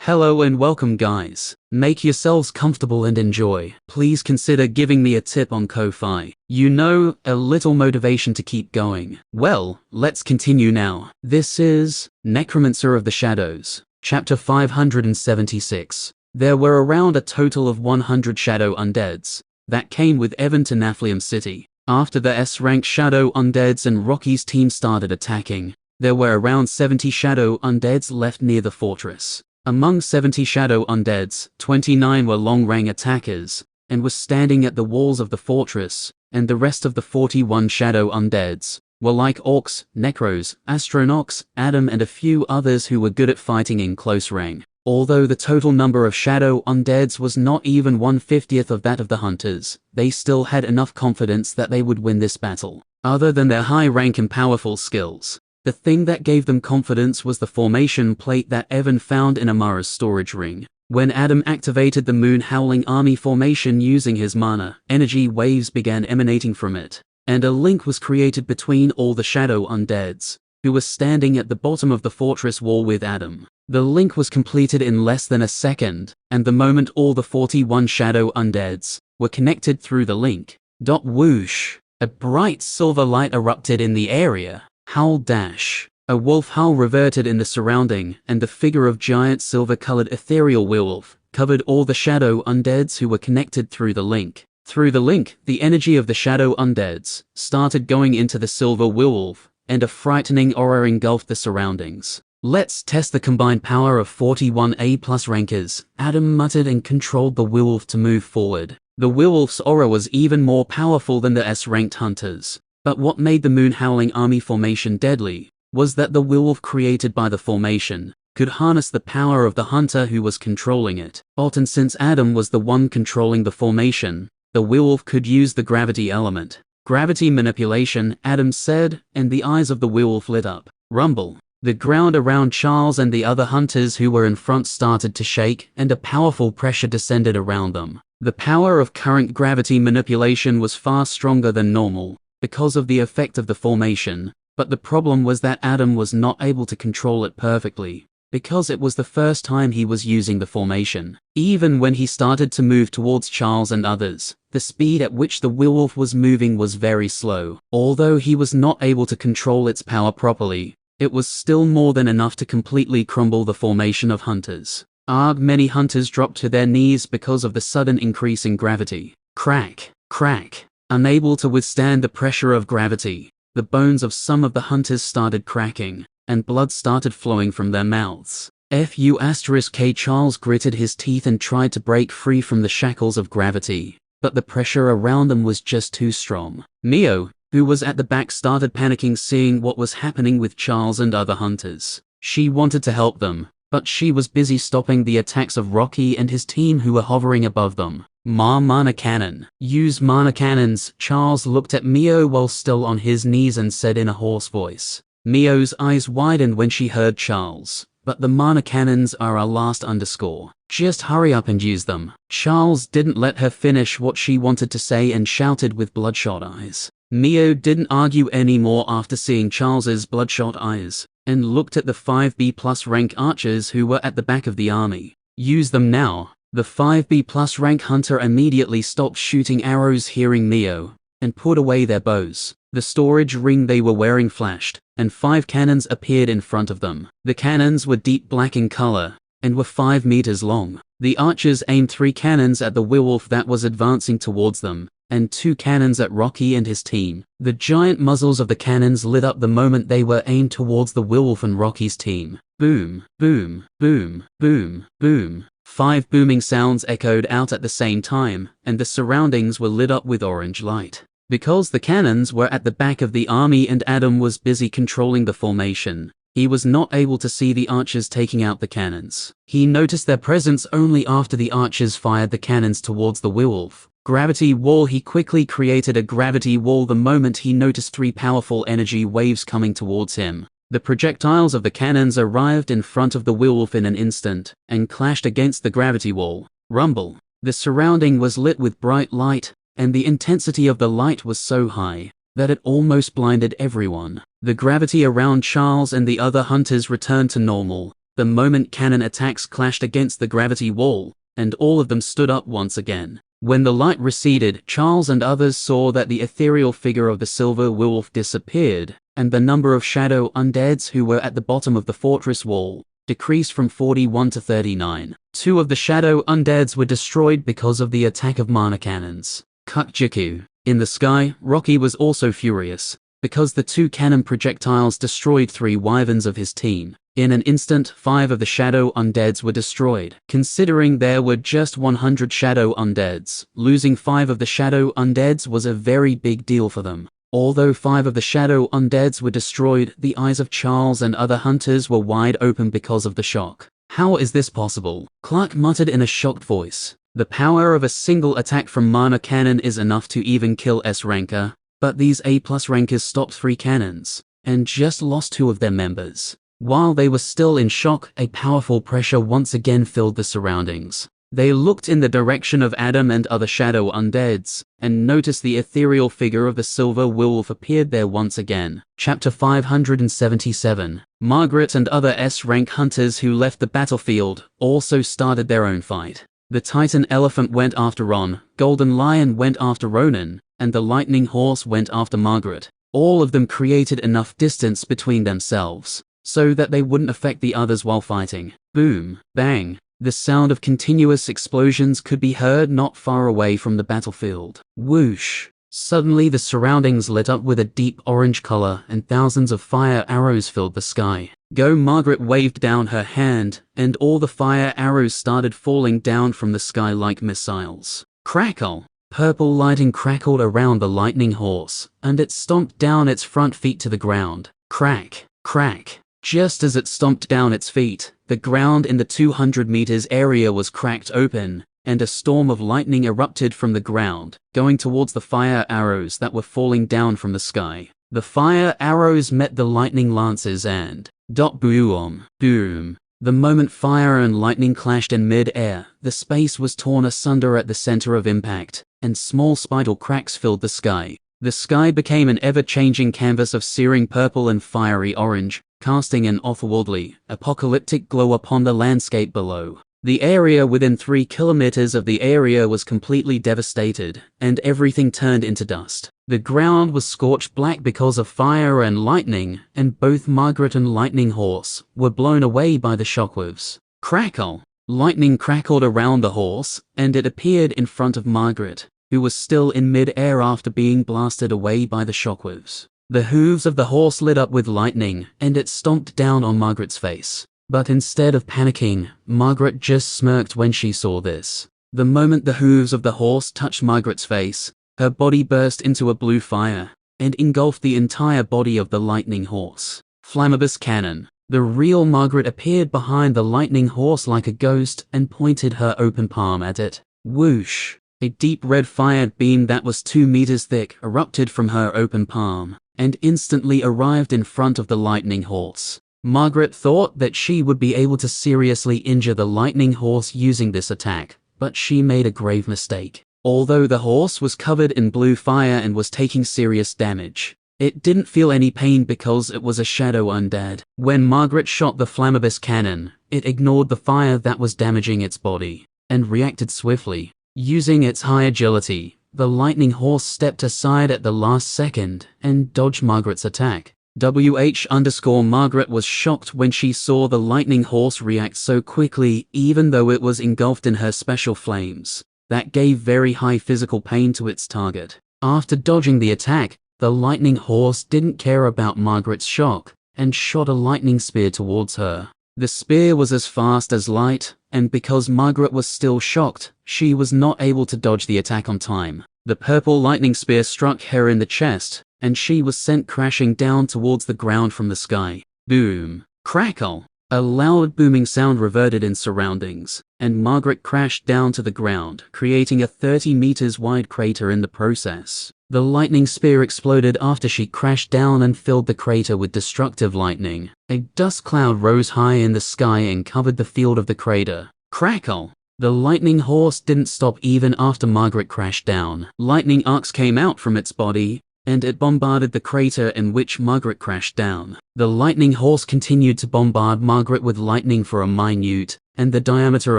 Hello and welcome guys. Make yourselves comfortable and enjoy. Please consider giving me a tip on Ko-Fi. You know, a little motivation to keep going. Well, let's continue now. This is Necromancer of the Shadows, chapter 576. There were around a total of 100 shadow undeads that came with Evan to Naflium City. After the S-rank shadow undeads and Rocky's team started attacking, there were around 70 shadow undeads left near the fortress. Among 70 shadow undeads, 29 were long-range attackers, and were standing at the walls of the fortress, and the rest of the 41 shadow undeads were like orcs, necros, astronauts, Adam and a few others who were good at fighting in close range. Although the total number of shadow undeads was not even 1/50th of that of the hunters, they still had enough confidence that they would win this battle. Other than their high rank and powerful skills, the thing that gave them confidence was the formation plate that Evan found in Amara's storage ring. When Adam activated the Moon Howling Army formation using his mana, energy waves began emanating from it, and a link was created between all the shadow undeads, who were standing at the bottom of the fortress wall with Adam. The link was completed in less than a second, and the moment all the 41 shadow undeads were connected through the link, whoosh, a bright silver light erupted in the area. Howl dash. A wolf howl reverted in the surrounding, and the figure of giant silver-colored ethereal werewolf covered all the shadow undeads who were connected through the link. Through the link, the energy of the shadow undeads started going into the silver werewolf, and a frightening aura engulfed the surroundings. Let's test the combined power of 41 A+ rankers, Adam muttered and controlled the werewolf to move forward. The werewolf's aura was even more powerful than the S-ranked hunters. But what made the Moon Howling Army formation deadly was that the werewolf created by the formation could harness the power of the hunter who was controlling it. And since Adam was the one controlling the formation, the werewolf could use the gravity element. Gravity manipulation, Adam said, and the eyes of the werewolf lit up. Rumble. The ground around Charles and the other hunters who were in front started to shake, and a powerful pressure descended around them. The power of current gravity manipulation was far stronger than normal because of the effect of the formation, but the problem was that Adam was not able to control it perfectly, because it was the first time he was using the formation. Even when he started to move towards Charles and others, the speed at which the werewolf was moving was very slow. Although he was not able to control its power properly, it was still more than enough to completely crumble the formation of hunters. Many hunters dropped to their knees because of the sudden increase in gravity. Crack, crack. Unable to withstand the pressure of gravity, the bones of some of the hunters started cracking, and blood started flowing from their mouths. K. Charles gritted his teeth and tried to break free from the shackles of gravity, but the pressure around them was just too strong. Mio, who was at the back, started panicking seeing what was happening with Charles and other hunters. She wanted to help them, but she was busy stopping the attacks of Rocky and his team who were hovering above them. Mana cannon. Use mana cannons. Charles looked at Mio while still on his knees and said in a hoarse voice. Mio's eyes widened when she heard Charles. But the mana cannons are our last underscore. Just hurry up and use them. Charles didn't let her finish what she wanted to say and shouted with bloodshot eyes. Mio didn't argue anymore after seeing Charles's bloodshot eyes, and looked at the 5B+ rank archers who were at the back of the army. Use them now. The 5B+ rank hunter immediately stopped shooting arrows hearing Mio, and put away their bows. The storage ring they were wearing flashed, and 5 cannons appeared in front of them. The cannons were deep black in color, and were 5 meters long. The archers aimed 3 cannons at the werewolf that was advancing towards them, and 2 cannons at Rocky and his team. The giant muzzles of the cannons lit up the moment they were aimed towards the werewolf and Rocky's team. Boom, boom, boom, boom, boom. 5 booming sounds echoed out at the same time, and the surroundings were lit up with orange light. Because the cannons were at the back of the army and Adam was busy controlling the formation, he was not able to see the archers taking out the cannons. He noticed their presence only after the archers fired the cannons towards the werewolf. Gravity wall. He quickly created a gravity wall the moment he noticed 3 powerful energy waves coming towards him. The projectiles of the cannons arrived in front of the werewolf in an instant, and clashed against the gravity wall. Rumble. The surrounding was lit with bright light, and the intensity of the light was so high that it almost blinded everyone. The gravity around Charles and the other hunters returned to normal, the moment cannon attacks clashed against the gravity wall, and all of them stood up once again. When the light receded, Charles and others saw that the ethereal figure of the silver wolf disappeared, and the number of shadow undeads who were at the bottom of the fortress wall decreased from 41 to 39. 2 of the shadow undeads were destroyed because of the attack of mana cannons. Kukjiku. In the sky, Rocky was also furious, because the 2 cannon projectiles destroyed 3 wyverns of his team. In an instant, 5 of the shadow undeads were destroyed. Considering there were just 100 shadow undeads, losing 5 of the shadow undeads was a very big deal for them. Although 5 of the shadow undeads were destroyed, the eyes of Charles and other hunters were wide open because of the shock. How is this possible? Clark muttered in a shocked voice. The power of a single attack from mana cannon is enough to even kill S-ranker, but these A+ rankers stopped 3 cannons, and just lost 2 of their members. While they were still in shock, a powerful pressure once again filled the surroundings. They looked in the direction of Adam and other shadow undeads, and noticed the ethereal figure of the silver wolf appeared there once again. Chapter 577. Margaret and other S-rank hunters who left the battlefield also started their own fight. The Titan Elephant went after Ron, Golden Lion went after Ronan, and the Lightning Horse went after Margaret. All of them created enough distance between themselves, so that they wouldn't affect the others while fighting. Boom, bang. The sound of continuous explosions could be heard not far away from the battlefield. Whoosh! Suddenly the surroundings lit up with a deep orange color and thousands of fire arrows filled the sky. Go! Margaret waved down her hand, and all the fire arrows started falling down from the sky like missiles. Crackle! Purple lightning crackled around the lightning horse, and it stomped down its front feet to the ground. Crack! Crack! Just as it stomped down its feet, the ground in the 200 meters area was cracked open, and a storm of lightning erupted from the ground, going towards the fire arrows that were falling down from the sky. The fire arrows met the lightning lances and boom, boom. The moment fire and lightning clashed in mid-air, the space was torn asunder at the center of impact, and small spiral cracks filled the sky. The sky became an ever-changing canvas of searing purple and fiery orange, casting an otherworldly, apocalyptic glow upon the landscape below. The area within 3 kilometers of the area was completely devastated, and everything turned into dust. The ground was scorched black because of fire and lightning, and both Margaret and Lightning Horse were blown away by the shockwaves. Crackle! Lightning crackled around the horse, and it appeared in front of Margaret, who was still in mid-air after being blasted away by the shockwaves. The hooves of the horse lit up with lightning, and it stomped down on Margaret's face. But instead of panicking, Margaret just smirked when she saw this. The moment the hooves of the horse touched Margaret's face, her body burst into a blue fire, and engulfed the entire body of the lightning horse. Flammabus Cannon. The real Margaret appeared behind the lightning horse like a ghost and pointed her open palm at it. Whoosh! A deep red fire beam that was 2 meters thick erupted from her open palm, and instantly arrived in front of the lightning horse. Margaret thought that she would be able to seriously injure the lightning horse using this attack, but she made a grave mistake. Although the horse was covered in blue fire and was taking serious damage, it didn't feel any pain because it was a shadow undead. When Margaret shot the Flammabus cannon, it ignored the fire that was damaging its body, and reacted swiftly. Using its high agility, the lightning horse stepped aside at the last second and dodged Margaret's attack. Margaret was shocked when she saw the lightning horse react so quickly, even though it was engulfed in her special flames. That gave very high physical pain to its target. After dodging the attack, the lightning horse didn't care about Margaret's shock, and shot a lightning spear towards her. The spear was as fast as light, and because Margaret was still shocked, she was not able to dodge the attack on time. The purple lightning spear struck her in the chest, and she was sent crashing down towards the ground from the sky. Boom! Crackle! A loud booming sound reverted in surroundings, and Margaret crashed down to the ground, creating a 30 meters wide crater in the process. The lightning spear exploded after she crashed down and filled the crater with destructive lightning. A dust cloud rose high in the sky and covered the field of the crater. Crackle! The lightning horse didn't stop even after Margaret crashed down. Lightning arcs came out from its body, and it bombarded the crater in which Margaret crashed down. The lightning horse continued to bombard Margaret with lightning for a minute, and the diameter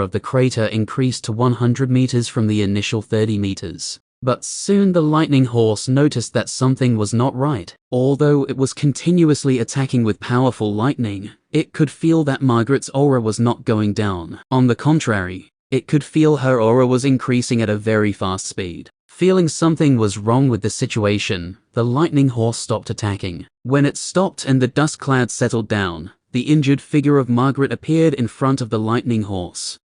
of the crater increased to 100 meters from the initial 30 meters. But soon the lightning horse noticed that something was not right. Although it was continuously attacking with powerful lightning, it could feel that Margaret's aura was not going down. On the contrary, it could feel her aura was increasing at a very fast speed. Feeling something was wrong with the situation, the lightning horse stopped attacking. When it stopped and the dust cloud settled down, the injured figure of Margaret appeared in front of the lightning horse.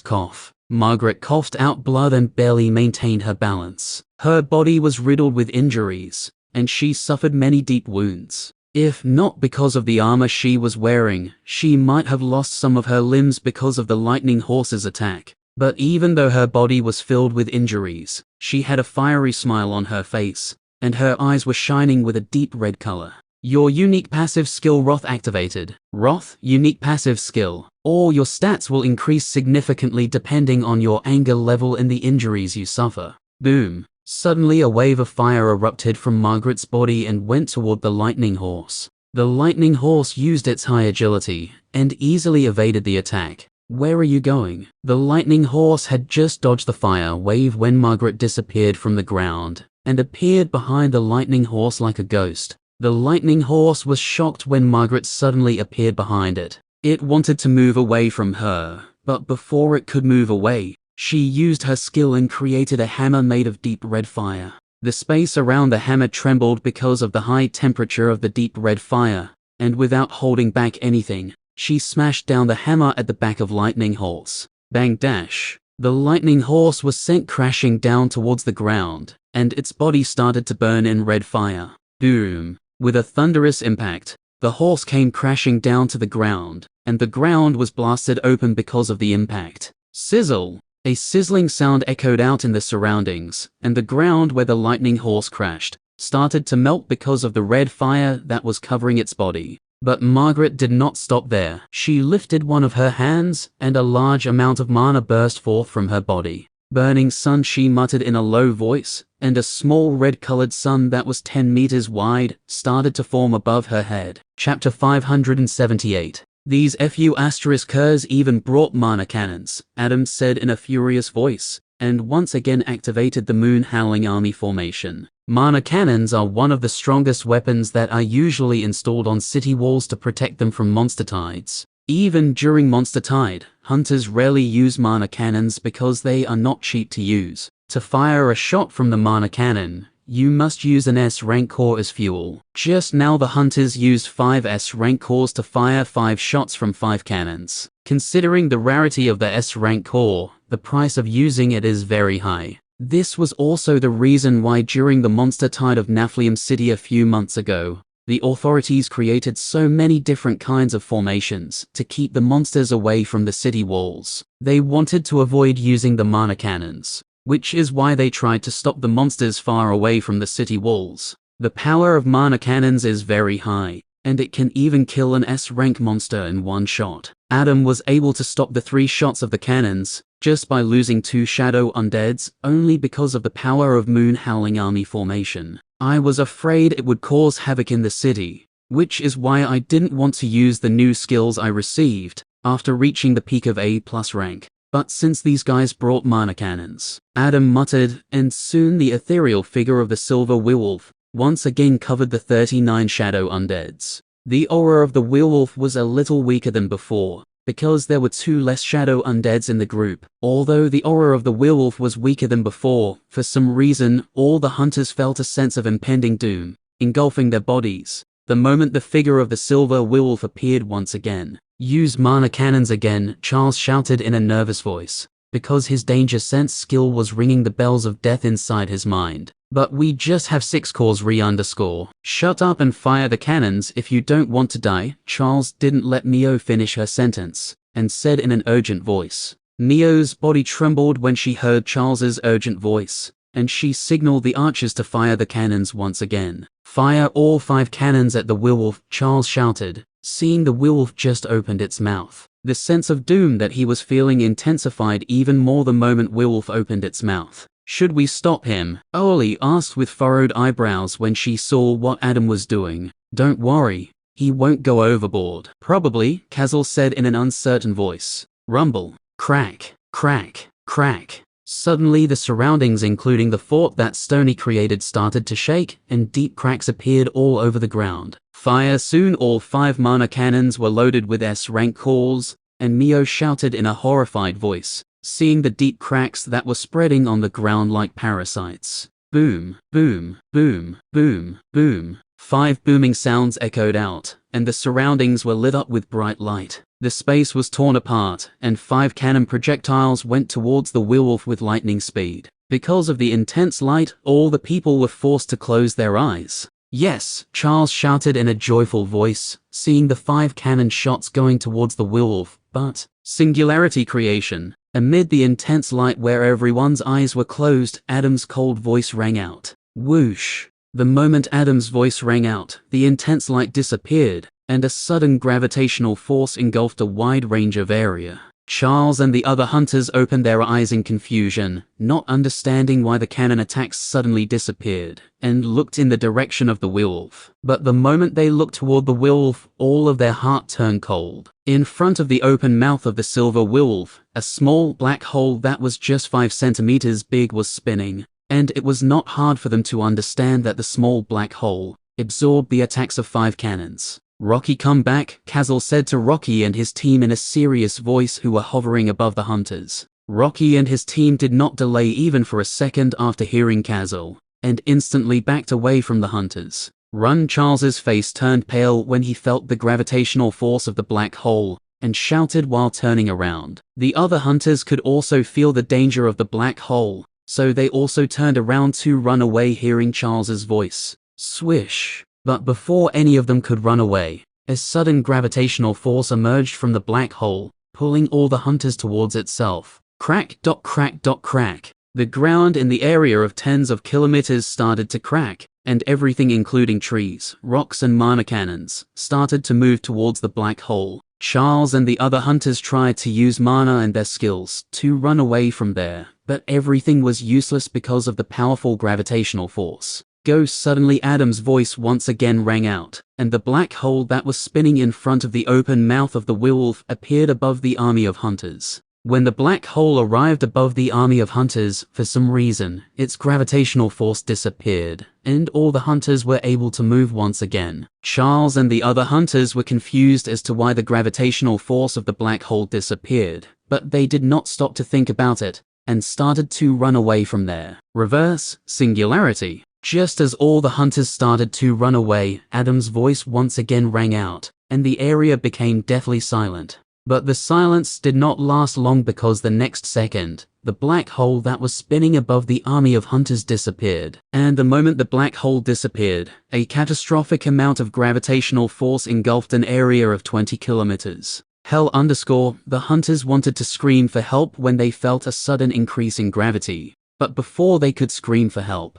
Cough. Margaret coughed out blood and barely maintained her balance. Her body was riddled with injuries, and she suffered many deep wounds. If not because of the armor she was wearing, she might have lost some of her limbs because of the lightning horse's attack. But even though her body was filled with injuries, she had a fiery smile on her face, and her eyes were shining with a deep red color. Your unique passive skill Wrath activated. Wrath, unique passive skill. All your stats will increase significantly depending on your anger level and the injuries you suffer. Boom. Suddenly a wave of fire erupted from Margaret's body and went toward the lightning horse. The lightning horse used its high agility and easily evaded the attack. Where are you going? The lightning horse had just dodged the fire wave when Margaret disappeared from the ground and appeared behind the lightning horse like a ghost. The lightning horse was shocked when Margaret suddenly appeared behind it. It wanted to move away from her, but before it could move away, she used her skill and created a hammer made of deep red fire. The space around the hammer trembled because of the high temperature of the deep red fire, and without holding back anything, she smashed down the hammer at the back of lightning horse. Bang dash. The lightning horse was sent crashing down towards the ground, and its body started to burn in red fire. Boom. With a thunderous impact, the horse came crashing down to the ground, and the ground was blasted open because of the impact. Sizzle! A sizzling sound echoed out in the surroundings, and the ground where the lightning horse crashed started to melt because of the red fire that was covering its body. But Margaret did not stop there. She lifted one of her hands, and a large amount of mana burst forth from her body. Burning sun, she muttered in a low voice, and a small red-colored sun that was 10 meters wide started to form above her head. Chapter 578. These FU***ers even brought mana cannons, Adam said in a furious voice, and once again activated the Moon Howling Army formation. Mana cannons are one of the strongest weapons that are usually installed on city walls to protect them from monster tides. Even during monster tide, hunters rarely use mana cannons because they are not cheap to use. To fire a shot from the mana cannon, you must use an S-rank core as fuel. Just now the hunters used 5 S-rank cores to fire 5 shots from 5 cannons. Considering the rarity of the S-rank core, the price of using it is very high. This was also the reason why during the monster tide of Naflium City a few months ago, the authorities created so many different kinds of formations to keep the monsters away from the city walls. They wanted to avoid using the mana cannons, which is why they tried to stop the monsters far away from the city walls. The power of mana cannons is very high, and it can even kill an S-rank monster in one shot. Adam was able to stop the 3 shots of the cannons just by losing 2 shadow undeads only because of the power of Moon Howling Army formation. I was afraid it would cause havoc in the city, which is why I didn't want to use the new skills I received after reaching the peak of A+ rank. But since these guys brought mana cannons, Adam muttered, and soon the ethereal figure of the silver werewolf once again covered the 39 shadow undeads. The aura of the werewolf was a little weaker than before, because there were 2 less shadow undeads in the group. Although the aura of the werewolf was weaker than before, for some reason, all the hunters felt a sense of impending doom, engulfing their bodies, the moment the figure of the silver werewolf appeared once again. Use mana cannons again, Charles shouted in a nervous voice, because his danger sense skill was ringing the bells of death inside his mind. But we just have 6 cores re_. Shut up and fire the cannons if you don't want to die. Charles didn't let Mio finish her sentence, and said in an urgent voice. Mio's body trembled when she heard Charles's urgent voice, and she signaled the archers to fire the cannons once again. Fire all 5 cannons at the werewolf, Charles shouted, seeing the werewolf just opened its mouth. The sense of doom that he was feeling intensified even more the moment werewolf opened its mouth. Should we stop him? Oli asked with furrowed eyebrows when she saw what Adam was doing. Don't worry, he won't go overboard. Probably, Kazal said in an uncertain voice. Rumble. Crack, crack, crack. Suddenly the surroundings including the fort that Stony created started to shake, and deep cracks appeared all over the ground. Fire! Soon all 5 mana cannons were loaded with S-rank cores, and Mio shouted in a horrified voice, seeing the deep cracks that were spreading on the ground like parasites. Boom, boom, boom, boom, boom. 5 booming sounds echoed out, and the surroundings were lit up with bright light. The space was torn apart, and 5 cannon projectiles went towards the werewolf with lightning speed. Because of the intense light, all the people were forced to close their eyes. Yes, Charles shouted in a joyful voice, seeing the 5 cannon shots going towards the werewolf, but singularity creation. Amid the intense light where everyone's eyes were closed, Adam's cold voice rang out. Whoosh! The moment Adam's voice rang out, the intense light disappeared, and a sudden gravitational force engulfed a wide range of area. Charles and the other hunters opened their eyes in confusion, not understanding why the cannon attacks suddenly disappeared, and looked in the direction of the werewolf. But the moment they looked toward the werewolf, all of their heart turned cold. In front of the open mouth of the silver werewolf, a small black hole that was just 5 centimeters big was spinning, and it was not hard for them to understand that the small black hole absorbed the attacks of 5 cannons. Rocky, come back, Kazal said to Rocky and his team in a serious voice who were hovering above the hunters. Rocky and his team did not delay even for a second after hearing Kazal, and instantly backed away from the hunters. Run! Charles's face turned pale when he felt the gravitational force of the black hole, and shouted while turning around. The other hunters could also feel the danger of the black hole, so they also turned around to run away hearing Charles's voice. Swish! But before any of them could run away, a sudden gravitational force emerged from the black hole, pulling all the hunters towards itself. Crack! Crack! Crack! The ground in the area of tens of kilometers started to crack, and everything including trees, rocks and mana cannons started to move towards the black hole. Charles and the other hunters tried to use mana and their skills to run away from there, but everything was useless because of the powerful gravitational force. Go! Suddenly Adam's voice once again rang out, and the black hole that was spinning in front of the open mouth of the werewolf appeared above the army of hunters. When the black hole arrived above the army of hunters, for some reason, its gravitational force disappeared, and all the hunters were able to move once again. Charles and the other hunters were confused as to why the gravitational force of the black hole disappeared, but they did not stop to think about it, and started to run away from there. Reverse singularity. Just as all the hunters started to run away, Adam's voice once again rang out, and the area became deathly silent. But the silence did not last long because the next second, the black hole that was spinning above the army of hunters disappeared. And the moment the black hole disappeared, a catastrophic amount of gravitational force engulfed an area of 20 kilometers. The hunters wanted to scream for help when they felt a sudden increase in gravity. But before they could scream for help,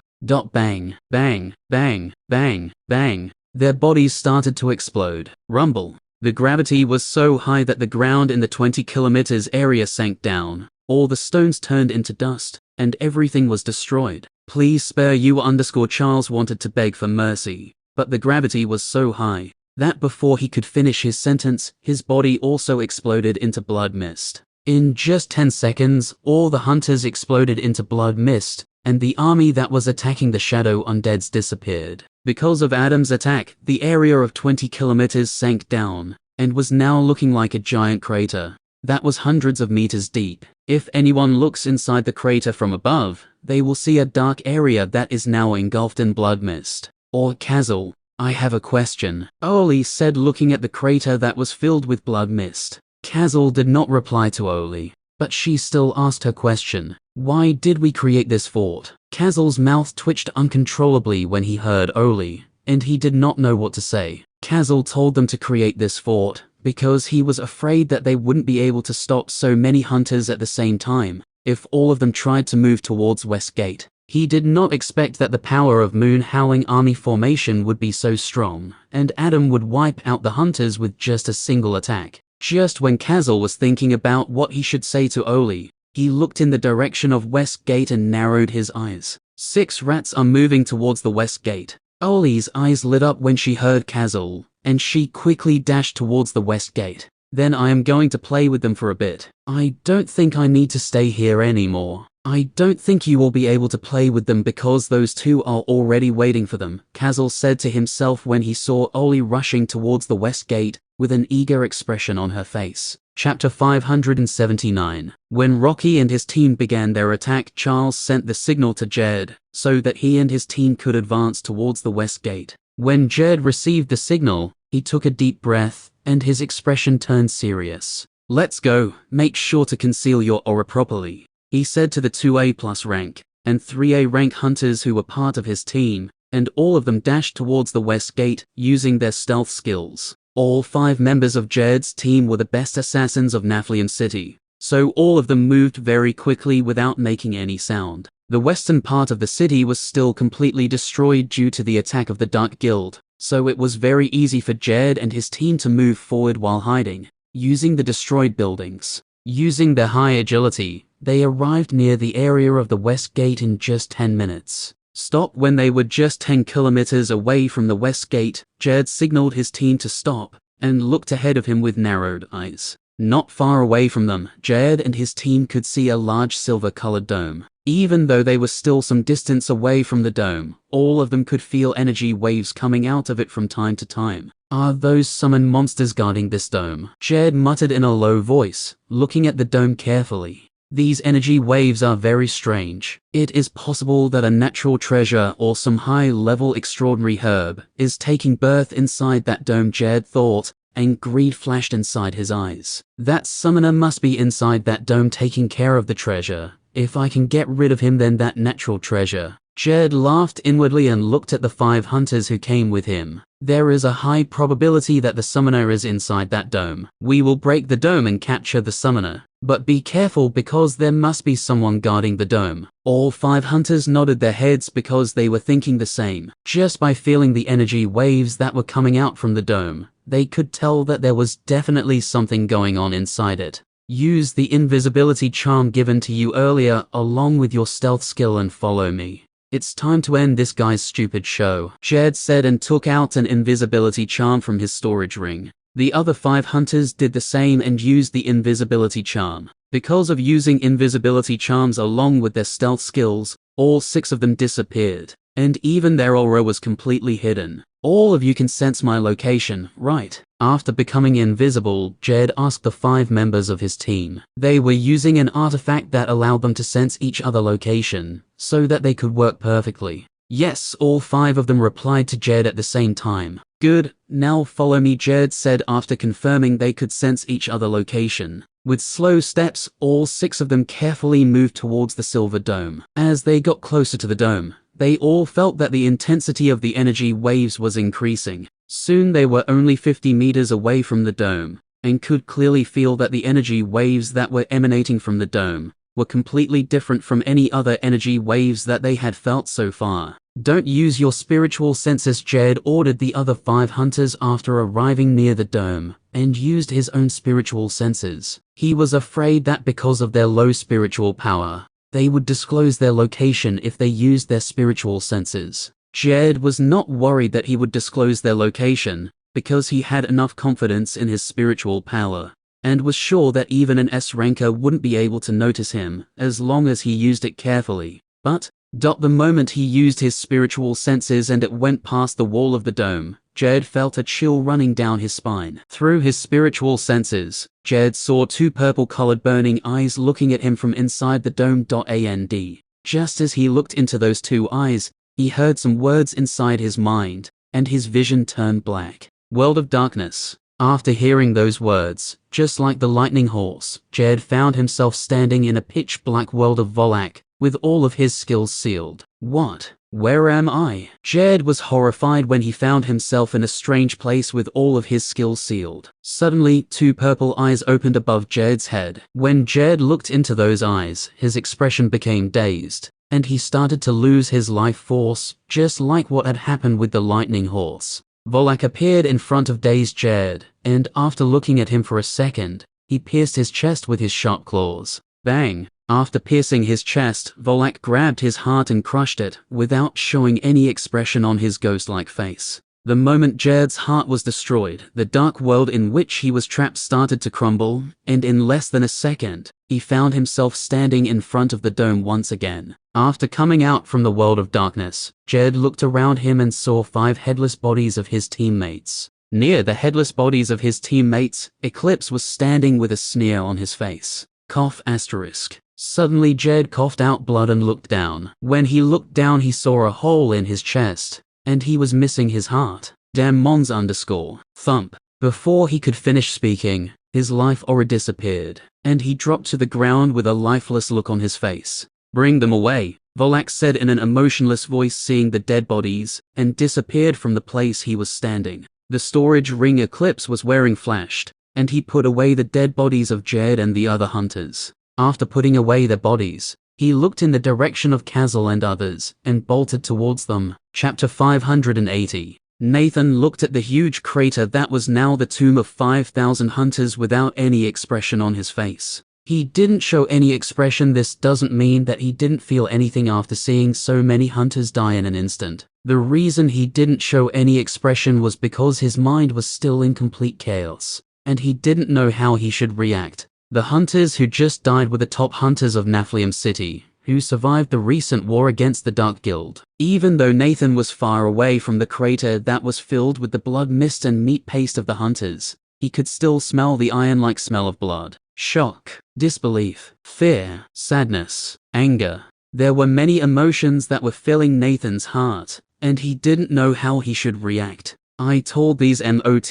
bang, bang, bang, bang, bang, their bodies started to explode. Rumble. The gravity was so high that the ground in the 20 kilometers area sank down. All the stones turned into dust, and everything was destroyed. Please spare you. Charles wanted to beg for mercy, but the gravity was so high that before he could finish his sentence, his body also exploded into blood mist. In just 10 seconds, all the hunters exploded into blood mist, and the army that was attacking the shadow undeads disappeared. Because of Adam's attack, the area of 20 kilometers sank down, and was now looking like a giant crater that was hundreds of meters deep. If anyone looks inside the crater from above, they will see a dark area that is now engulfed in blood mist. Or Kazal, I have a question, Oli said looking at the crater that was filled with blood mist. Kazal did not reply to Oli, but she still asked her question. Why did we create this fort? Kazal's mouth twitched uncontrollably when he heard Oli, and he did not know what to say. Kazal told them to create this fort because he was afraid that they wouldn't be able to stop so many hunters at the same time if all of them tried to move towards West Gate. He did not expect that the power of Moon Howling Army formation would be so strong, and Adam would wipe out the hunters with just a single attack. Just when Kazal was thinking about what he should say to Oli, He looked in the direction of West Gate and narrowed his eyes. 6 rats are moving towards the West Gate. Oli's eyes lit up when she heard Kazal, and she quickly dashed towards the West Gate. Then I am going to play with them for a bit. I don't think I need to stay here anymore. I don't think you will be able to play with them because those 2 are already waiting for them, Kazal said to himself when he saw Oli rushing towards the West Gate with an eager expression on her face. Chapter 579. When Rocky and his team began their attack, Charles sent the signal to Jed, so that he and his team could advance towards the West Gate. When Jed received the signal, he took a deep breath, and his expression turned serious. Let's go, make sure to conceal your aura properly, he said to the 2A+ rank and 3A rank hunters who were part of his team, and all of them dashed towards the West Gate using their stealth skills. All 5 members of Jed's team were the best assassins of Naflian City, so all of them moved very quickly without making any sound. The western part of the city was still completely destroyed due to the attack of the Dark Guild, so it was very easy for Jed and his team to move forward while hiding, using the destroyed buildings. Using their high agility, they arrived near the area of the West Gate in just 10 minutes. Stop. When they were just 10 kilometers away from the West Gate, Jed signaled his team to stop and looked ahead of him with narrowed eyes. Not far away from them, Jed and his team could see a large silver-colored dome. Even though they were still some distance away from the dome, all of them could feel energy waves coming out of it from time to time. Are those summoned monsters guarding this dome? Jed muttered in a low voice, looking at the dome carefully. These energy waves are very strange. It is possible that a natural treasure or some high-level extraordinary herb is taking birth inside that dome, Jed thought, and greed flashed inside his eyes. That summoner must be inside that dome taking care of the treasure. If I can get rid of him, then that natural treasure. Jed laughed inwardly and looked at the 5 hunters who came with him. There is a high probability that the summoner is inside that dome. We will break the dome and capture the summoner. But be careful because there must be someone guarding the dome. All 5 hunters nodded their heads because they were thinking the same. Just by feeling the energy waves that were coming out from the dome, they could tell that there was definitely something going on inside it. Use the invisibility charm given to you earlier along with your stealth skill and follow me. It's time to end this guy's stupid show, Jed said and took out an invisibility charm from his storage ring. The other 5 hunters did the same and used the invisibility charm. Because of using invisibility charms along with their stealth skills, all 6 of them disappeared, and even their aura was completely hidden. All of you can sense my location, right? After becoming invisible, Jed asked the 5 members of his team. They were using an artifact that allowed them to sense each other location, so that they could work perfectly. Yes, all 5 of them replied to Jed at the same time. Good, now follow me, Jed said after confirming they could sense each other location. With slow steps, all 6 of them carefully moved towards the silver dome. As they got closer to the dome, they all felt that the intensity of the energy waves was increasing. Soon they were only 50 meters away from the dome, and could clearly feel that the energy waves that were emanating from the dome were completely different from any other energy waves that they had felt so far. Don't use your spiritual senses, Jed ordered the other 5 hunters after arriving near the dome, and used his own spiritual senses. He was afraid that because of their low spiritual power, they would disclose their location if they used their spiritual senses. Jed was not worried that he would disclose their location, because he had enough confidence in his spiritual power, and was sure that even an S-ranker wouldn't be able to notice him, as long as he used it carefully. But, the moment he used his spiritual senses and it went past the wall of the dome, Jed felt a chill running down his spine. Through his spiritual senses, Jed saw 2 purple-colored burning eyes looking at him from inside the dome. And just as he looked into those 2 eyes, he heard some words inside his mind, and his vision turned black. World of Darkness. After hearing those words, just like the lightning horse, Jed found himself standing in a pitch-black world of Volak, with all of his skills sealed. What? Where am I? Jed was horrified when he found himself in a strange place with all of his skills sealed. Suddenly, 2 purple eyes opened above Jed's head. When Jed looked into those eyes, his expression became dazed, and he started to lose his life force, just like what had happened with the lightning horse. Volak appeared in front of dazed Jed, and after looking at him for a second, he pierced his chest with his sharp claws. Bang! After piercing his chest, Volak grabbed his heart and crushed it, without showing any expression on his ghost-like face. The moment Jared's heart was destroyed, the dark world in which he was trapped started to crumble, and in less than a second, he found himself standing in front of the dome once again. After coming out from the world of darkness, Jared looked around him and saw 5 headless bodies of his teammates. Near the headless bodies of his teammates, Eclipse was standing with a sneer on his face. Cough asterisk. Suddenly Jared coughed out blood and looked down. When he looked down he saw a hole in his chest, and he was missing his heart. Damn mons underscore. Thump. Before he could finish speaking, his life aura disappeared, and he dropped to the ground with a lifeless look on his face. Bring them away, Volak said in an emotionless voice, seeing the dead bodies, and disappeared from the place he was standing. The storage ring Eclipse was wearing flashed, and he put away the dead bodies of Jed and the other hunters. After putting away their bodies, he looked in the direction of Kazal and others, and bolted towards them. Chapter 580. Nathan looked at the huge crater that was now the tomb of 5,000 hunters without any expression on his face. He didn't show any expression. This doesn't mean that he didn't feel anything after seeing so many hunters die in an instant. The reason he didn't show any expression was because his mind was still in complete chaos, and he didn't know how he should react. The hunters who just died were the top hunters of Naflium City, who survived the recent war against the Dark Guild. Even though Nathan was far away from the crater that was filled with the blood mist and meat paste of the hunters, he could still smell the iron-like smell of blood. Shock, disbelief, fear, sadness, anger. There were many emotions that were filling Nathan's heart, and he didn't know how he should react. I told these MOTHERF***ers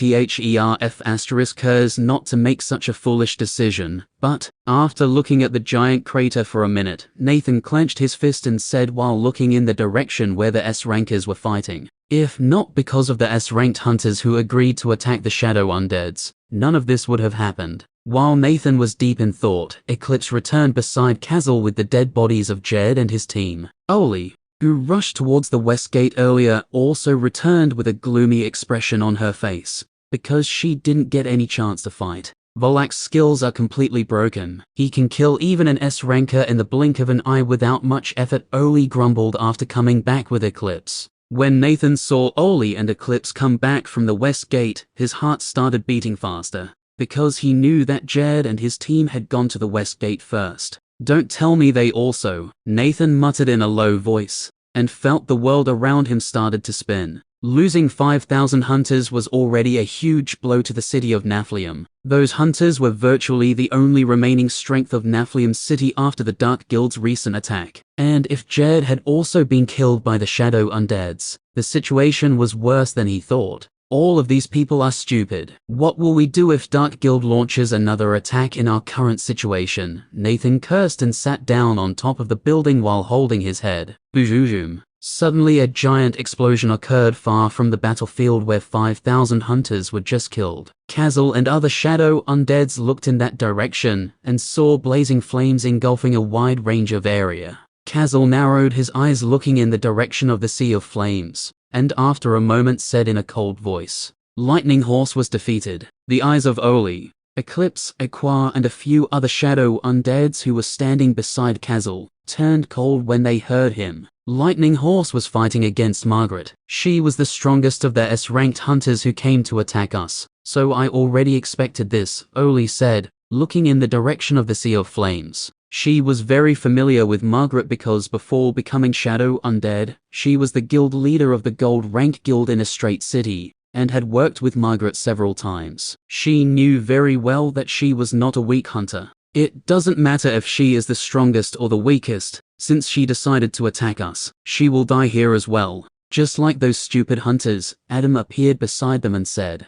not to make such a foolish decision, but, after looking at the giant crater for a minute, Nathan clenched his fist and said while looking in the direction where the S-rankers were fighting, if not because of the S-ranked hunters who agreed to attack the Shadow Undeads, none of this would have happened. While Nathan was deep in thought, Eclipse returned beside Kazal with the dead bodies of Jed and his team. Oli, who rushed towards the west gate earlier, also returned with a gloomy expression on her face, because she didn't get any chance to fight. Volak's skills are completely broken. He can kill even an S-ranker in the blink of an eye without much effort, Oli grumbled after coming back with Eclipse. When Nathan saw Oli and Eclipse come back from the west gate, his heart started beating faster, because he knew that Jed and his team had gone to the west gate first. Don't tell me they also, Nathan muttered in a low voice, and felt the world around him started to spin. Losing 5,000 hunters was already a huge blow to the city of Naflium. Those hunters were virtually the only remaining strength of Naflium City after the Dark Guild's recent attack. And if Jed had also been killed by the Shadow Undeads, the situation was worse than he thought. All of these people are stupid. What will we do if Dark Guild launches another attack in our current situation? Nathan cursed and sat down on top of the building while holding his head. Boom. Suddenly a giant explosion occurred far from the battlefield where 5,000 hunters were just killed. Kazal and other Shadow Undeads looked in that direction and saw blazing flames engulfing a wide range of area. Kazal narrowed his eyes looking in the direction of the sea of flames, and after a moment said in a cold voice, Lightning Horse was defeated. The eyes of Oli, Eclipse, Aqua and a few other Shadow Undeads who were standing beside Kazal turned cold when they heard him. Lightning Horse was fighting against Margaret. She was the strongest of the S-ranked hunters who came to attack us, so I already expected this, Oli said, looking in the direction of the Sea of Flames. She was very familiar with Margaret because before becoming Shadow Undead, she was the guild leader of the gold-ranked guild in a straight city, and had worked with Margaret several times. She knew very well that she was not a weak hunter. It doesn't matter if she is the strongest or the weakest, since she decided to attack us, she will die here as well. Just like those stupid hunters, Adam appeared beside them and said,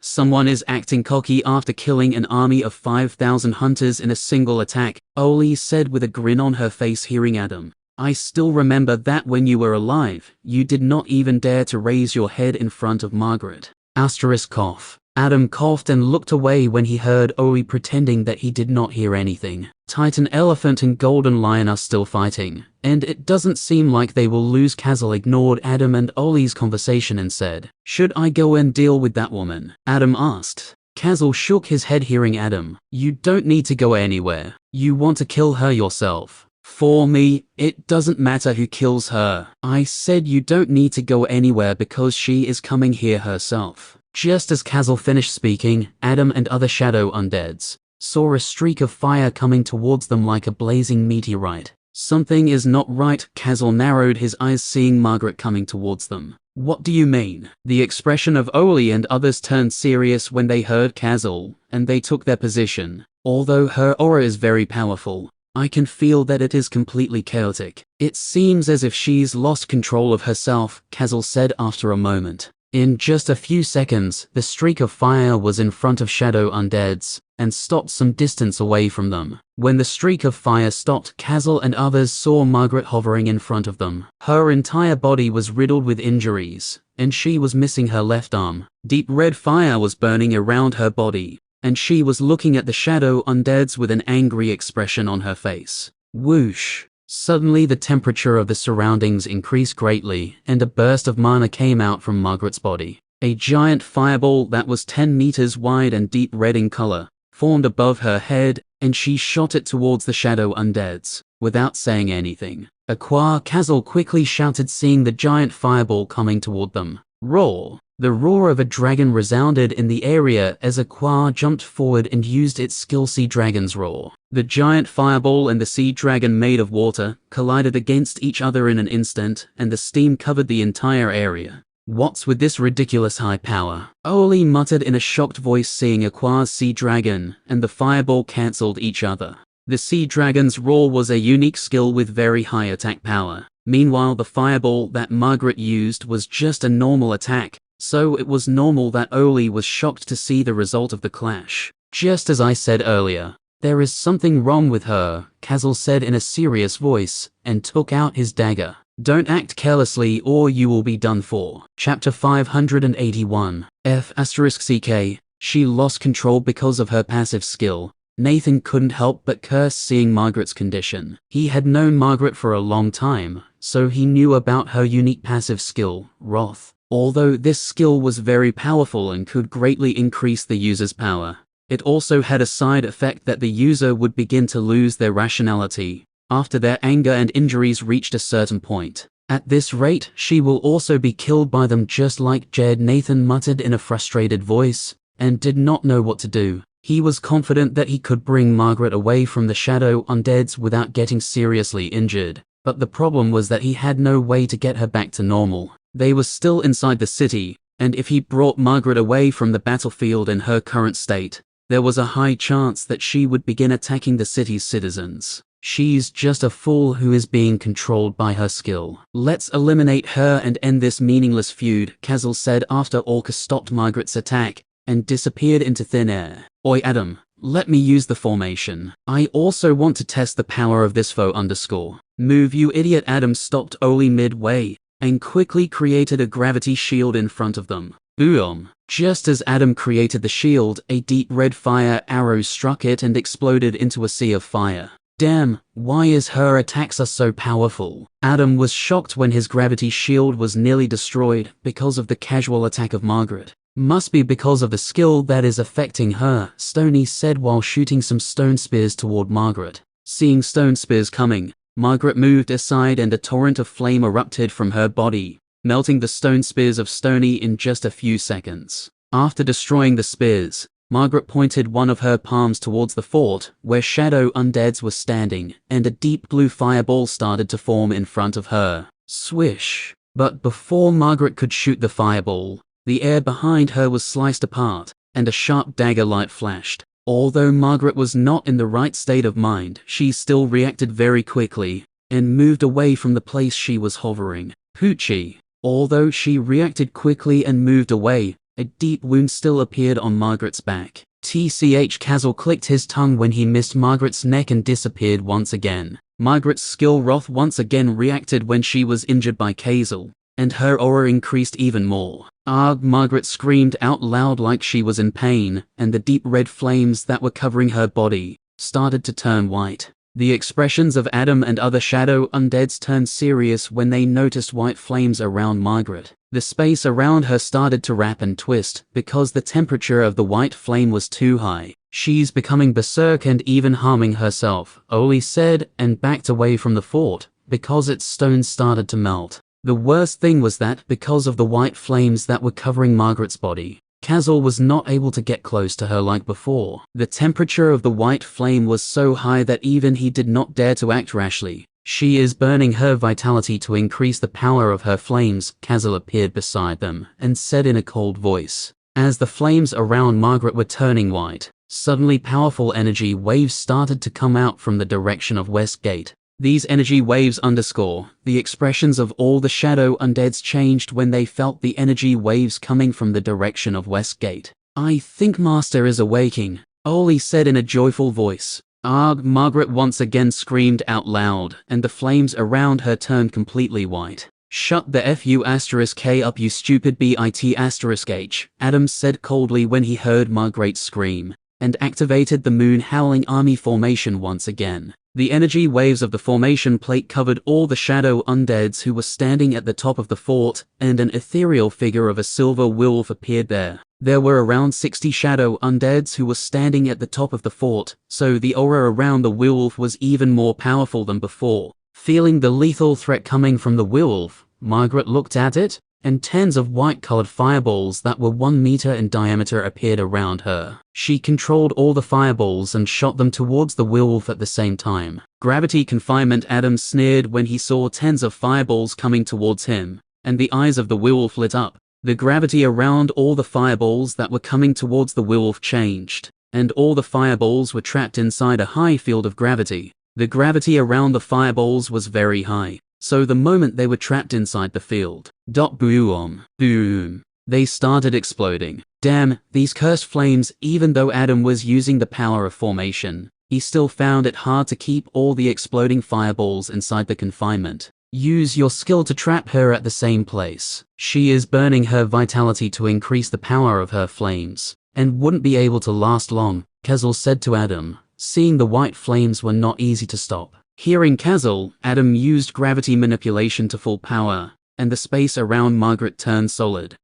someone is acting cocky after killing an army of 5,000 hunters in a single attack, Oli said with a grin on her face hearing Adam. I still remember that when you were alive, you did not even dare to raise your head in front of Margaret. Asterisk cough. Adam coughed and looked away when he heard Oli pretending that he did not hear anything. Titan Elephant and Golden Lion are still fighting, and it doesn't seem like they will lose. Kazal ignored Adam and Oli's conversation and said, should I go and deal with that woman? Adam asked. Kazal shook his head hearing Adam. You don't need to go anywhere. You want to kill her yourself. For me, it doesn't matter who kills her. I said you don't need to go anywhere because she is coming here herself. Just as Kazal finished speaking, Adam and other shadow undeads saw a streak of fire coming towards them like a blazing meteorite. Something is not right. Kazal narrowed his eyes seeing Margaret coming towards them. What do you mean? The expression of Oli and others turned serious when they heard Kazal, and they took their position. Although her aura is very powerful, I can feel that it is completely chaotic. It seems as if she's lost control of herself, Kazal said after a moment. In just a few seconds, the streak of fire was in front of shadow undeads, and stopped some distance away from them. When the streak of fire stopped, Kazal and others saw Margaret hovering in front of them. Her entire body was riddled with injuries, and she was missing her left arm. Deep red fire was burning around her body, and she was looking at the shadow undeads with an angry expression on her face. Whoosh! Suddenly the temperature of the surroundings increased greatly, and a burst of mana came out from Margaret's body. A giant fireball that was 10 meters wide and deep red in color formed above her head, and she shot it towards the shadow undeads. Without saying anything, Kazal quickly shouted seeing the giant fireball coming toward them. Roar! The roar of a dragon resounded in the area as Aqua jumped forward and used its skill Sea Dragon's Roar. The giant fireball and the sea dragon made of water collided against each other in an instant, and the steam covered the entire area. What's with this ridiculous high power? Oli muttered in a shocked voice seeing Aqua's sea dragon and the fireball cancelled each other. The sea dragon's roar was a unique skill with very high attack power. Meanwhile, the fireball that Margaret used was just a normal attack, so it was normal that Oli was shocked to see the result of the clash. Just as I said earlier, there is something wrong with her, Kazal said in a serious voice, and took out his dagger. Don't act carelessly or you will be done for. Chapter 581. F***CK. She lost control because of her passive skill. Nathan couldn't help but curse seeing Margaret's condition. He had known Margaret for a long time, so he knew about her unique passive skill, Wrath. Although this skill was very powerful and could greatly increase the user's power, it also had a side effect that the user would begin to lose their rationality after their anger and injuries reached a certain point. At this rate, she will also be killed by them just like Jed. Nathan muttered in a frustrated voice, and did not know what to do. He was confident that he could bring Margaret away from the shadow undeads without getting seriously injured, but the problem was that he had no way to get her back to normal. They were still inside the city, and if he brought Margaret away from the battlefield in her current state, there was a high chance that she would begin attacking the city's citizens. She's just a fool who is being controlled by her skill. Let's eliminate her and end this meaningless feud, Kazal said after Orca stopped Margaret's attack and disappeared into thin air. Oi Adam, let me use the formation. I also want to test the power of this move you idiot. Adam stopped Oli midway and quickly created a gravity shield in front of them. Boom! Just as Adam created the shield, a deep red fire arrow struck it and exploded into a sea of fire. Damn, why is her attacks are so powerful? Adam was shocked when his gravity shield was nearly destroyed because of the casual attack of Margaret. Must be because of the skill that is affecting her, Stoney said while shooting some stone spears toward Margaret. Seeing stone spears coming, Margaret moved aside and a torrent of flame erupted from her body, melting the stone spears of Stoney in just a few seconds. After destroying the spears, Margaret pointed one of her palms towards the fort where shadow undeads were standing, and a deep blue fireball started to form in front of her. Swish! But before Margaret could shoot the fireball, the air behind her was sliced apart, and a sharp dagger light flashed. Although Margaret was not in the right state of mind, she still reacted very quickly, and moved away from the place she was hovering. Poochie! Although she reacted quickly and moved away, a deep wound still appeared on Margaret's back. Kazal clicked his tongue when he missed Margaret's neck and disappeared once again. Margaret's skill Wrath once again reacted when she was injured by Kazal, and her aura increased even more. Margaret screamed out loud like she was in pain, and the deep red flames that were covering her body started to turn white. The expressions of Adam and other shadow undeads turned serious when they noticed white flames around Margaret. The space around her started to wrap and twist because the temperature of the white flame was too high. She's becoming berserk and even harming herself, Oli said, and backed away from the fort, because its stones started to melt. The worst thing was that, because of the white flames that were covering Margaret's body, Kazal was not able to get close to her like before. The temperature of the white flame was so high that even he did not dare to act rashly. She is burning her vitality to increase the power of her flames. Kazal appeared beside them and said in a cold voice. As the flames around Margaret were turning white, suddenly powerful energy waves started to come out from the direction of West Gate. These energy waves underscore the expressions of all the shadow undeads changed when they felt the energy waves coming from the direction of West Gate. I think Master is awaking, Oli said in a joyful voice. Arg! Margaret once again screamed out loud, and the flames around her turned completely white. Shut the F***K up you stupid bit*H, Adam said coldly when he heard Margaret scream, and activated the Moon Howling Army formation once again. The energy waves of the formation plate covered all the shadow undeads who were standing at the top of the fort, and an ethereal figure of a silver wolf appeared there. There were around 60 shadow undeads who were standing at the top of the fort, so the aura around the wolf was even more powerful than before. Feeling the lethal threat coming from the wolf, Margaret looked at it, and tens of white-colored fireballs that were 1 meter in diameter appeared around her. She controlled all the fireballs and shot them towards the wolf at the same time. Gravity confinement. Adam sneered when he saw tens of fireballs coming towards him, and the eyes of the wolf lit up. The gravity around all the fireballs that were coming towards the wolf changed, and all the fireballs were trapped inside a high field of gravity. The gravity around the fireballs was very high, so the moment they were trapped inside the field, boom, they started exploding. Damn, these cursed flames. Even though Adam was using the power of formation, he still found it hard to keep all the exploding fireballs inside the confinement. Use your skill to trap her at the same place. She is burning her vitality to increase the power of her flames, and wouldn't be able to last long, Kazal said to Adam. Seeing the white flames were not easy to stop. Hearing Kazal, Adam used gravity manipulation to full power, and the space around Margaret turned solid.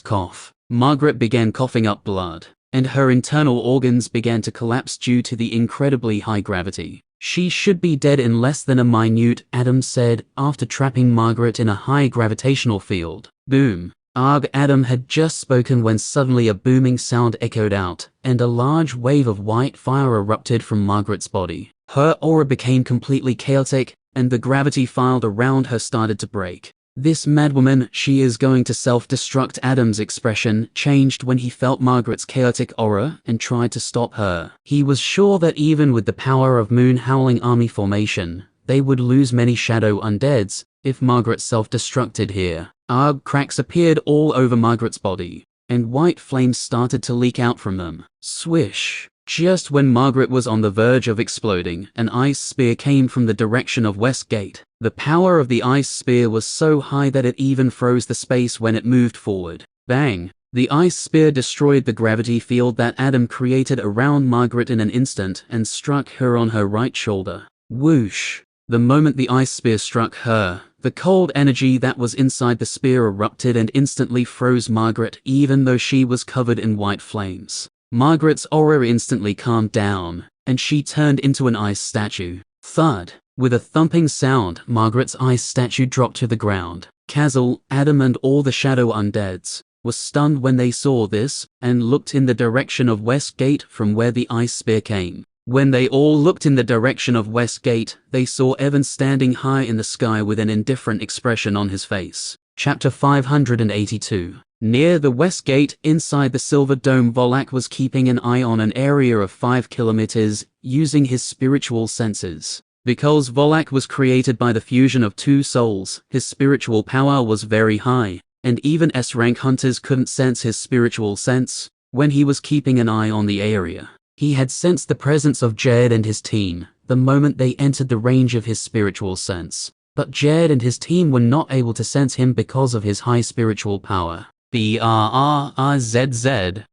Cough. Margaret began coughing up blood, and her internal organs began to collapse due to the incredibly high gravity. She should be dead in less than a minute, Adam said, after trapping Margaret in a high gravitational field. Boom. Arg! Adam had just spoken when suddenly a booming sound echoed out, and a large wave of white fire erupted from Margaret's body. Her aura became completely chaotic, and the gravity field around her started to break. This madwoman, she is going to self-destruct. Adam's expression changed when he felt Margaret's chaotic aura and tried to stop her. He was sure that even with the power of Moon Howling Army formation, they would lose many shadow undeads if Margaret self-destructed here. Arg! Cracks appeared all over Margaret's body, and white flames started to leak out from them. Swish! Just when Margaret was on the verge of exploding, an ice spear came from the direction of West Gate. The power of the ice spear was so high that it even froze the space when it moved forward. Bang! The ice spear destroyed the gravity field that Adam created around Margaret in an instant and struck her on her right shoulder. Whoosh! The moment the ice spear struck her, the cold energy that was inside the spear erupted and instantly froze Margaret, even though she was covered in white flames. Margaret's aura instantly calmed down, and she turned into an ice statue. Thud! With a thumping sound, Margaret's ice statue dropped to the ground. Kazal, Adam and all the shadow undeads were stunned when they saw this, and looked in the direction of West Gate from where the ice spear came. When they all looked in the direction of West Gate, they saw Evan standing high in the sky with an indifferent expression on his face. Chapter 582. Near the West Gate, inside the Silver Dome, Volak was keeping an eye on an area of 5 kilometers, using his spiritual senses. Because Volak was created by the fusion of 2 souls, his spiritual power was very high, and even S-rank hunters couldn't sense his spiritual sense. When he was keeping an eye on the area, he had sensed the presence of Jed and his team the moment they entered the range of his spiritual sense. But Jed and his team were not able to sense him because of his high spiritual power. BRRRZZ.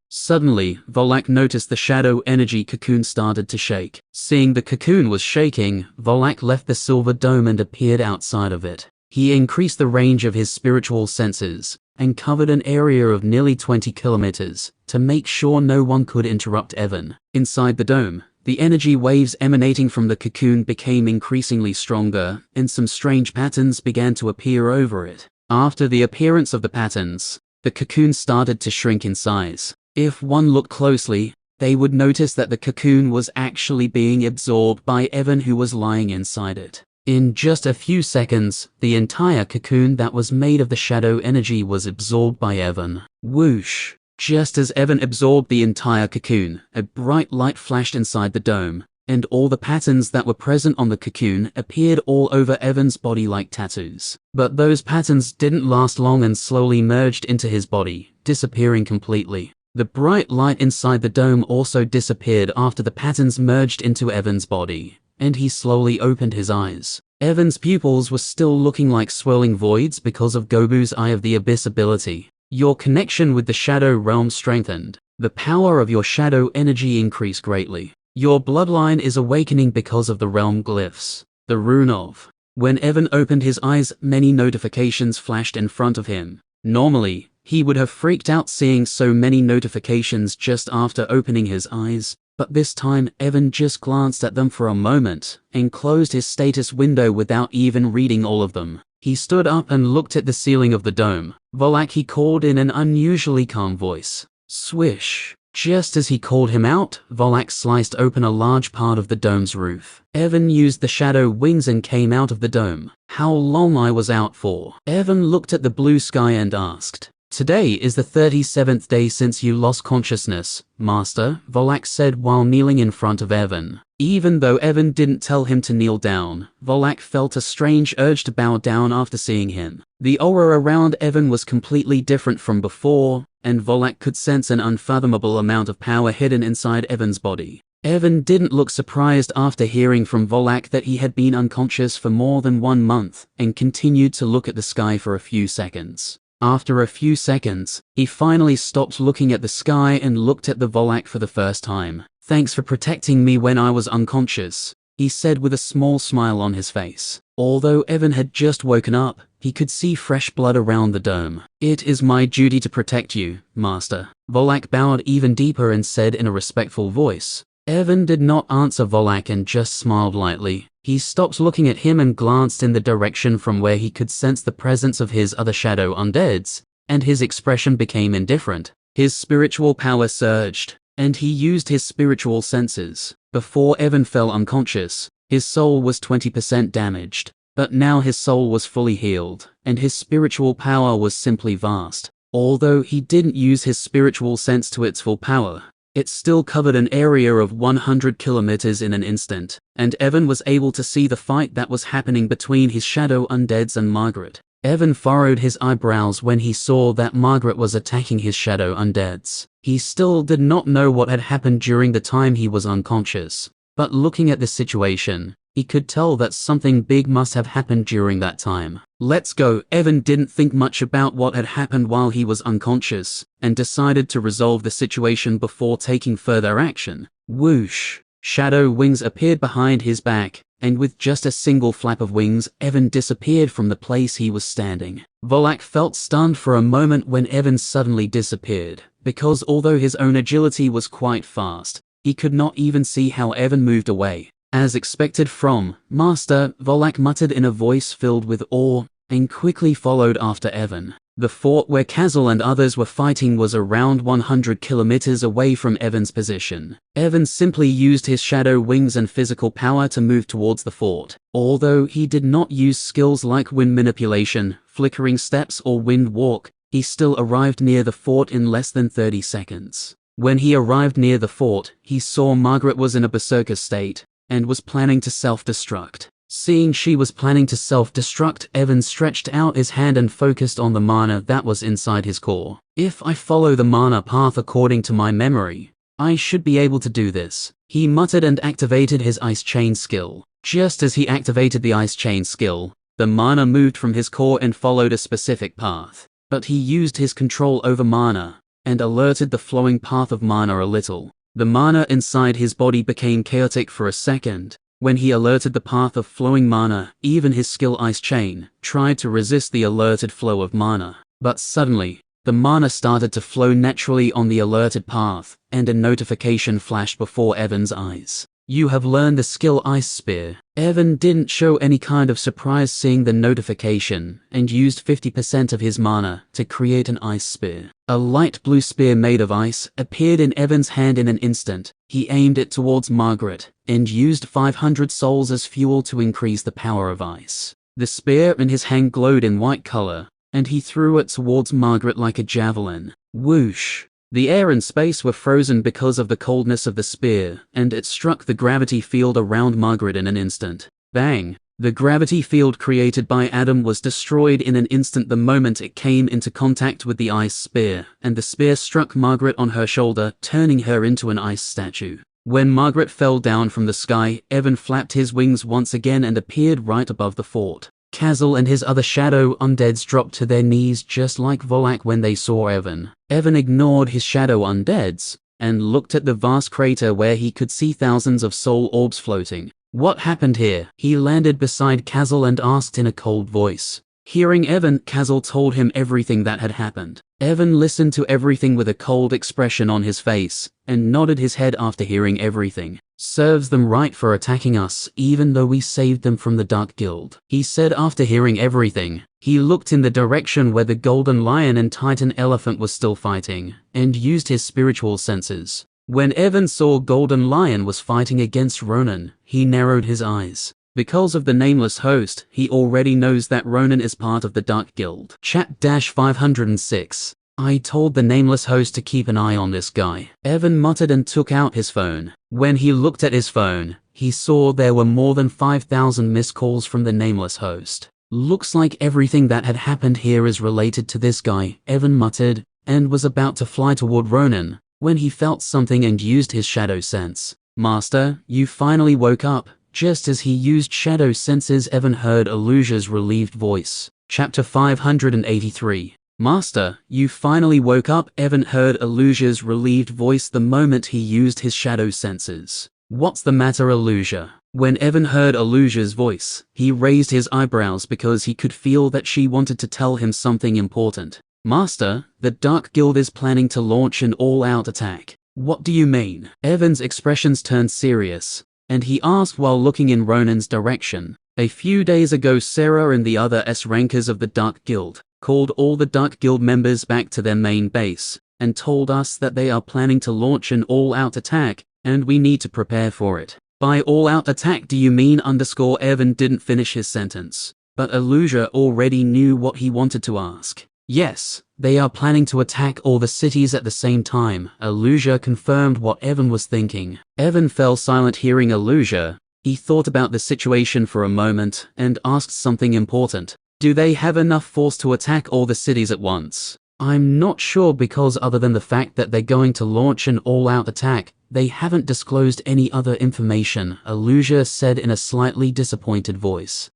Suddenly, Volak noticed the shadow energy cocoon started to shake. Seeing the cocoon was shaking, Volak left the Silver Dome and appeared outside of it. He increased the range of his spiritual senses, and covered an area of nearly 20 kilometers to make sure no one could interrupt Evan. Inside the dome, the energy waves emanating from the cocoon became increasingly stronger, and some strange patterns began to appear over it. After the appearance of the patterns, the cocoon started to shrink in size. If one looked closely, they would notice that the cocoon was actually being absorbed by Evan, who was lying inside it. In just a few seconds, the entire cocoon that was made of the shadow energy was absorbed by Evan. Whoosh! Just as Evan absorbed the entire cocoon, a bright light flashed inside the dome, and all the patterns that were present on the cocoon appeared all over Evan's body like tattoos. But those patterns didn't last long and slowly merged into his body, disappearing completely. The bright light inside the dome also disappeared after the patterns merged into Evan's body, and he slowly opened his eyes. Evan's pupils were still looking like swirling voids because of Gobu's Eye of the Abyss ability. Your connection with the Shadow Realm strengthened. The power of your shadow energy increased greatly. Your bloodline is awakening because of the realm glyphs. The Rune of. When Evan opened his eyes, many notifications flashed in front of him. Normally, he would have freaked out seeing so many notifications just after opening his eyes, but this time Evan just glanced at them for a moment and closed his status window without even reading all of them. He stood up and looked at the ceiling of the dome. Volak, he called in an unusually calm voice. Swish. Just as he called him out, Volak sliced open a large part of the dome's roof. Evan used the shadow wings and came out of the dome. How long I was out for? Evan looked at the blue sky and asked. Today is the 37th day since you lost consciousness, Master, Volak said while kneeling in front of Evan. Even though Evan didn't tell him to kneel down, Volak felt a strange urge to bow down after seeing him. The aura around Evan was completely different from before, and Volak could sense an unfathomable amount of power hidden inside Evan's body. Evan didn't look surprised after hearing from Volak that he had been unconscious for more than 1 month, and continued to look at the sky for a few seconds. After a few seconds, he finally stopped looking at the sky and looked at the Volak for the first time. Thanks for protecting me when I was unconscious, he said with a small smile on his face. Although Evan had just woken up, he could see fresh blood around the dome. It is my duty to protect you, Master. Volak bowed even deeper and said in a respectful voice. Evan did not answer Volak and just smiled lightly. He stopped looking at him and glanced in the direction from where he could sense the presence of his other shadow undeads, and his expression became indifferent. His spiritual power surged, and he used his spiritual senses. Before Evan fell unconscious, his soul was 20% damaged, but now his soul was fully healed, and his spiritual power was simply vast. Although he didn't use his spiritual sense to its full power, it still covered an area of 100 kilometers in an instant, and Evan was able to see the fight that was happening between his shadow undeads and Margaret. Evan furrowed his eyebrows when he saw that Margaret was attacking his shadow undeads. He still did not know what had happened during the time he was unconscious, but looking at the situation, he could tell that something big must have happened during that time. Let's go. Evan didn't think much about what had happened while he was unconscious, and decided to resolve the situation before taking further action. Whoosh! Shadow wings appeared behind his back, and with just a single flap of wings, Evan disappeared from the place he was standing. Volak felt stunned for a moment when Evan suddenly disappeared, because although his own agility was quite fast, he could not even see how Evan moved away. As expected from Master, Volak muttered in a voice filled with awe, and quickly followed after Evan. The fort where Kazal and others were fighting was around 100 kilometers away from Evan's position. Evan simply used his shadow wings and physical power to move towards the fort. Although he did not use skills like wind manipulation, flickering steps or wind walk, he still arrived near the fort in less than 30 seconds. When he arrived near the fort, he saw Margaret was in a berserker state, and was planning to self-destruct. Seeing she was planning to self-destruct, Evan stretched out his hand and focused on the mana that was inside his core. If I follow the mana path according to my memory, I should be able to do this. He muttered and activated his Ice Chain skill. Just as he activated the Ice Chain skill, the mana moved from his core and followed a specific path. But he used his control over mana, and alerted the flowing path of mana a little. The mana inside his body became chaotic for a second. When he alerted the path of flowing mana, even his skill Ice Chain tried to resist the alerted flow of mana. But suddenly, the mana started to flow naturally on the alerted path, and a notification flashed before Evan's eyes. You have learned the skill Ice Spear. Evan didn't show any kind of surprise seeing the notification, and used 50% of his mana to create an Ice Spear. A light blue spear made of ice appeared in Evan's hand in an instant. He aimed it towards Margaret, and used 500 souls as fuel to increase the power of ice. The spear in his hand glowed in white color, and he threw it towards Margaret like a javelin. Whoosh! The air and space were frozen because of the coldness of the spear, and it struck the gravity field around Margaret in an instant. Bang! The gravity field created by Adam was destroyed in an instant the moment it came into contact with the ice spear, and the spear struck Margaret on her shoulder, turning her into an ice statue. When Margaret fell down from the sky, Evan flapped his wings once again and appeared right above the fort. Kazal and his other shadow undeads dropped to their knees just like Volak when they saw Evan. Evan ignored his shadow undeads, and looked at the vast crater where he could see thousands of soul orbs floating. What happened here? He landed beside Kazal and asked in a cold voice. Hearing Evan, Kazal told him everything that had happened. Evan listened to everything with a cold expression on his face, and nodded his head after hearing everything. Serves them right for attacking us, even though we saved them from the Dark Guild, he said after hearing everything. He looked in the direction where the Golden Lion and Titan Elephant were still fighting, and used his spiritual senses. When Evan saw Golden Lion was fighting against Ronan, he narrowed his eyes. Because of the Nameless Host, he already knows that Ronan is part of the Dark Guild. Chat-506. I told the Nameless Host to keep an eye on this guy. Evan muttered and took out his phone. When he looked at his phone, he saw there were more than 5,000 missed calls from the Nameless Host. Looks like everything that had happened here is related to this guy, Evan muttered, and was about to fly toward Ronan, when he felt something and used his shadow sense. Master, you finally woke up. Just as he used shadow senses, Evan heard Aluja's relieved voice. Chapter 583. Master, you finally woke up. Evan heard Aluja's relieved voice the moment he used his shadow senses. What's the matter, Aluja? When Evan heard Aluja's voice, he raised his eyebrows because he could feel that she wanted to tell him something important. Master, the Dark Guild is planning to launch an all-out attack. What do you mean? Evan's expressions turned serious, and he asked while looking in Ronan's direction. A few days ago, Sarah and the other S-rankers of the Dark Guild called all the Dark Guild members back to their main base, and told us that they are planning to launch an all-out attack, and we need to prepare for it. By all-out attack do you mean underscore? Evan didn't finish his sentence, but Aluja already knew what he wanted to ask. Yes, they are planning to attack all the cities at the same time. Aluja confirmed what Evan was thinking. Evan fell silent hearing Aluja. He thought about the situation for a moment, and asked something important. Do they have enough force to attack all the cities at once? I'm not sure, because other than the fact that they're going to launch an all-out attack, they haven't disclosed any other information, Aluja said in a slightly disappointed voice.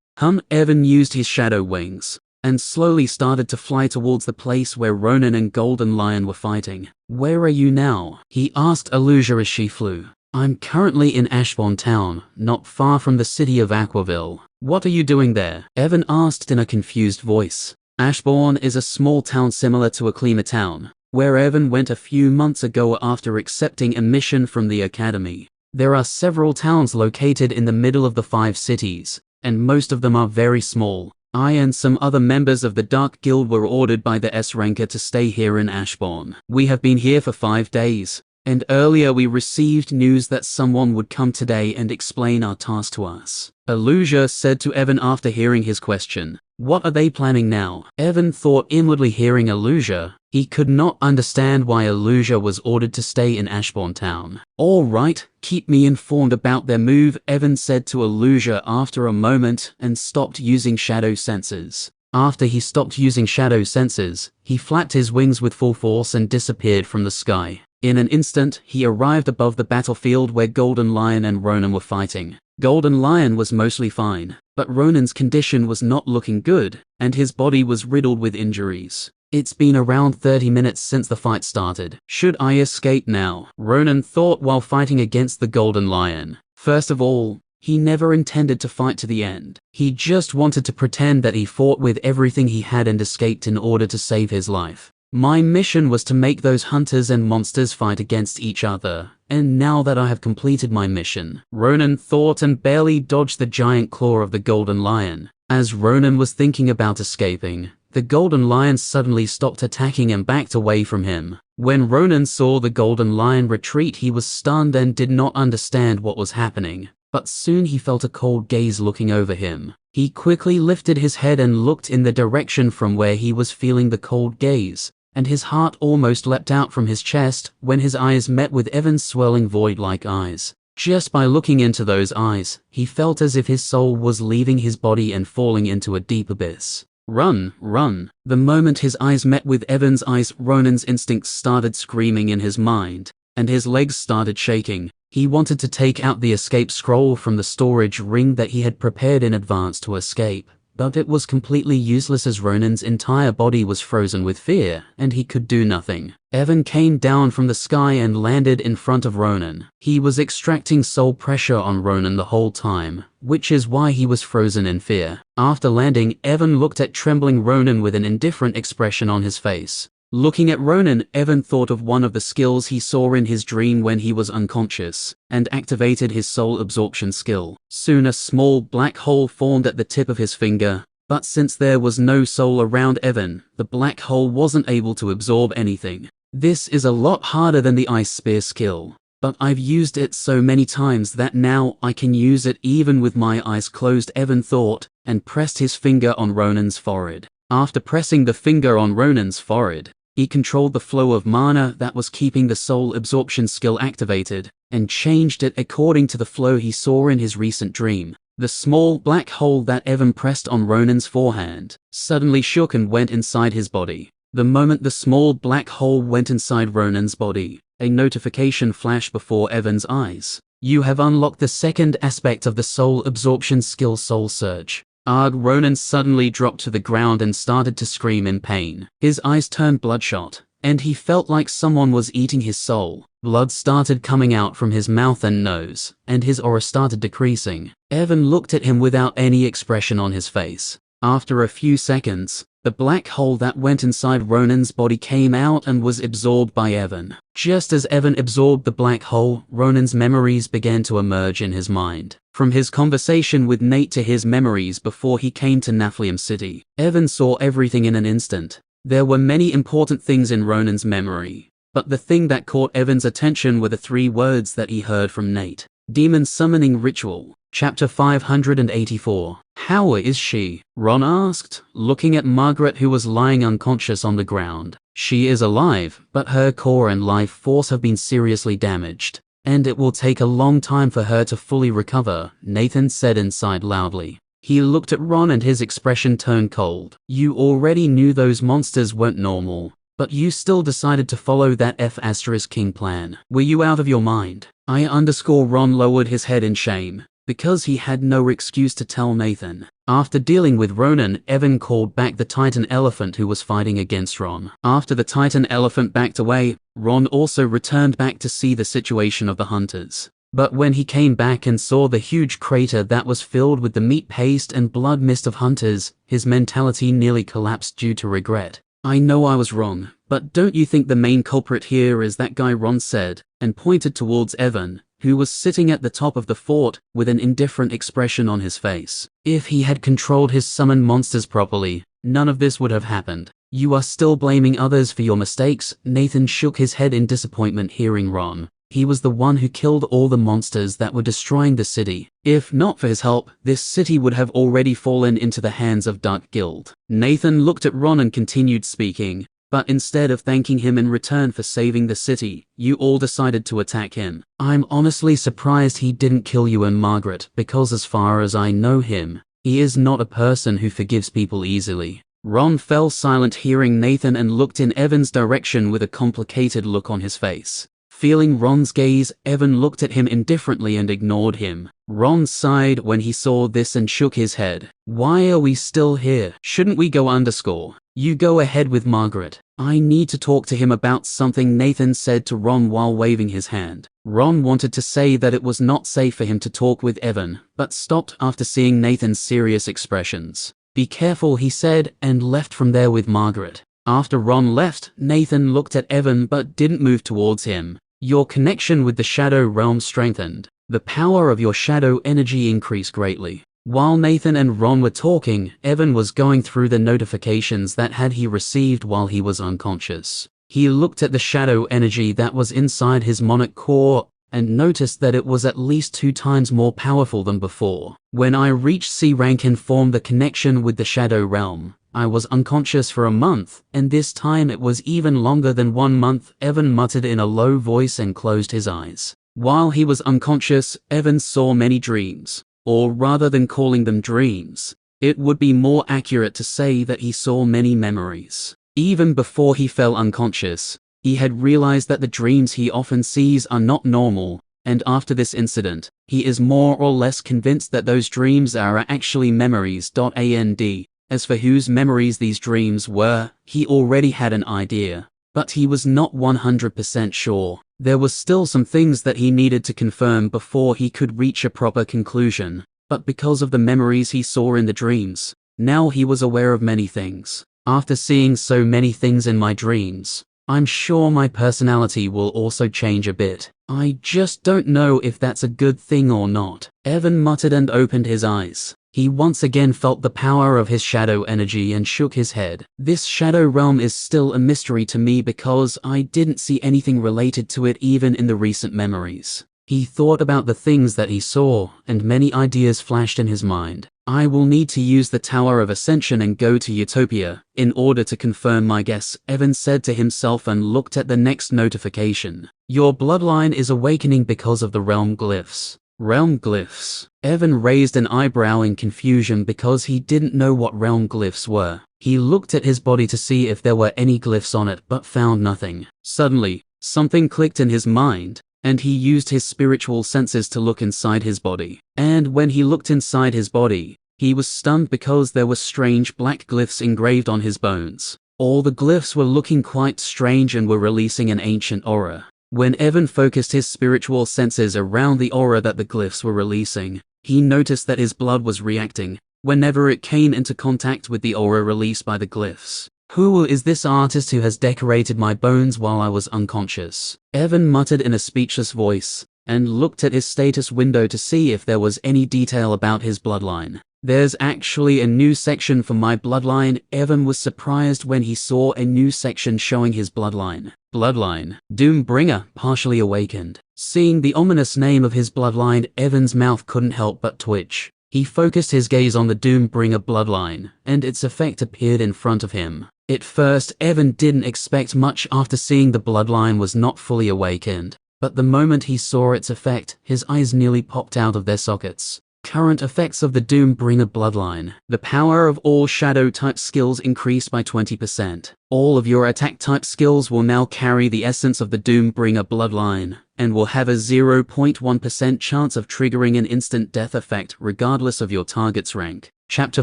Evan used his shadow wings, and slowly started to fly towards the place where Ronan and Golden Lion were fighting. Where are you now? He asked Aluja as she flew. I'm currently in Ashbourne Town, not far from the city of Aquaville. What are you doing there? Evan asked in a confused voice. Ashbourne is a small town similar to Akleema Town, where Evan went a few months ago after accepting a mission from the Academy. There are several towns located in the middle of the 5 cities, and most of them are very small. I and some other members of the Dark Guild were ordered by the S-ranker to stay here in Ashbourne. We have been here for 5 days, and earlier we received news that someone would come today and explain our task to us. Aluja said to Evan after hearing his question. What are they planning now? Evan thought inwardly hearing Aluja. He could not understand why Aluja was ordered to stay in Ashbourne Town. All right, keep me informed about their move, Evan said to Aluja after a moment, and stopped using shadow senses. After he stopped using shadow senses, he flapped his wings with full force and disappeared from the sky. In an instant, he arrived above the battlefield where Golden Lion and Ronan were fighting. Golden Lion was mostly fine, but Ronan's condition was not looking good, and his body was riddled with injuries. It's been around 30 minutes since the fight started. Should I escape now? Ronan thought while fighting against the Golden Lion. First of all, He never intended to fight to the end. He just wanted to pretend that he fought with everything he had and escaped in order to save his life. My mission was to make those hunters and monsters fight against each other, and now that I have completed my mission, Ronan thought and barely dodged the giant claw of the golden lion. As Ronan was thinking about escaping, the golden lion suddenly stopped attacking and backed away from him. When Ronan saw the golden lion retreat, he was stunned and did not understand what was happening. But soon he felt a cold gaze looking over him. He quickly lifted his head and looked in the direction from where he was feeling the cold gaze, and his heart almost leapt out from his chest when his eyes met with Evan's swirling void-like eyes. Just by looking into those eyes, he felt as if his soul was leaving his body and falling into a deep abyss. Run, run. The moment his eyes met with Evan's eyes, Ronan's instincts started screaming in his mind, and his legs started shaking. He wanted to take out the escape scroll from the storage ring that he had prepared in advance to escape, but it was completely useless as Ronan's entire body was frozen with fear, and he could do nothing. Evan came down from the sky and landed in front of Ronan. He was extracting soul pressure on Ronan the whole time, which is why he was frozen in fear. After landing, Evan looked at trembling Ronan with an indifferent expression on his face. Looking at Ronan, Evan thought of one of the skills he saw in his dream when he was unconscious, and activated his soul absorption skill. Soon a small black hole formed at the tip of his finger, but since there was no soul around Evan, the black hole wasn't able to absorb anything. This is a lot harder than the ice spear skill, but I've used it so many times that now I can use it even with my eyes closed, Evan thought, and pressed his finger on Ronan's forehead. After pressing the finger on Ronan's forehead, he controlled the flow of mana that was keeping the soul absorption skill activated, and changed it according to the flow he saw in his recent dream. The small black hole that Evan pressed on Ronan's forehead suddenly shook and went inside his body. The moment the small black hole went inside Ronan's body, a notification flashed before Evan's eyes. You have unlocked the second aspect of the soul absorption skill, Soul Surge. Ronan suddenly dropped to the ground and started to scream in pain. His eyes turned bloodshot, and he felt like someone was eating his soul. Blood started coming out from his mouth and nose, and his aura started decreasing. Evan looked at him without any expression on his face. After a few seconds, the black hole that went inside Ronan's body came out and was absorbed by Evan. Just as Evan absorbed the black hole, Ronan's memories began to emerge in his mind. From his conversation with Nate to his memories before he came to Naflium City, Evan saw everything in an instant. There were many important things in Ronan's memory, but the thing that caught Evan's attention were the 3 words that he heard from Nate. Demon Summoning Ritual. Chapter 584. How is she? Ron asked, looking at Margaret, who was lying unconscious on the ground. She is alive, but her core and life force have been seriously damaged, and it will take a long time for her to fully recover, Nathan said inside loudly. He looked at Ron and his expression turned cold. You already knew those monsters weren't normal, but you still decided to follow that F*King plan. Were you out of your mind? Ron lowered his head in shame, because he had no excuse to tell Nathan. After dealing with Ronan, Evan called back the Titan Elephant who was fighting against Ron. After the Titan Elephant backed away, Ron also returned back to see the situation of the hunters. But when he came back and saw the huge crater that was filled with the meat paste and blood mist of hunters, his mentality nearly collapsed due to regret. I know I was wrong, but don't you think the main culprit here is that guy, Ron said, and pointed towards Evan, who was sitting at the top of the fort with an indifferent expression on his face. If he had controlled his summoned monsters properly, none of this would have happened. You are still blaming others for your mistakes. Nathan shook his head in disappointment hearing Ron. He was the one who killed all the monsters that were destroying the city. If not for his help, this city would have already fallen into the hands of Dark Guild. Nathan looked at Ron and continued speaking. But instead of thanking him in return for saving the city, you all decided to attack him. I'm honestly surprised he didn't kill you and Margaret, because as far as I know him, he is not a person who forgives people easily. Ron fell silent hearing Nathan and looked in Evan's direction with a complicated look on his face. Feeling Ron's gaze, Evan looked at him indifferently and ignored him. Ron sighed when he saw this and shook his head. Why are we still here? Shouldn't we go underscore? You go ahead with Margaret. I need to talk to him about something, Nathan said to Ron while waving his hand. Ron wanted to say that it was not safe for him to talk with Evan, but stopped after seeing Nathan's serious expressions. Be careful, he said, and left from there with Margaret. After Ron left, Nathan looked at Evan but didn't move towards him. Your connection with the Shadow Realm strengthened. The power of your shadow energy increased greatly. While Nathan and Ron were talking, Evan was going through the notifications that he received while he was unconscious. He looked at the shadow energy that was inside his monarch core and noticed that it was at least 2 times more powerful than before. When I reached C rank and formed the connection with the Shadow Realm, I was unconscious for a month, and this time it was even longer than 1 month, Evan muttered in a low voice and closed his eyes. While he was unconscious, Evan saw many dreams. Or rather than calling them dreams, it would be more accurate to say that he saw many memories. Even before he fell unconscious, he had realized that the dreams he often sees are not normal, and after this incident, he is more or less convinced that those dreams are actually memories. And as for whose memories these dreams were, he already had an idea, but he was not 100% sure. There was still some things that he needed to confirm before he could reach a proper conclusion, but because of the memories he saw in the dreams, now he was aware of many things. After seeing so many things in my dreams, I'm sure my personality will also change a bit. I just don't know if that's a good thing or not. Evan muttered and opened his eyes. He once again felt the power of his shadow energy and shook his head. This shadow realm is still a mystery to me because I didn't see anything related to it even in the recent memories. He thought about the things that he saw, and many ideas flashed in his mind. I will need to use the Tower of Ascension and go to Utopia in order to confirm my guess, Evan said to himself and looked at the next notification. Your bloodline is awakening because of the realm glyphs. Realm glyphs. Evan raised an eyebrow in confusion because he didn't know what realm glyphs were. He looked at his body to see if there were any glyphs on it but found nothing. Suddenly, something clicked in his mind, and he used his spiritual senses to look inside his body. And when he looked inside his body, he was stunned because there were strange black glyphs engraved on his bones. All the glyphs were looking quite strange and were releasing an ancient aura. When Evan focused his spiritual senses around the aura that the glyphs were releasing, he noticed that his blood was reacting whenever it came into contact with the aura released by the glyphs. Who is this artist who has decorated my bones while I was unconscious? Evan muttered in a speechless voice, and looked at his status window to see if there was any detail about his bloodline. There's actually a new section for my bloodline. Evan was surprised when he saw a new section showing his bloodline. Bloodline. Doombringer, partially awakened. Seeing the ominous name of his bloodline, Evan's mouth couldn't help but twitch. He focused his gaze on the Doombringer bloodline, and its effect appeared in front of him. At first, Evan didn't expect much after seeing the bloodline was not fully awakened, but the moment he saw its effect, his eyes nearly popped out of their sockets. Current effects of the Doombringer bloodline. The power of all shadow type skills increased by 20%. All of your attack type skills will now carry the essence of the Doombringer bloodline, and will have a 0.1% chance of triggering an instant death effect regardless of your target's rank. Chapter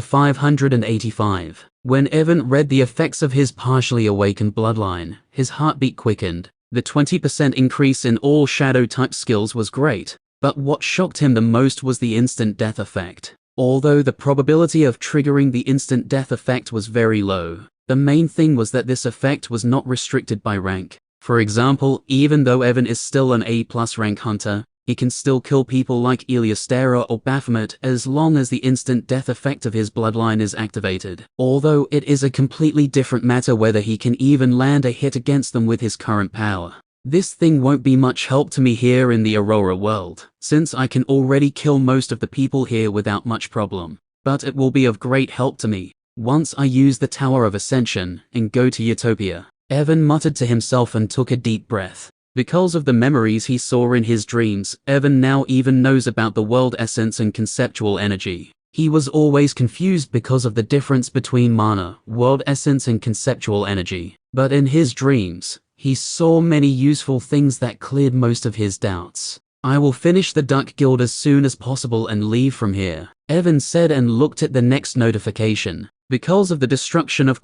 585. When Evan read the effects of his partially awakened bloodline, his heartbeat quickened. The 20% increase in all shadow type skills was great. But what shocked him the most was the instant death effect. Although the probability of triggering the instant death effect was very low, the main thing was that this effect was not restricted by rank. For example, even though Evan is still an A+ rank hunter, he can still kill people like Eliostera or Baphomet as long as the instant death effect of his bloodline is activated. Although it is a completely different matter whether he can even land a hit against them with his current power. This thing won't be much help to me here in the Aurora world, since I can already kill most of the people here without much problem. But it will be of great help to me once I use the Tower of Ascension and go to Utopia. Evan muttered to himself and took a deep breath. Because of the memories he saw in his dreams, Evan now even knows about the world essence and conceptual energy. He was always confused because of the difference between mana, world essence and conceptual energy. But in his dreams, he saw many useful things that cleared most of his doubts. I will finish the Duck Guild as soon as possible and leave from here, Evan said and looked at the next notification. Because of the destruction of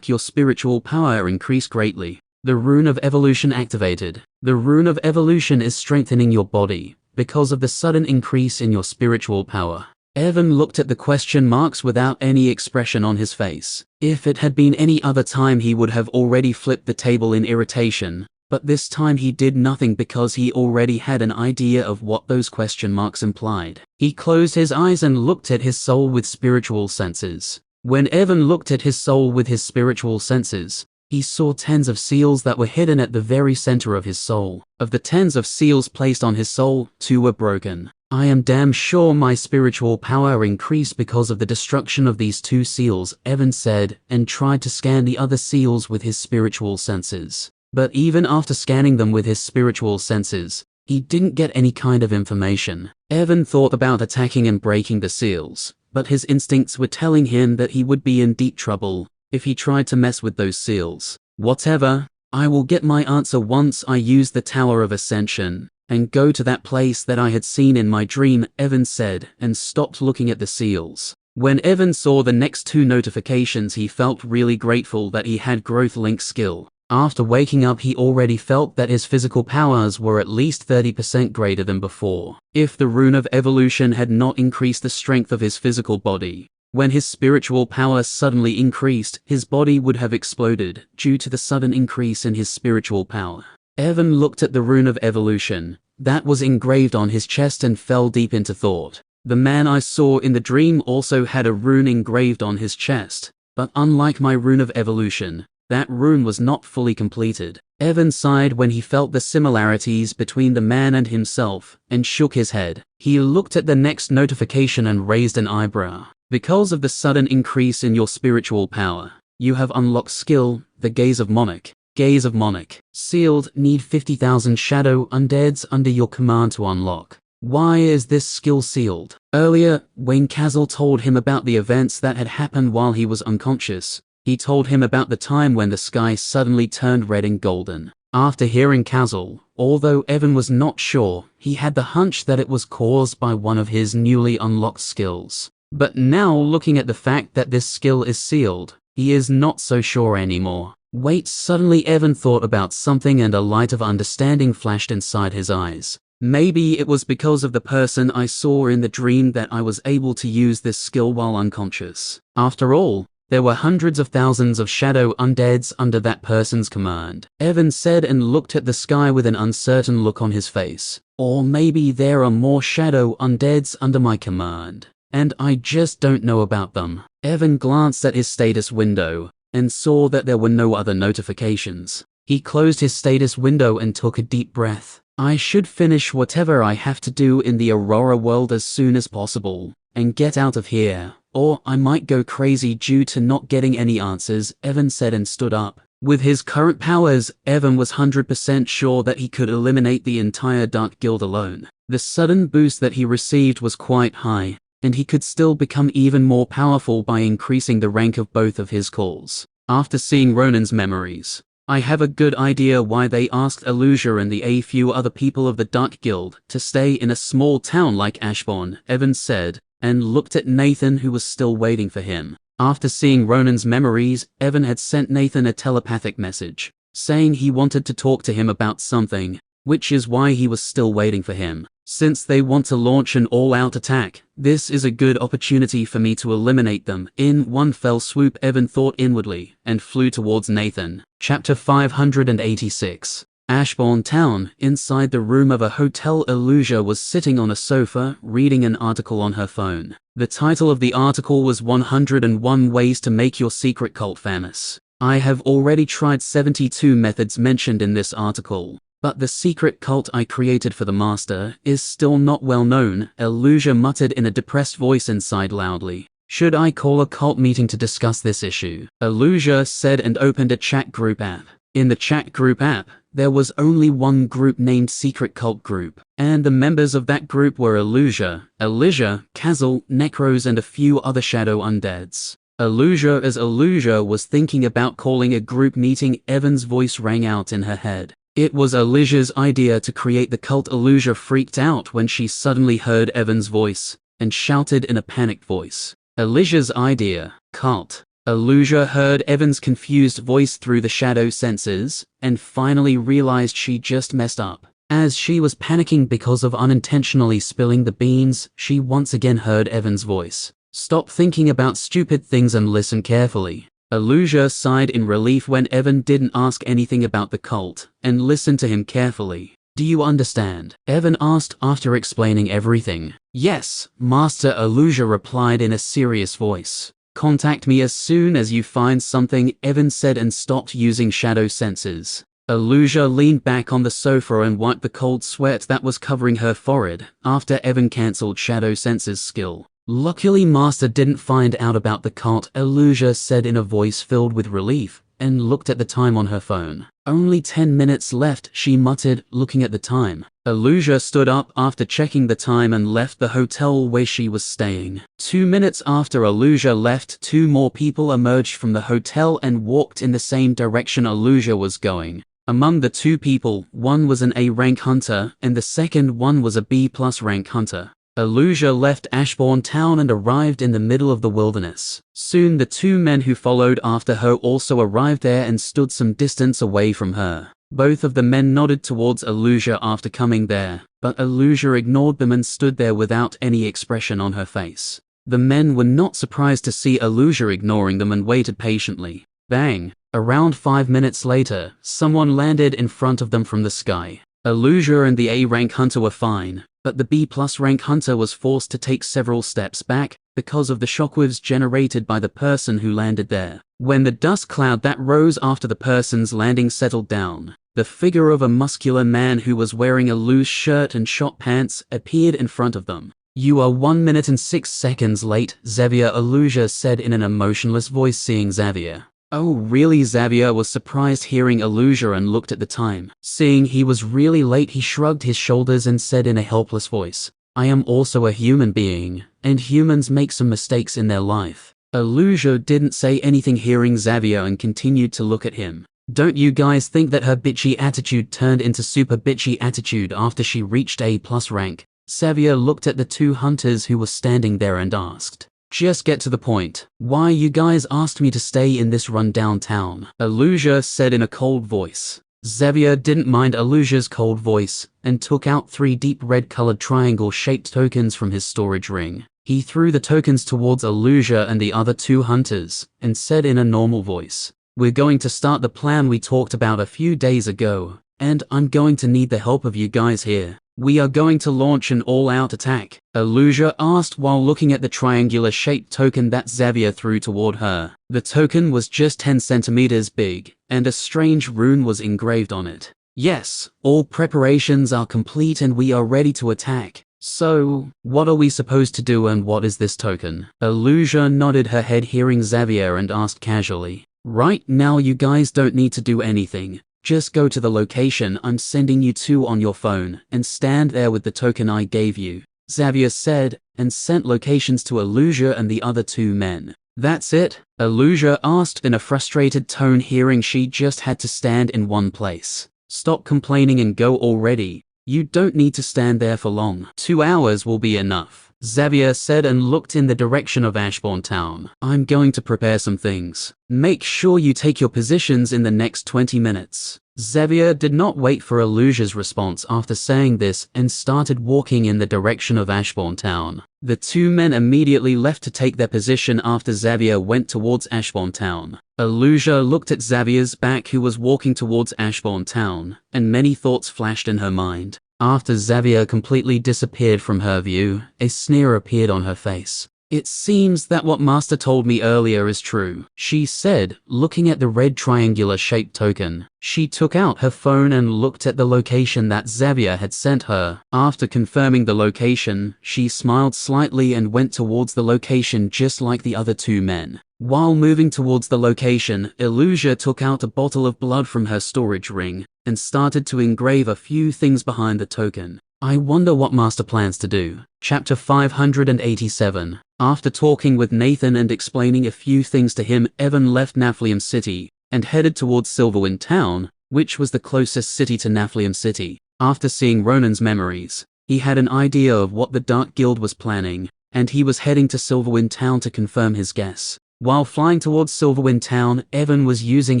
your spiritual power increased greatly. The Rune of Evolution activated. The Rune of Evolution is strengthening your body because of the sudden increase in your spiritual power. Evan looked at the question marks without any expression on his face. If it had been any other time he would have already flipped the table in irritation, but this time he did nothing because he already had an idea of what those question marks implied. He closed his eyes and looked at his soul with spiritual senses. When Evan looked at his soul with his spiritual senses, he saw tens of seals that were hidden at the very center of his soul. Of the tens of seals placed on his soul, 2 were broken. I am damn sure my spiritual power increased because of the destruction of these 2 seals, Evan said, and tried to scan the other seals with his spiritual senses. But even after scanning them with his spiritual senses, he didn't get any kind of information. Evan thought about attacking and breaking the seals, but his instincts were telling him that he would be in deep trouble if he tried to mess with those seals. Whatever, I will get my answer once I use the Tower of Ascension and go to that place that I had seen in my dream, Evan said, and stopped looking at the seals. When Evan saw the next 2 notifications, he felt really grateful that he had Growth Link skill. After waking up, he already felt that his physical powers were at least 30% greater than before. If the Rune of Evolution had not increased the strength of his physical body, when his spiritual power suddenly increased, his body would have exploded due to the sudden increase in his spiritual power. Evan looked at the Rune of Evolution that was engraved on his chest and fell deep into thought. The man I saw in the dream also had a rune engraved on his chest, but unlike my Rune of Evolution, that rune was not fully completed. Evan sighed when he felt the similarities between the man and himself, and shook his head. He looked at the next notification and raised an eyebrow. Because of the sudden increase in your spiritual power, you have unlocked skill, the Gaze of Monarch. Gaze of Monarch. Sealed, need 50,000 shadow undeads under your command to unlock. Why is this skill sealed? Earlier, when Kazal told him about the events that had happened while he was unconscious, he told him about the time when the sky suddenly turned red and golden. After hearing Kazal, although Evan was not sure, he had the hunch that it was caused by one of his newly unlocked skills. But now, looking at the fact that this skill is sealed, he is not so sure anymore. Wait, suddenly Evan thought about something and a light of understanding flashed inside his eyes. Maybe it was because of the person I saw in the dream that I was able to use this skill while unconscious. After all, there were hundreds of thousands of shadow undeads under that person's command, Evan said and looked at the sky with an uncertain look on his face. Or maybe there are more shadow undeads under my command, and I just don't know about them. Evan glanced at his status window and saw that there were no other notifications. He closed his status window and took a deep breath. I should finish whatever I have to do in the Aurora world as soon as possible and get out of here, or I might go crazy due to not getting any answers, Evan said and stood up. With his current powers, Evan was 100% sure that he could eliminate the entire Dark Guild alone. The sudden boost that he received was quite high, and he could still become even more powerful by increasing the rank of both of his calls. After seeing Ronan's memories, I have a good idea why they asked Elusia and a few other people of the Dark Guild to stay in a small town like Ashbourne, Evan said, and looked at Nathan, who was still waiting for him. After seeing Ronan's memories, Evan had sent Nathan a telepathic message, saying he wanted to talk to him about something, which is why he was still waiting for him. Since they want to launch an all-out attack, this is a good opportunity for me to eliminate them. In one fell swoop, Evan thought inwardly, and flew towards Nathan. Chapter 586. Ashbourne Town. Inside the room of a hotel, Elusia was sitting on a sofa, reading an article on her phone. The title of the article was 101 Ways to Make Your Secret Cult Famous. I have already tried 72 methods mentioned in this article, but the secret cult I created for the master is still not well known, Elusia muttered in a depressed voice and sighed loudly. Should I call a cult meeting to discuss this issue? Elusia said and opened a chat group app. In the chat group app, there was only one group named Secret Cult Group, and the members of that group were Elusia, Kazal, Necros and a few other shadow undeads. Illusia. As Illusia was thinking about calling a group meeting, Evan's voice rang out in her head. It was Illusia's idea to create the cult. Illusia freaked out when she suddenly heard Evan's voice and shouted in a panicked voice, "Illusia's idea, cult." Illusia heard Evan's confused voice through the shadow sensors and finally realized she just messed up. As she was panicking because of unintentionally spilling the beans, she once again heard Evan's voice. "Stop thinking about stupid things and listen carefully." Illusia sighed in relief when Evan didn't ask anything about the cult and listened to him carefully. "Do you understand?" Evan asked after explaining everything. "Yes, Master," Illusia replied in a serious voice. "Contact me as soon as you find something," Evan said and stopped using shadow sensors. Illusia leaned back on the sofa and wiped the cold sweat that was covering her forehead after Evan cancelled shadow sensors skill. "Luckily Master didn't find out about the cult," Illusia said in a voice filled with relief and looked at the time on her phone. "Only 10 minutes left," she muttered, looking at the time. Illusia stood up after checking the time and left the hotel where she was staying. 2 minutes after Illusia left, 2 more people emerged from the hotel and walked in the same direction Illusia was going. Among the 2 people, one was an A rank hunter and the second one was a B+ rank hunter. Illusia left Ashbourne Town and arrived in the middle of the wilderness. Soon the 2 men who followed after her also arrived there and stood some distance away from her. Both of the men nodded towards Illusia after coming there, but Illusia ignored them and stood there without any expression on her face. The men were not surprised to see Illusia ignoring them and waited patiently. Bang! Around 5 minutes later, someone landed in front of them from the sky. Illusia and the A rank hunter were fine, but the B+ rank hunter was forced to take several steps back because of the shockwaves generated by the person who landed there. When the dust cloud that rose after the person's landing settled down, the figure of a muscular man who was wearing a loose shirt and short pants appeared in front of them. "You are 1 minute and 6 seconds late, Xavier," Illusia said in an emotionless voice, seeing Xavier. "Oh really?" Xavier was surprised hearing Illusia and looked at the time. Seeing he was really late, he shrugged his shoulders and said in a helpless voice, "I am also a human being, and humans make some mistakes in their life." Illusia didn't say anything hearing Xavier and continued to look at him. "Don't you guys think that her bitchy attitude turned into super bitchy attitude after she reached A+ rank?" Xavier looked at the 2 hunters who were standing there and asked. "Just get to the point. Why you guys asked me to stay in this rundown town?" Illusia said in a cold voice. Xavier didn't mind Illusia's cold voice and took out 3 deep red-colored triangle-shaped tokens from his storage ring. He threw the tokens towards Illusia and the other 2 hunters and said in a normal voice, "We're going to start the plan we talked about a few days ago, and I'm going to need the help of you guys here. We are going to launch an all-out attack?" Illusia asked while looking at the triangular-shaped token that Xavier threw toward her. The token was just 10 centimeters big, and a strange rune was engraved on it. "Yes, all preparations are complete and we are ready to attack. So, what are we supposed to do and what is this token?" Illusia nodded her head hearing Xavier and asked casually. "Right now you guys don't need to do anything. Just go to the location I'm sending you to on your phone and stand there with the token I gave you," Xavier said, and sent locations to Illusia and the other 2 men. "That's it?" Illusia asked in a frustrated tone hearing she just had to stand in one place. "Stop complaining and go already. You don't need to stand there for long. 2 hours will be enough," Xavier said and looked in the direction of Ashbourne Town. "I'm going to prepare some things. Make sure you take your positions in the next 20 minutes. Xavier did not wait for Illusia's response after saying this and started walking in the direction of Ashbourne Town. The 2 men immediately left to take their position after Xavier went towards Ashbourne Town. Illusia looked at Xavier's back who was walking towards Ashbourne Town, and many thoughts flashed in her mind. After Xavier completely disappeared from her view, a sneer appeared on her face. "It seems that what Master told me earlier is true," she said, looking at the red triangular-shaped token. She took out her phone and looked at the location that Xavier had sent her. After confirming the location, she smiled slightly and went towards the location just like the other 2 men. While moving towards the location, Illusia took out a bottle of blood from her storage ring and started to engrave a few things behind the token. "I wonder what Master plans to do." Chapter 587. After talking with Nathan and explaining a few things to him, Evan left Naflium City and headed towards Silverwind Town, which was the closest city to Naflium City. After seeing Ronan's memories, he had an idea of what the Dark Guild was planning, and he was heading to Silverwind Town to confirm his guess. While flying towards Silverwind Town, Evan was using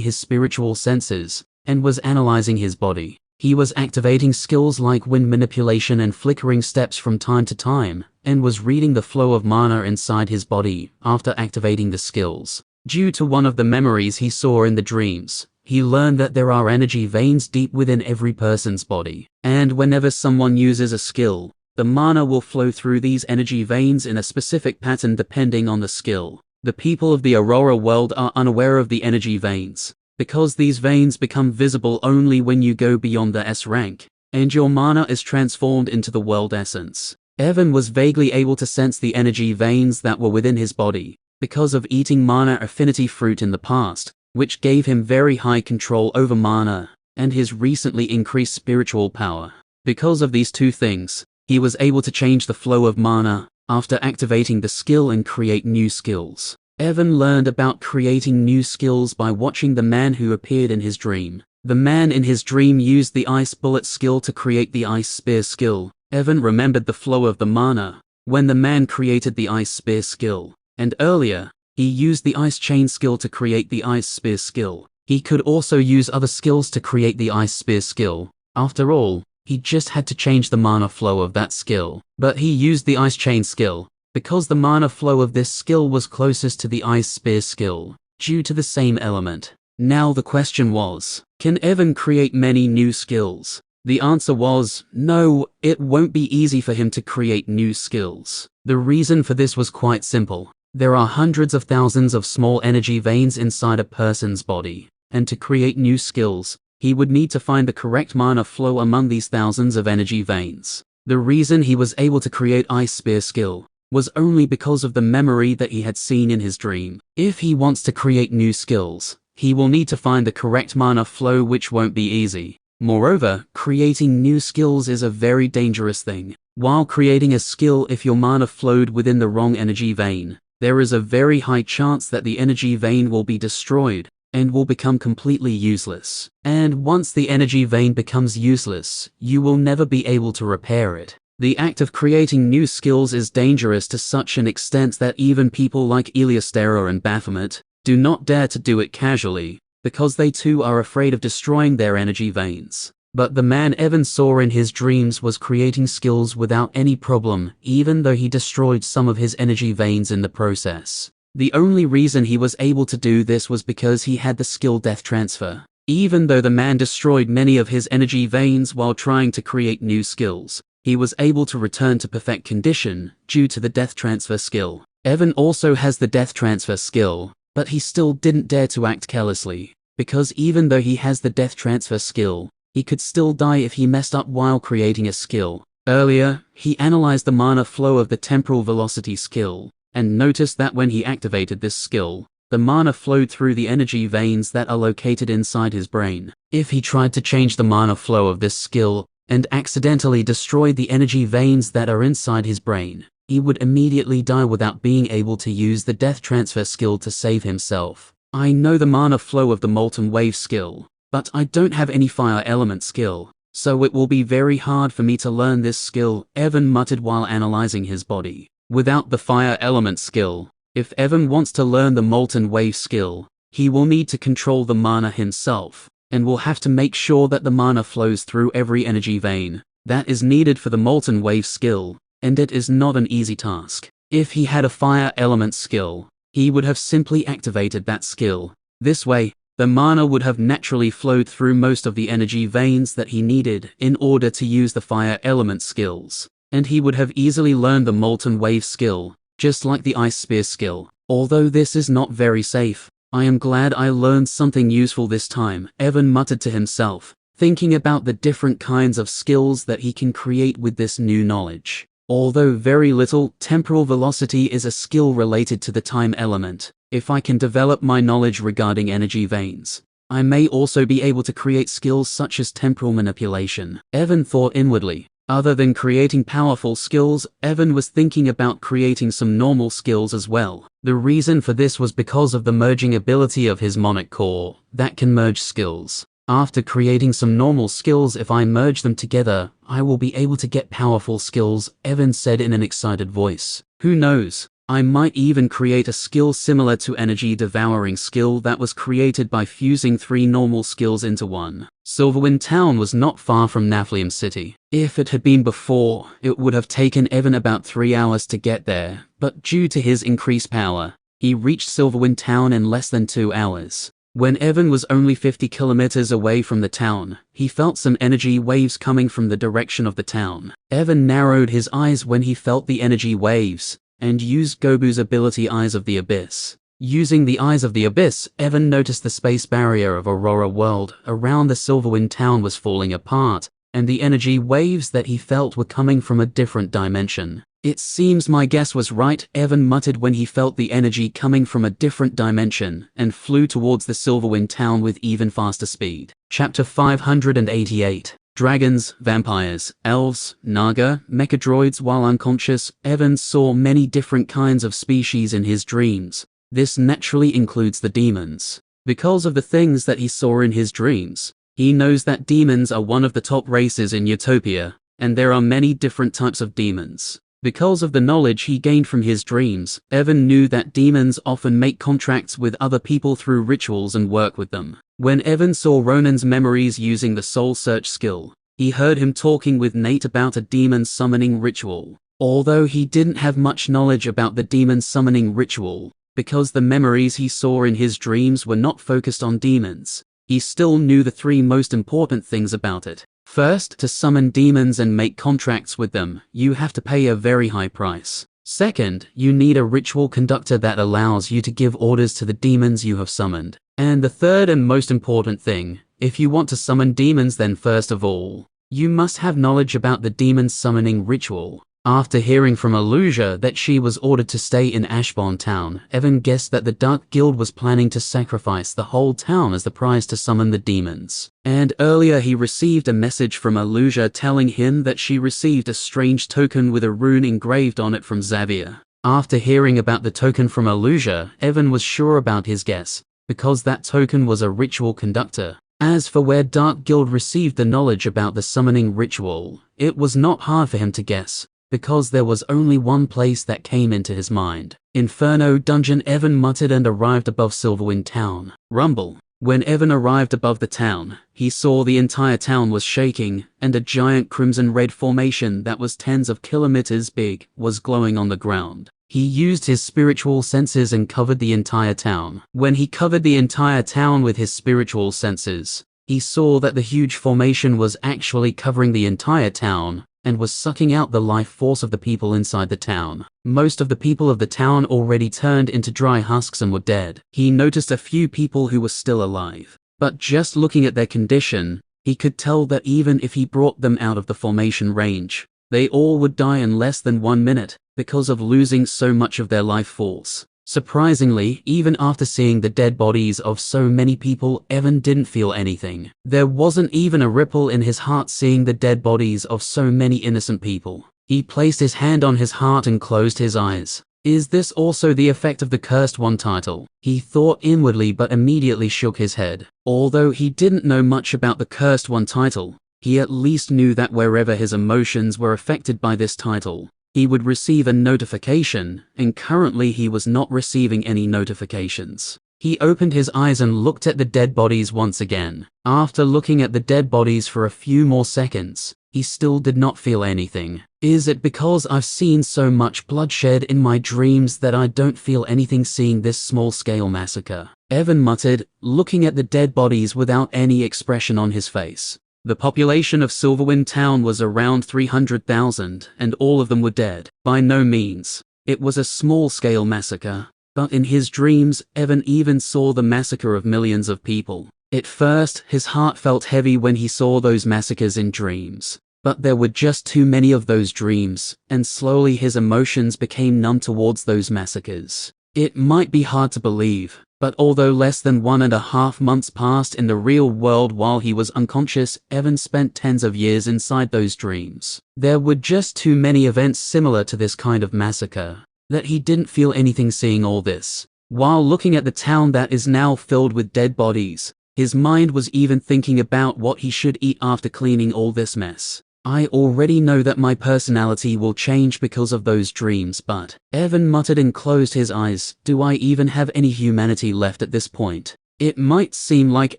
his spiritual senses and was analyzing his body. He was activating skills like wind manipulation and flickering steps from time to time, and was reading the flow of mana inside his body after activating the skills. Due to one of the memories he saw in the dreams, he learned that there are energy veins deep within every person's body, and whenever someone uses a skill, the mana will flow through these energy veins in a specific pattern depending on the skill. The people of the Aurora world are unaware of the energy veins, because these veins become visible only when you go beyond the S rank, and your mana is transformed into the world essence. Evan was vaguely able to sense the energy veins that were within his body, because of eating mana affinity fruit in the past, which gave him very high control over mana, and his recently increased spiritual power. Because of these two things, he was able to change the flow of mana after activating the skill and create new skills. Evan learned about creating new skills by watching the man who appeared in his dream. The man in his dream used the Ice Bullet skill to create the Ice Spear skill. Evan remembered the flow of the mana when the man created the Ice Spear skill, and earlier, he used the Ice Chain skill to create the Ice Spear skill. He could also use other skills to create the Ice Spear skill. After all, he just had to change the mana flow of that skill. But he used the Ice Chain skill because the mana flow of this skill was closest to the Ice Spear skill, due to the same element. Now the question was, can Evan create many new skills? The answer was, no, it won't be easy for him to create new skills. The reason for this was quite simple. There are hundreds of thousands of small energy veins inside a person's body, and to create new skills, he would need to find the correct mana flow among these thousands of energy veins. The reason he was able to create Ice Spear skill was only because of the memory that he had seen in his dream. If he wants to create new skills, he will need to find the correct mana flow, which won't be easy. Moreover, creating new skills is a very dangerous thing. While creating a skill, if your mana flowed within the wrong energy vein, there is a very high chance that the energy vein will be destroyed and will become completely useless. And once the energy vein becomes useless, you will never be able to repair it. The act of creating new skills is dangerous to such an extent that even people like Eliostera and Baphomet do not dare to do it casually, because they too are afraid of destroying their energy veins. But the man Evan saw in his dreams was creating skills without any problem, even though he destroyed some of his energy veins in the process. The only reason he was able to do this was because he had the skill Death Transfer. Even though the man destroyed many of his energy veins while trying to create new skills, he was able to return to perfect condition due to the Death Transfer skill. Evan also has the Death Transfer skill, but he still didn't dare to act carelessly, because even though he has the Death Transfer skill, he could still die if he messed up while creating a skill. Earlier, he analyzed the mana flow of the Temporal Velocity skill, and noticed that when he activated this skill, the mana flowed through the energy veins that are located inside his brain. If he tried to change the mana flow of this skill, and accidentally destroyed the energy veins that are inside his brain, he would immediately die without being able to use the Death Transfer skill to save himself. I know the mana flow of the Molten Wave skill, but I don't have any Fire Element skill, so it will be very hard for me to learn this skill, Evan muttered while analyzing his body. Without the Fire Element skill, if Evan wants to learn the Molten Wave skill, he will need to control the mana himself, and will have to make sure that the mana flows through every energy vein that is needed for the Molten Wave skill, and it is not an easy task. If he had a Fire Element skill, he would have simply activated that skill. This way, the mana would have naturally flowed through most of the energy veins that he needed in order to use the Fire Element skills, and he would have easily learned the Molten Wave skill, just like the Ice Spear skill. Although this is not very safe, I am glad I learned something useful this time, Evan muttered to himself, thinking about the different kinds of skills that he can create with this new knowledge. Although very little, Temporal Velocity is a skill related to the time element. If I can develop my knowledge regarding energy veins, I may also be able to create skills such as Temporal Manipulation. Evan thought inwardly, Other than creating powerful skills, Evan was thinking about creating some normal skills as well. The reason for this was because of the merging ability of his Monic core that can merge skills. After creating some normal skills, if I merge them together, I will be able to get powerful skills, Evan said in an excited voice. Who knows? I might even create a skill similar to energy devouring skill that was created by fusing 3 normal skills into one. Silverwind Town was not far from Naflium City. If it had been before, it would have taken Evan about 3 hours to get there, but due to his increased power, he reached Silverwind Town in less than 2 hours. When Evan was only 50 kilometers away from the town, he felt some energy waves coming from the direction of the town. Evan narrowed his eyes when he felt the energy waves, and used Gobu's ability Eyes of the Abyss. Using the Eyes of the Abyss, Evan noticed the space barrier of Aurora World around the Silverwind Town was falling apart, and the energy waves that he felt were coming from a different dimension. It seems my guess was right, Evan muttered when he felt the energy coming from a different dimension, and flew towards the Silverwind Town with even faster speed. Chapter 588. Dragons, vampires, elves, naga, mechadroids. While unconscious, Evan saw many different kinds of species in his dreams. This naturally includes the demons. Because of the things that he saw in his dreams, he knows that demons are one of the top races in Utopia, and there are many different types of demons. Because of the knowledge he gained from his dreams, Evan knew that demons often make contracts with other people through rituals and work with them. When Evan saw Ronan's memories using the Soul Search skill, he heard him talking with Nate about a demon summoning ritual. Although he didn't have much knowledge about the demon summoning ritual, because the memories he saw in his dreams were not focused on demons, he still knew the 3 most important things about it. First, to summon demons and make contracts with them, you have to pay a very high price. Second, you need a ritual conductor that allows you to give orders to the demons you have summoned. And the third and most important thing, if you want to summon demons, then first of all, you must have knowledge about the demon summoning ritual. After hearing from Alusia that she was ordered to stay in Ashbourne Town, Evan guessed that the Dark Guild was planning to sacrifice the whole town as the prize to summon the demons. And earlier he received a message from Alusia telling him that she received a strange token with a rune engraved on it from Xavier. After hearing about the token from Alusia, Evan was sure about his guess, because that token was a ritual conductor. As for where Dark Guild received the knowledge about the summoning ritual, it was not hard for him to guess, because there was only one place that came into his mind. Inferno Dungeon. Evan muttered and arrived above Silverwind Town. Rumble. When Evan arrived above the town, he saw the entire town was shaking, and a giant crimson-red formation that was tens of kilometers big was glowing on the ground. He used his spiritual senses and covered the entire town. When he covered the entire town with his spiritual senses, he saw that the huge formation was actually covering the entire town, and was sucking out the life force of the people inside the town. Most of the people of the town already turned into dry husks and were dead. He noticed a few people who were still alive, but just looking at their condition, he could tell that even if he brought them out of the formation range, they all would die in less than 1 minute, because of losing so much of their life force. Surprisingly, even after seeing the dead bodies of so many people, Evan didn't feel anything. There wasn't even a ripple in his heart seeing the dead bodies of so many innocent people. He placed his hand on his heart and closed his eyes. Is this also the effect of the Cursed One title? He thought inwardly, but immediately shook his head. Although he didn't know much about the Cursed One title, he at least knew that wherever his emotions were affected by this title, he would receive a notification, and currently he was not receiving any notifications. He opened his eyes and looked at the dead bodies once again. After looking at the dead bodies for a few more seconds, he still did not feel anything. Is it because I've seen so much bloodshed in my dreams that I don't feel anything seeing this small-scale massacre? Evan muttered, looking at the dead bodies without any expression on his face. The population of Silverwind Town was around 300,000, and all of them were dead. By no means. It was a small-scale massacre, but in his dreams, Evan even saw the massacre of millions of people. At first, his heart felt heavy when he saw those massacres in dreams, but there were just too many of those dreams, and slowly his emotions became numb towards those massacres. It might be hard to believe, but although less than 1.5 months passed in the real world while he was unconscious, Evan spent tens of years inside those dreams. There were just too many events similar to this kind of massacre that he didn't feel anything seeing all this. While looking at the town that is now filled with dead bodies, his mind was even thinking about what he should eat after cleaning all this mess. I already know that my personality will change because of those dreams, but Evan muttered and closed his eyes. Do I even have any humanity left at this point? It might seem like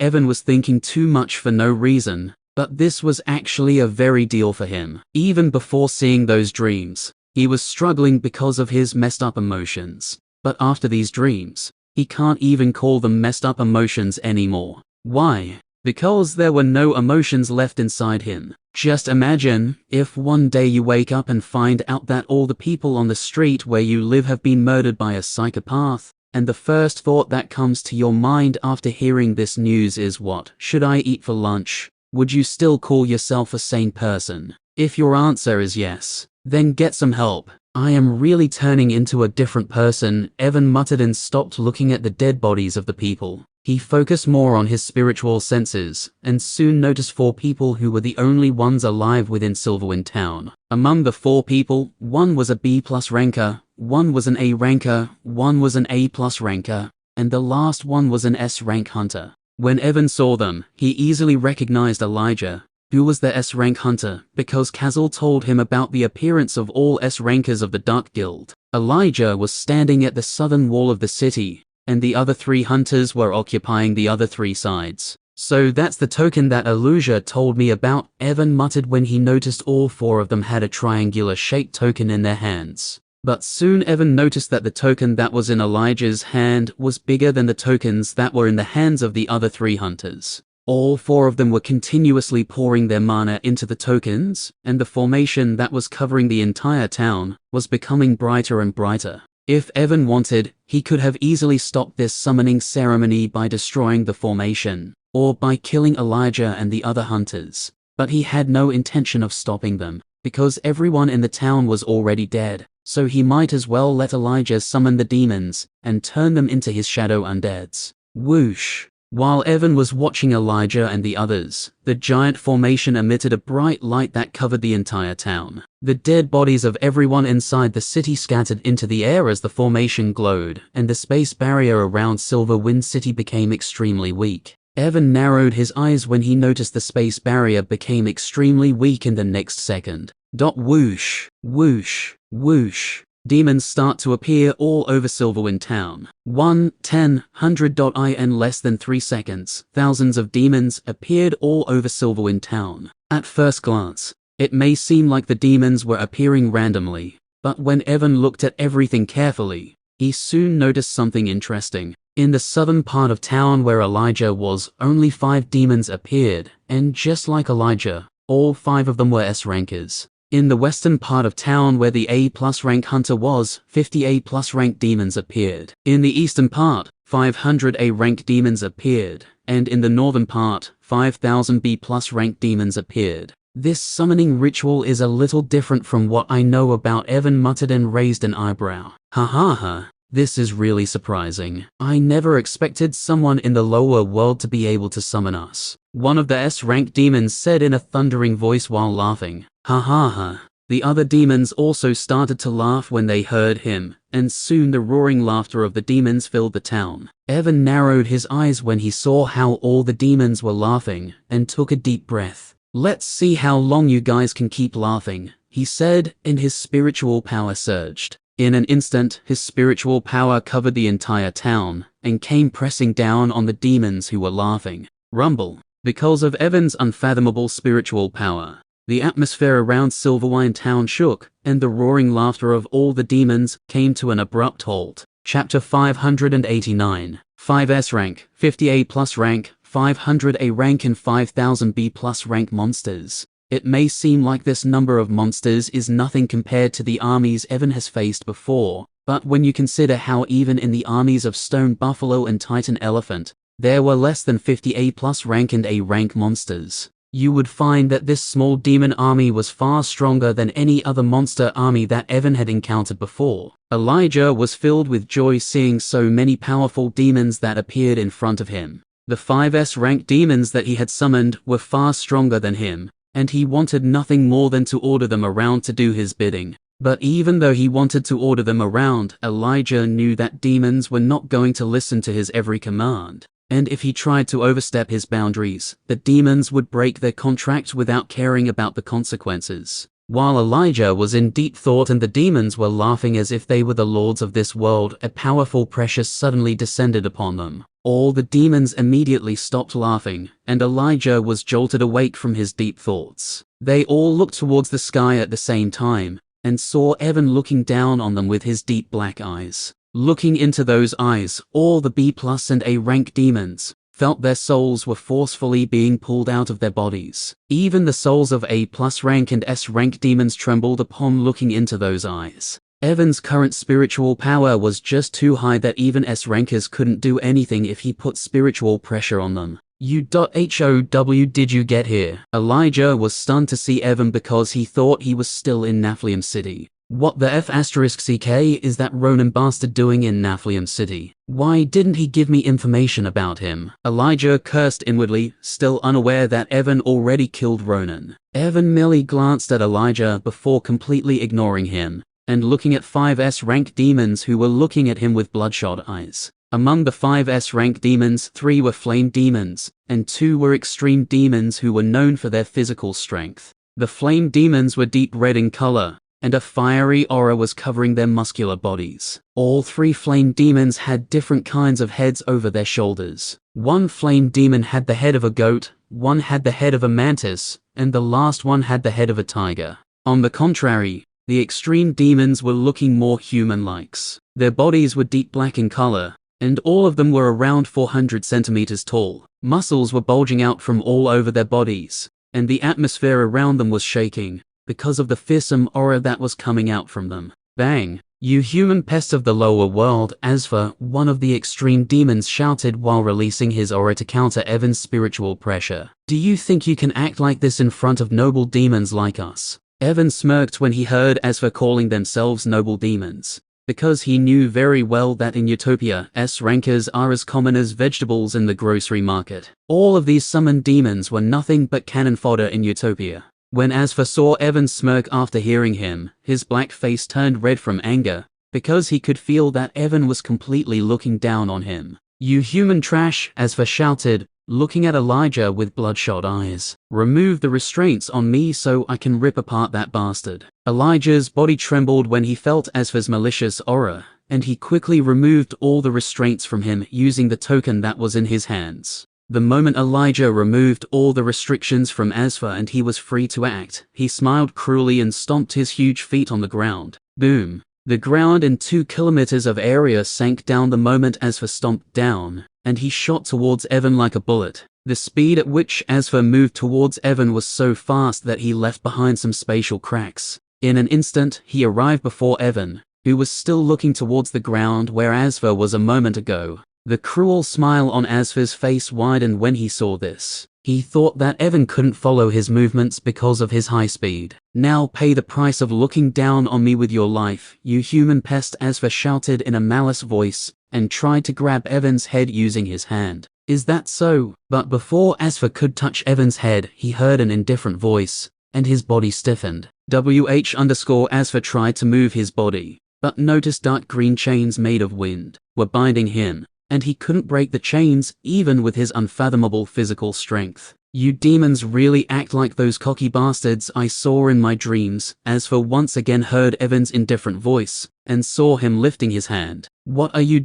Evan was thinking too much for no reason, but this was actually a very deal for him. Even before seeing those dreams, he was struggling because of his messed up emotions. But after these dreams, he can't even call them messed up emotions anymore. Why? Because there were no emotions left inside him. Just imagine if one day you wake up and find out that all the people on the street where you live have been murdered by a psychopath, and the first thought that comes to your mind after hearing this news is, what should I eat for lunch? Would you still call yourself a sane person? If your answer is yes, then get some help. I am really turning into a different person, Evan muttered and stopped looking at the dead bodies of the people. He focused more on his spiritual senses, and soon noticed 4 people who were the only ones alive within Silverwind Town. Among the 4 people, 1 was a B+ ranker, 1 was an A ranker, 1 was an A+ ranker, and the last one was an S rank hunter. When Evan saw them, he easily recognized Elijah, who was the S rank hunter, because Kazal told him about the appearance of all S rankers of the Dark Guild. Elijah was standing at the southern wall of the city, and the other 3 hunters were occupying the other 3 sides. So that's the token that Elijah told me about, Evan muttered when he noticed all 4 of them had a triangular-shaped token in their hands. But soon Evan noticed that the token that was in Elijah's hand was bigger than the tokens that were in the hands of the other 3 hunters. All 4 of them were continuously pouring their mana into the tokens, and the formation that was covering the entire town was becoming brighter and brighter. If Evan wanted, he could have easily stopped this summoning ceremony by destroying the formation, or by killing Elijah and the other hunters. But he had no intention of stopping them, because everyone in the town was already dead, so he might as well let Elijah summon the demons, and turn them into his shadow undeads. Whoosh! While Evan was watching Elijah and the others, the giant formation emitted a bright light that covered the entire town. The dead bodies of everyone inside the city scattered into the air as the formation glowed, and the space barrier around Silverwind City became extremely weak. Evan narrowed his eyes when he noticed the space barrier became extremely weak in the next second. Whoosh, whoosh, whoosh. Demons start to appear all over Silverwind Town. 1, 10, 100. In less than 3 seconds, thousands of demons appeared all over Silverwind Town. At first glance, it may seem like the demons were appearing randomly, but when Evan looked at everything carefully, he soon noticed something interesting. In the southern part of town where Elijah was, only 5 demons appeared, and just like Elijah, all 5 of them were S rankers. In the western part of town where the A+ rank hunter was, 50 A+ rank demons appeared. In the eastern part, 500 A rank demons appeared, and in the northern part, 5,000 B+ rank demons appeared. This summoning ritual is a little different from what I know about, Evan muttered and raised an eyebrow. Ha ha ha. This is really surprising. I never expected someone in the lower world to be able to summon us. One of the S-rank demons said in a thundering voice while laughing. Ha ha ha. The other demons also started to laugh when they heard him, and soon the roaring laughter of the demons filled the town. Evan narrowed his eyes when he saw how all the demons were laughing, and took a deep breath. Let's see how long you guys can keep laughing, he said, and his spiritual power surged. In an instant, his spiritual power covered the entire town, and came pressing down on the demons who were laughing. Rumble. Because of Evan's unfathomable spiritual power, the atmosphere around Silverwind Town shook, and the roaring laughter of all the demons came to an abrupt halt. Chapter 589. 5S rank, 50 A+ rank, 500 A rank and 5000 B+ rank monsters. It may seem like this number of monsters is nothing compared to the armies Evan has faced before, but when you consider how even in the armies of Stone Buffalo and Titan Elephant, there were less than 50 A+ rank and A rank monsters, you would find that this small demon army was far stronger than any other monster army that Evan had encountered before. Elijah was filled with joy seeing so many powerful demons that appeared in front of him. The 5S rank demons that he had summoned were far stronger than him, and he wanted nothing more than to order them around to do his bidding. But even though he wanted to order them around, Elijah knew that demons were not going to listen to his every command. And if he tried to overstep his boundaries, the demons would break their contract without caring about the consequences. While Elijah was in deep thought and the demons were laughing as if they were the lords of this world, a powerful pressure suddenly descended upon them. All the demons immediately stopped laughing, and Elijah was jolted awake from his deep thoughts. They all looked towards the sky at the same time, and saw Evan looking down on them with his deep black eyes. Looking into those eyes, all the B+ and A rank demons felt their souls were forcefully being pulled out of their bodies. Even the souls of A+ rank and S rank demons trembled upon looking into those eyes. Evan's current spiritual power was just too high that even S rankers couldn't do anything if he put spiritual pressure on them. How did you get here? Elijah was stunned to see Evan because he thought he was still in Nephilim City. What the F***ck is that Ronan bastard doing in Nephilim City? Why didn't he give me information about him? Elijah cursed inwardly, still unaware that Evan already killed Ronan. Evan merely glanced at Elijah before completely ignoring him, and looking at 5S rank demons who were looking at him with bloodshot eyes. Among the 5S rank demons, 3 were flame demons, and 2 were extreme demons who were known for their physical strength. The flame demons were deep red in color, and a fiery aura was covering their muscular bodies. All 3 flame demons had different kinds of heads over their shoulders. One flame demon had the head of a goat, one had the head of a mantis, and the last one had the head of a tiger. On the contrary, the extreme demons were looking more human-like. Their bodies were deep black in color, and all of them were around 400 centimeters tall. Muscles were bulging out from all over their bodies, and the atmosphere around them was shaking because of the fearsome aura that was coming out from them. Bang! You human pests of the lower world, Asfa, one of the extreme demons shouted while releasing his aura to counter Evan's spiritual pressure. Do you think you can act like this in front of noble demons like us? Evan smirked when he heard Asfa calling themselves noble demons, because he knew very well that in Utopia, S-rankers are as common as vegetables in the grocery market. All of these summoned demons were nothing but cannon fodder in Utopia. When Asfa saw Evan smirk after hearing him, his black face turned red from anger, because he could feel that Evan was completely looking down on him. You human trash, Asfa shouted, looking at Elijah with bloodshot eyes. Remove the restraints on me so I can rip apart that bastard. Elijah's body trembled when he felt Asfa's malicious aura, and he quickly removed all the restraints from him using the token that was in his hands. The moment Elijah removed all the restrictions from Asfa and he was free to act, he smiled cruelly and stomped his huge feet on the ground. Boom! The ground in 2 kilometers of area sank down the moment Asfa stomped down, and he shot towards Evan like a bullet. The speed at which Asfa moved towards Evan was so fast that he left behind some spatial cracks. In an instant, he arrived before Evan, who was still looking towards the ground where Asfa was a moment ago. The cruel smile on Asfa's face widened when he saw this. He thought that Evan couldn't follow his movements because of his high speed. Now pay the price of looking down on me with your life, you human pest, Asfa shouted in a malice voice, and tried to grab Evan's head using his hand. Is that so? But before Asfa could touch Evan's head, he heard an indifferent voice, and his body stiffened. Asfa tried to move his body, but noticed dark green chains made of wind were binding him, and he couldn't break the chains even with his unfathomable physical strength. You demons really act like those cocky bastards I saw in my dreams. Asfa once again heard Evan's indifferent voice, and saw him lifting his hand. What are you?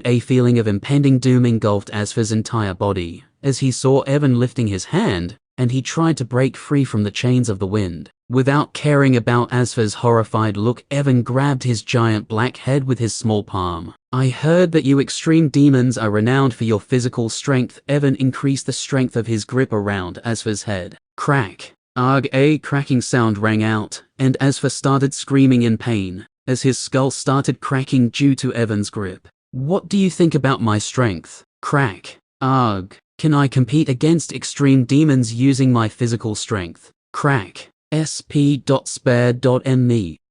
A feeling of impending doom engulfed Asfa's entire body, as he saw Evan lifting his hand, and he tried to break free from the chains of the wind. Without caring about Asfa's horrified look, Evan grabbed his giant black head with his small palm. I heard that you extreme demons are renowned for your physical strength. Evan increased the strength of his grip around Asfa's head. Crack. Arg! A cracking sound rang out, and Asfa started screaming in pain, as his skull started cracking due to Evan's grip. What do you think about my strength? Crack. Arg! Can I compete against extreme demons using my physical strength? Crack. sp.spare.me.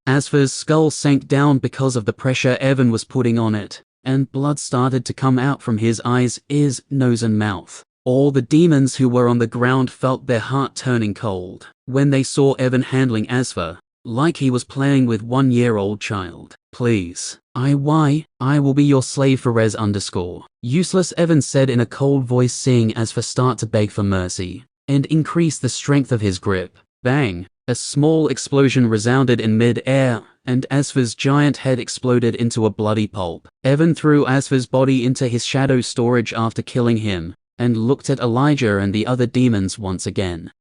Asfa's skull sank down because of the pressure Evan was putting on it, and blood started to come out from his eyes, ears, nose and mouth. All the demons who were on the ground felt their heart turning cold when they saw Evan handling Asfa like he was playing with 1-year-old child. Please. I will be your slave for res _ Useless, Evan said in a cold voice, seeing Asfa start to beg for mercy and increase the strength of his grip. Bang! A small explosion resounded in mid-air, and Asfa's giant head exploded into a bloody pulp. Evan threw Asfa's body into his shadow storage after killing him, and looked at Elijah and the other demons once again.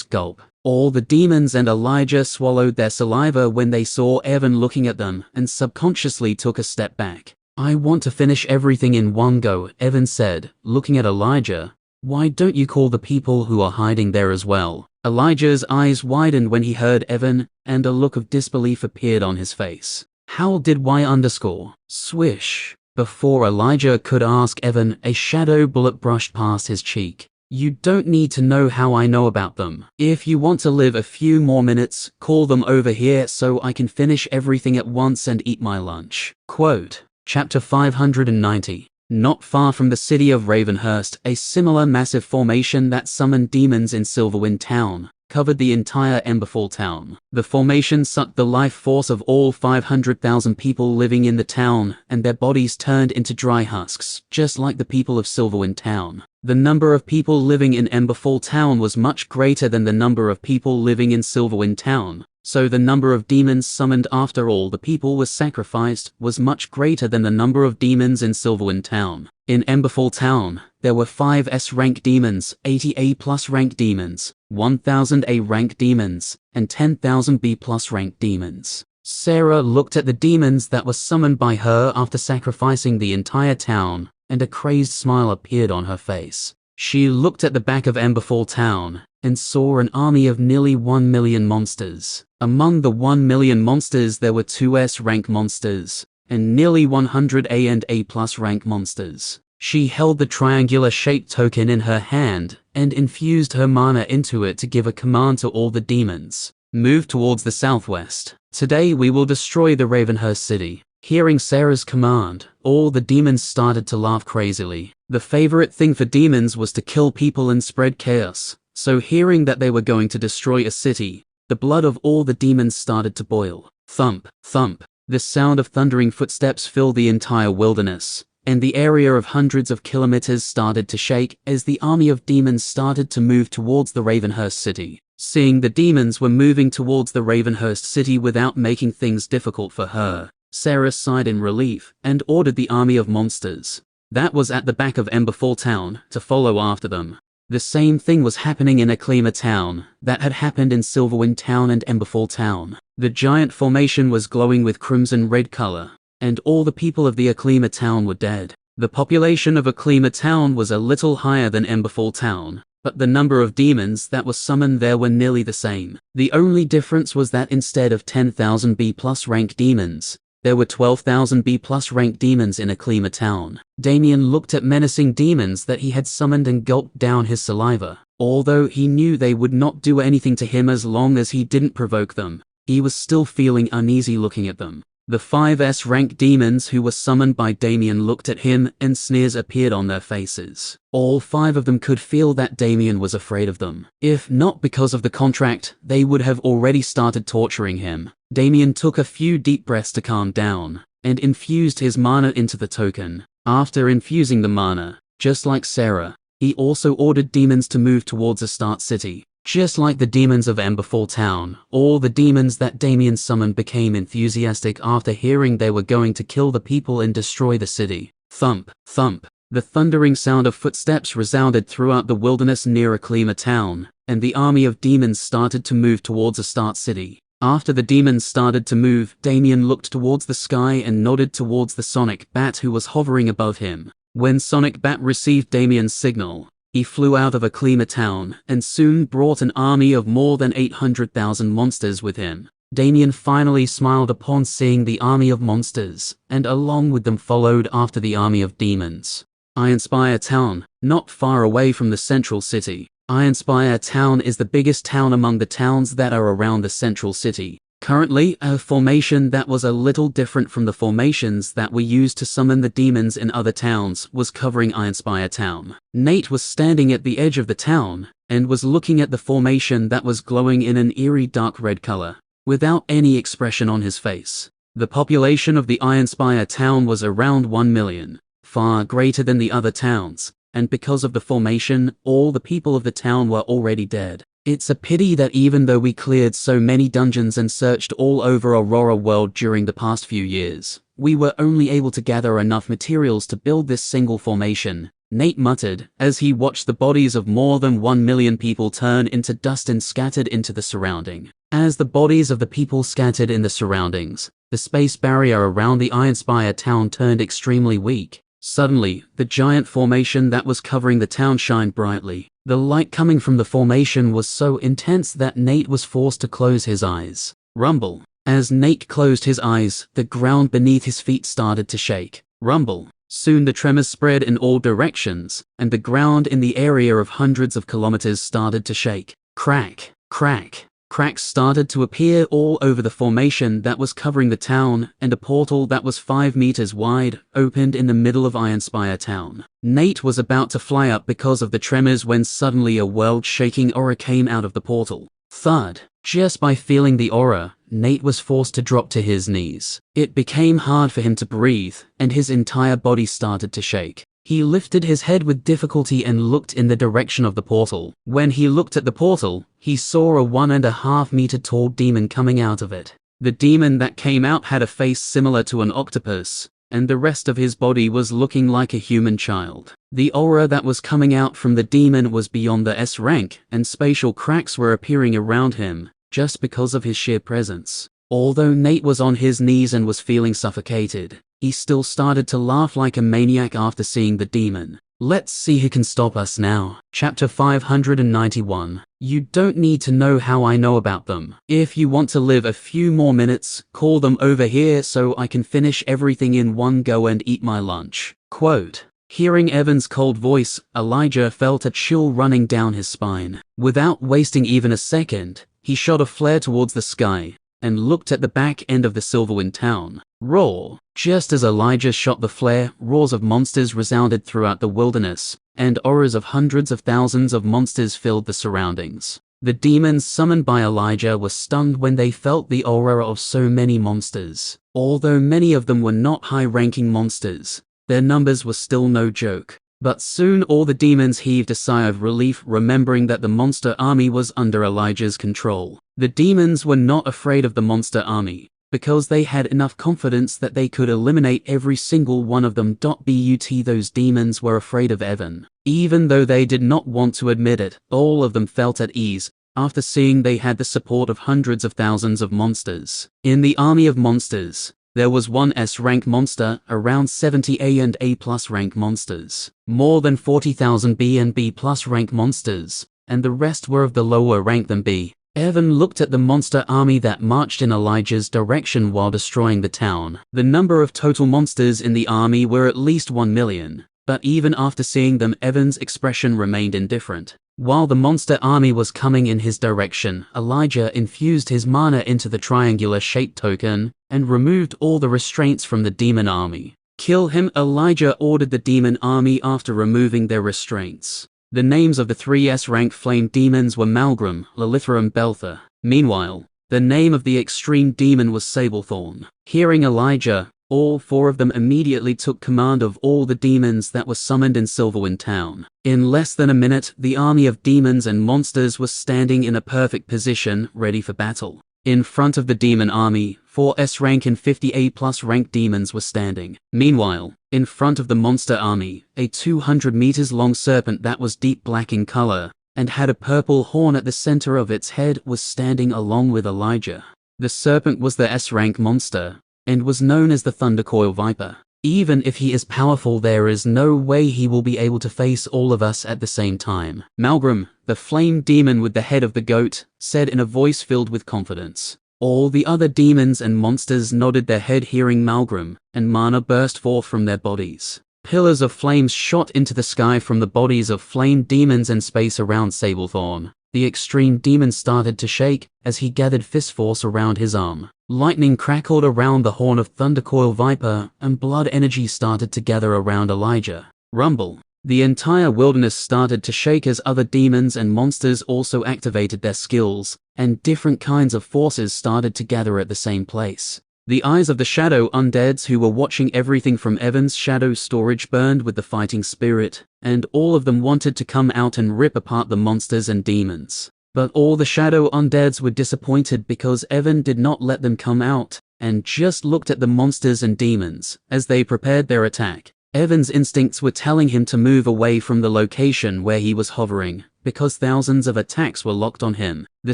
Gulp. All the demons and Elijah swallowed their saliva when they saw Evan looking at them, and subconsciously took a step back. I want to finish everything in one go, Evan said, looking at Elijah. Why don't you call the people who are hiding there as well? Elijah's eyes widened when he heard Evan, and a look of disbelief appeared on his face. How did Y _ Swish. Before Elijah could ask Evan, a shadow bullet brushed past his cheek. You don't need to know how I know about them. If you want to live a few more minutes, call them over here so I can finish everything at once and eat my lunch. Quote. Chapter 590. Not far from the city of Ravenhurst, a similar massive formation that summoned demons in Silverwind Town covered the entire Emberfall town. The formation sucked the life force of all 500,000 people living in the town, and their bodies turned into dry husks, just like the people of Silverwind Town. The number of people living in Emberfall Town was much greater than the number of people living in Silverwind Town, so the number of demons summoned after all the people were sacrificed was much greater than the number of demons in Silverwind Town. In Emberfall Town, there were 5 S-rank demons, 80 A+ rank demons, 1,000 A rank demons, and 10,000 B+ rank demons. Sarah looked at the demons that were summoned by her after sacrificing the entire town, and a crazed smile appeared on her face. She looked at the back of Emberfall Town, and saw an army of nearly 1 million monsters. Among the 1 million monsters there were 2 S-rank monsters, and nearly 100 A and A+ rank monsters. She held the triangular-shaped token in her hand, and infused her mana into it to give a command to all the demons. Move towards the southwest. Today we will destroy the Ravenhurst city. Hearing Sarah's command, all the demons started to laugh crazily. The favorite thing for demons was to kill people and spread chaos, so hearing that they were going to destroy a city, the blood of all the demons started to boil. Thump, thump. The sound of thundering footsteps filled the entire wilderness, and the area of hundreds of kilometers started to shake as the army of demons started to move towards the Ravenhurst city. Seeing the demons were moving towards the Ravenhurst city without making things difficult for her, Sarah sighed in relief and ordered the army of monsters that was at the back of Emberfall Town to follow after them. The same thing was happening in Aklima Town that had happened in Silverwind Town and Emberfall Town. The giant formation was glowing with crimson-red color, and all the people of the Aklima Town were dead. The population of Aklima Town was a little higher than Emberfall Town, but the number of demons that were summoned there were nearly the same. The only difference was that instead of 10,000 B+ rank demons, there were 12,000 B+ rank demons in Aklima Town. Damien looked at menacing demons that he had summoned and gulped down his saliva. Although he knew they would not do anything to him as long as he didn't provoke them, he was still feeling uneasy looking at them. The 5 S-rank demons who were summoned by Damien looked at him, and sneers appeared on their faces. All 5 of them could feel that Damien was afraid of them. If not because of the contract, they would have already started torturing him. Damien took a few deep breaths to calm down, and infused his mana into the token. After infusing the mana, just like Sarah, he also ordered demons to move towards a start city. Just like the demons of Emberfall Town, all the demons that Damien summoned became enthusiastic after hearing they were going to kill the people and destroy the city. Thump, thump. The thundering sound of footsteps resounded throughout the wilderness near Aklima Town, and the army of demons started to move towards a start city. After the demons started to move, Damien looked towards the sky and nodded towards the Sonic Bat who was hovering above him. When Sonic Bat received Damien's signal, he flew out of Aklima Town and soon brought an army of more than 800,000 monsters with him. Damien finally smiled upon seeing the army of monsters, and along with them followed after the army of demons. Ironspire Town, not far away from the central city. Ironspire Town is the biggest town among the towns that are around the central city. Currently, a formation that was a little different from the formations that were used to summon the demons in other towns was covering Ironspire Town. Nate was standing at the edge of the town and was looking at the formation that was glowing in an eerie dark red color, without any expression on his face. The population of the Ironspire Town was around 1 million, far greater than the other towns, and because of the formation, all the people of the town were already dead. It's a pity that even though we cleared so many dungeons and searched all over Aurora World during the past few years, we were only able to gather enough materials to build this single formation, Nate muttered, as he watched the bodies of more than 1 million people turn into dust and scattered into the surrounding. As the bodies of the people scattered in the surroundings, the space barrier around the Ironspire Town turned extremely weak. Suddenly, the giant formation that was covering the town shined brightly. The light coming from the formation was so intense that Nate was forced to close his eyes. Rumble. As Nate closed his eyes, the ground beneath his feet started to shake. Rumble. Soon the tremors spread in all directions, and the ground in the area of hundreds of kilometers started to shake. Crack, crack. Cracks started to appear all over the formation that was covering the town, and a portal that was 5 meters wide opened in the middle of Ironspire Town. Nate was about to fly up because of the tremors when suddenly a world-shaking aura came out of the portal. Thud. Just by feeling the aura, Nate was forced to drop to his knees. It became hard for him to breathe, and his entire body started to shake. He lifted his head with difficulty and looked in the direction of the portal. When he looked at the portal, he saw a 1.5 meter tall demon coming out of it. The demon that came out had a face similar to an octopus, and the rest of his body was looking like a human child. The aura that was coming out from the demon was beyond the S rank, and spatial cracks were appearing around him, just because of his sheer presence. Although Nate was on his knees and was feeling suffocated, he still started to laugh like a maniac after seeing the demon. Let's see who can stop us now. Chapter 591. You don't need to know how I know about them. If you want to live a few more minutes, call them over here so I can finish everything in one go and eat my lunch. Quote. Hearing Evan's cold voice, Elijah felt a chill running down his spine. Without wasting even a second, he shot a flare towards the sky and looked at the back end of the Silverwind town. Roar! Just as Elijah shot the flare, roars of monsters resounded throughout the wilderness, and auras of hundreds of thousands of monsters filled the surroundings. The demons summoned by Elijah were stunned when they felt the aura of so many monsters. Although many of them were not high-ranking monsters, their numbers were still no joke. But soon all the demons heaved a sigh of relief, remembering that the monster army was under Elijah's control. The demons were not afraid of the monster army, because they had enough confidence that they could eliminate every single one of them. But those demons were afraid of Evan. Even though they did not want to admit it, all of them felt at ease after seeing they had the support of hundreds of thousands of monsters. In the army of monsters, there was one S-rank monster, around 70 A and A+ rank monsters, more than 40,000 B and B+ rank monsters, and the rest were of the lower rank than B. Evan looked at the monster army that marched in Elijah's direction while destroying the town. The number of total monsters in the army were at least 1 million, but even after seeing them, Evan's expression remained indifferent. While the monster army was coming in his direction, Elijah infused his mana into the triangular-shaped token and removed all the restraints from the demon army. Kill him, Elijah ordered the demon army after removing their restraints. The names of the 3 S-rank flame demons were Malgrim, Lilithra and Belther. Meanwhile, the name of the extreme demon was Sablethorn. Hearing Elijah, all 4 of them immediately took command of all the demons that were summoned in Silverwind Town. In less than a minute, the army of demons and monsters was standing in a perfect position, ready for battle. In front of the demon army, 4 S-rank and 50 A+ rank demons were standing. Meanwhile, in front of the monster army, a 200 meters long serpent that was deep black in color and had a purple horn at the center of its head was standing along with Elijah. The serpent was the S-rank monster and was known as the Thundercoil Viper. Even if he is powerful, there is no way he will be able to face all of us at the same time. Malgrim, the flame demon with the head of the goat, said in a voice filled with confidence. All the other demons and monsters nodded their head hearing Malgrim, and mana burst forth from their bodies. Pillars of flames shot into the sky from the bodies of flame demons and space around Sablethorn. The extreme demon started to shake as he gathered fist force around his arm. Lightning crackled around the horn of Thundercoil Viper, and blood energy started to gather around Elijah. Rumble. The entire wilderness started to shake as other demons and monsters also activated their skills, and different kinds of forces started to gather at the same place. The eyes of the shadow undeads who were watching everything from Evan's shadow storage burned with the fighting spirit, and all of them wanted to come out and rip apart the monsters and demons. But all the shadow undeads were disappointed because Evan did not let them come out, and just looked at the monsters and demons as they prepared their attack. Evan's instincts were telling him to move away from the location where he was hovering, because thousands of attacks were locked on him. The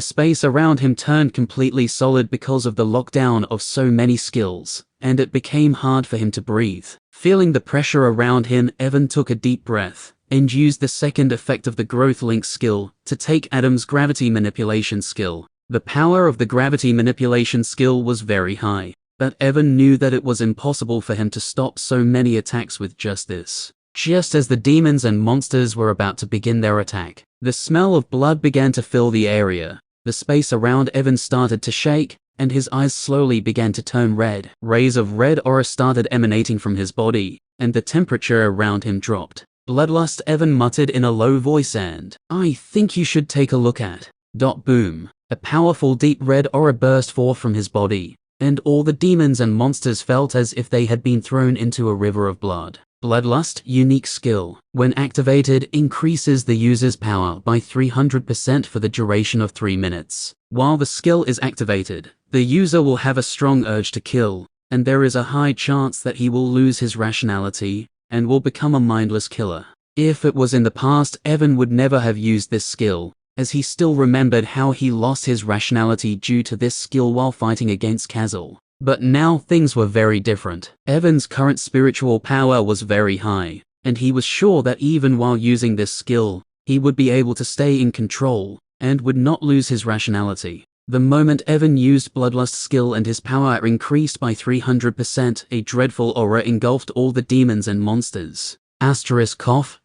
space around him turned completely solid because of the lockdown of so many skills, and it became hard for him to breathe. Feeling the pressure around him, Evan took a deep breath, and used the second effect of the Growth Link skill to take Adam's gravity manipulation skill. The power of the gravity manipulation skill was very high, but Evan knew that it was impossible for him to stop so many attacks with just this. Just as the demons and monsters were about to begin their attack, the smell of blood began to fill the area. The space around Evan started to shake, and his eyes slowly began to turn red. Rays of red aura started emanating from his body, and the temperature around him dropped. Bloodlust, Evan muttered in a low voice, and I think you should take a look at. Boom. A powerful deep red aura burst forth from his body, and all the demons and monsters felt as if they had been thrown into a river of blood. Bloodlust unique skill. When activated, increases the user's power by 300% for the duration of 3 minutes. While the skill is activated, the user will have a strong urge to kill, and there is a high chance that he will lose his rationality and will become a mindless killer. If it was in the past, Evan would never have used this skill, as he still remembered how he lost his rationality due to this skill while fighting against Kazal. But now things were very different. Evan's current spiritual power was very high, and he was sure that even while using this skill, he would be able to stay in control, and would not lose his rationality. The moment Evan used Bloodlust skill and his power increased by 300%, a dreadful aura engulfed all the demons and monsters. Asterisk cough.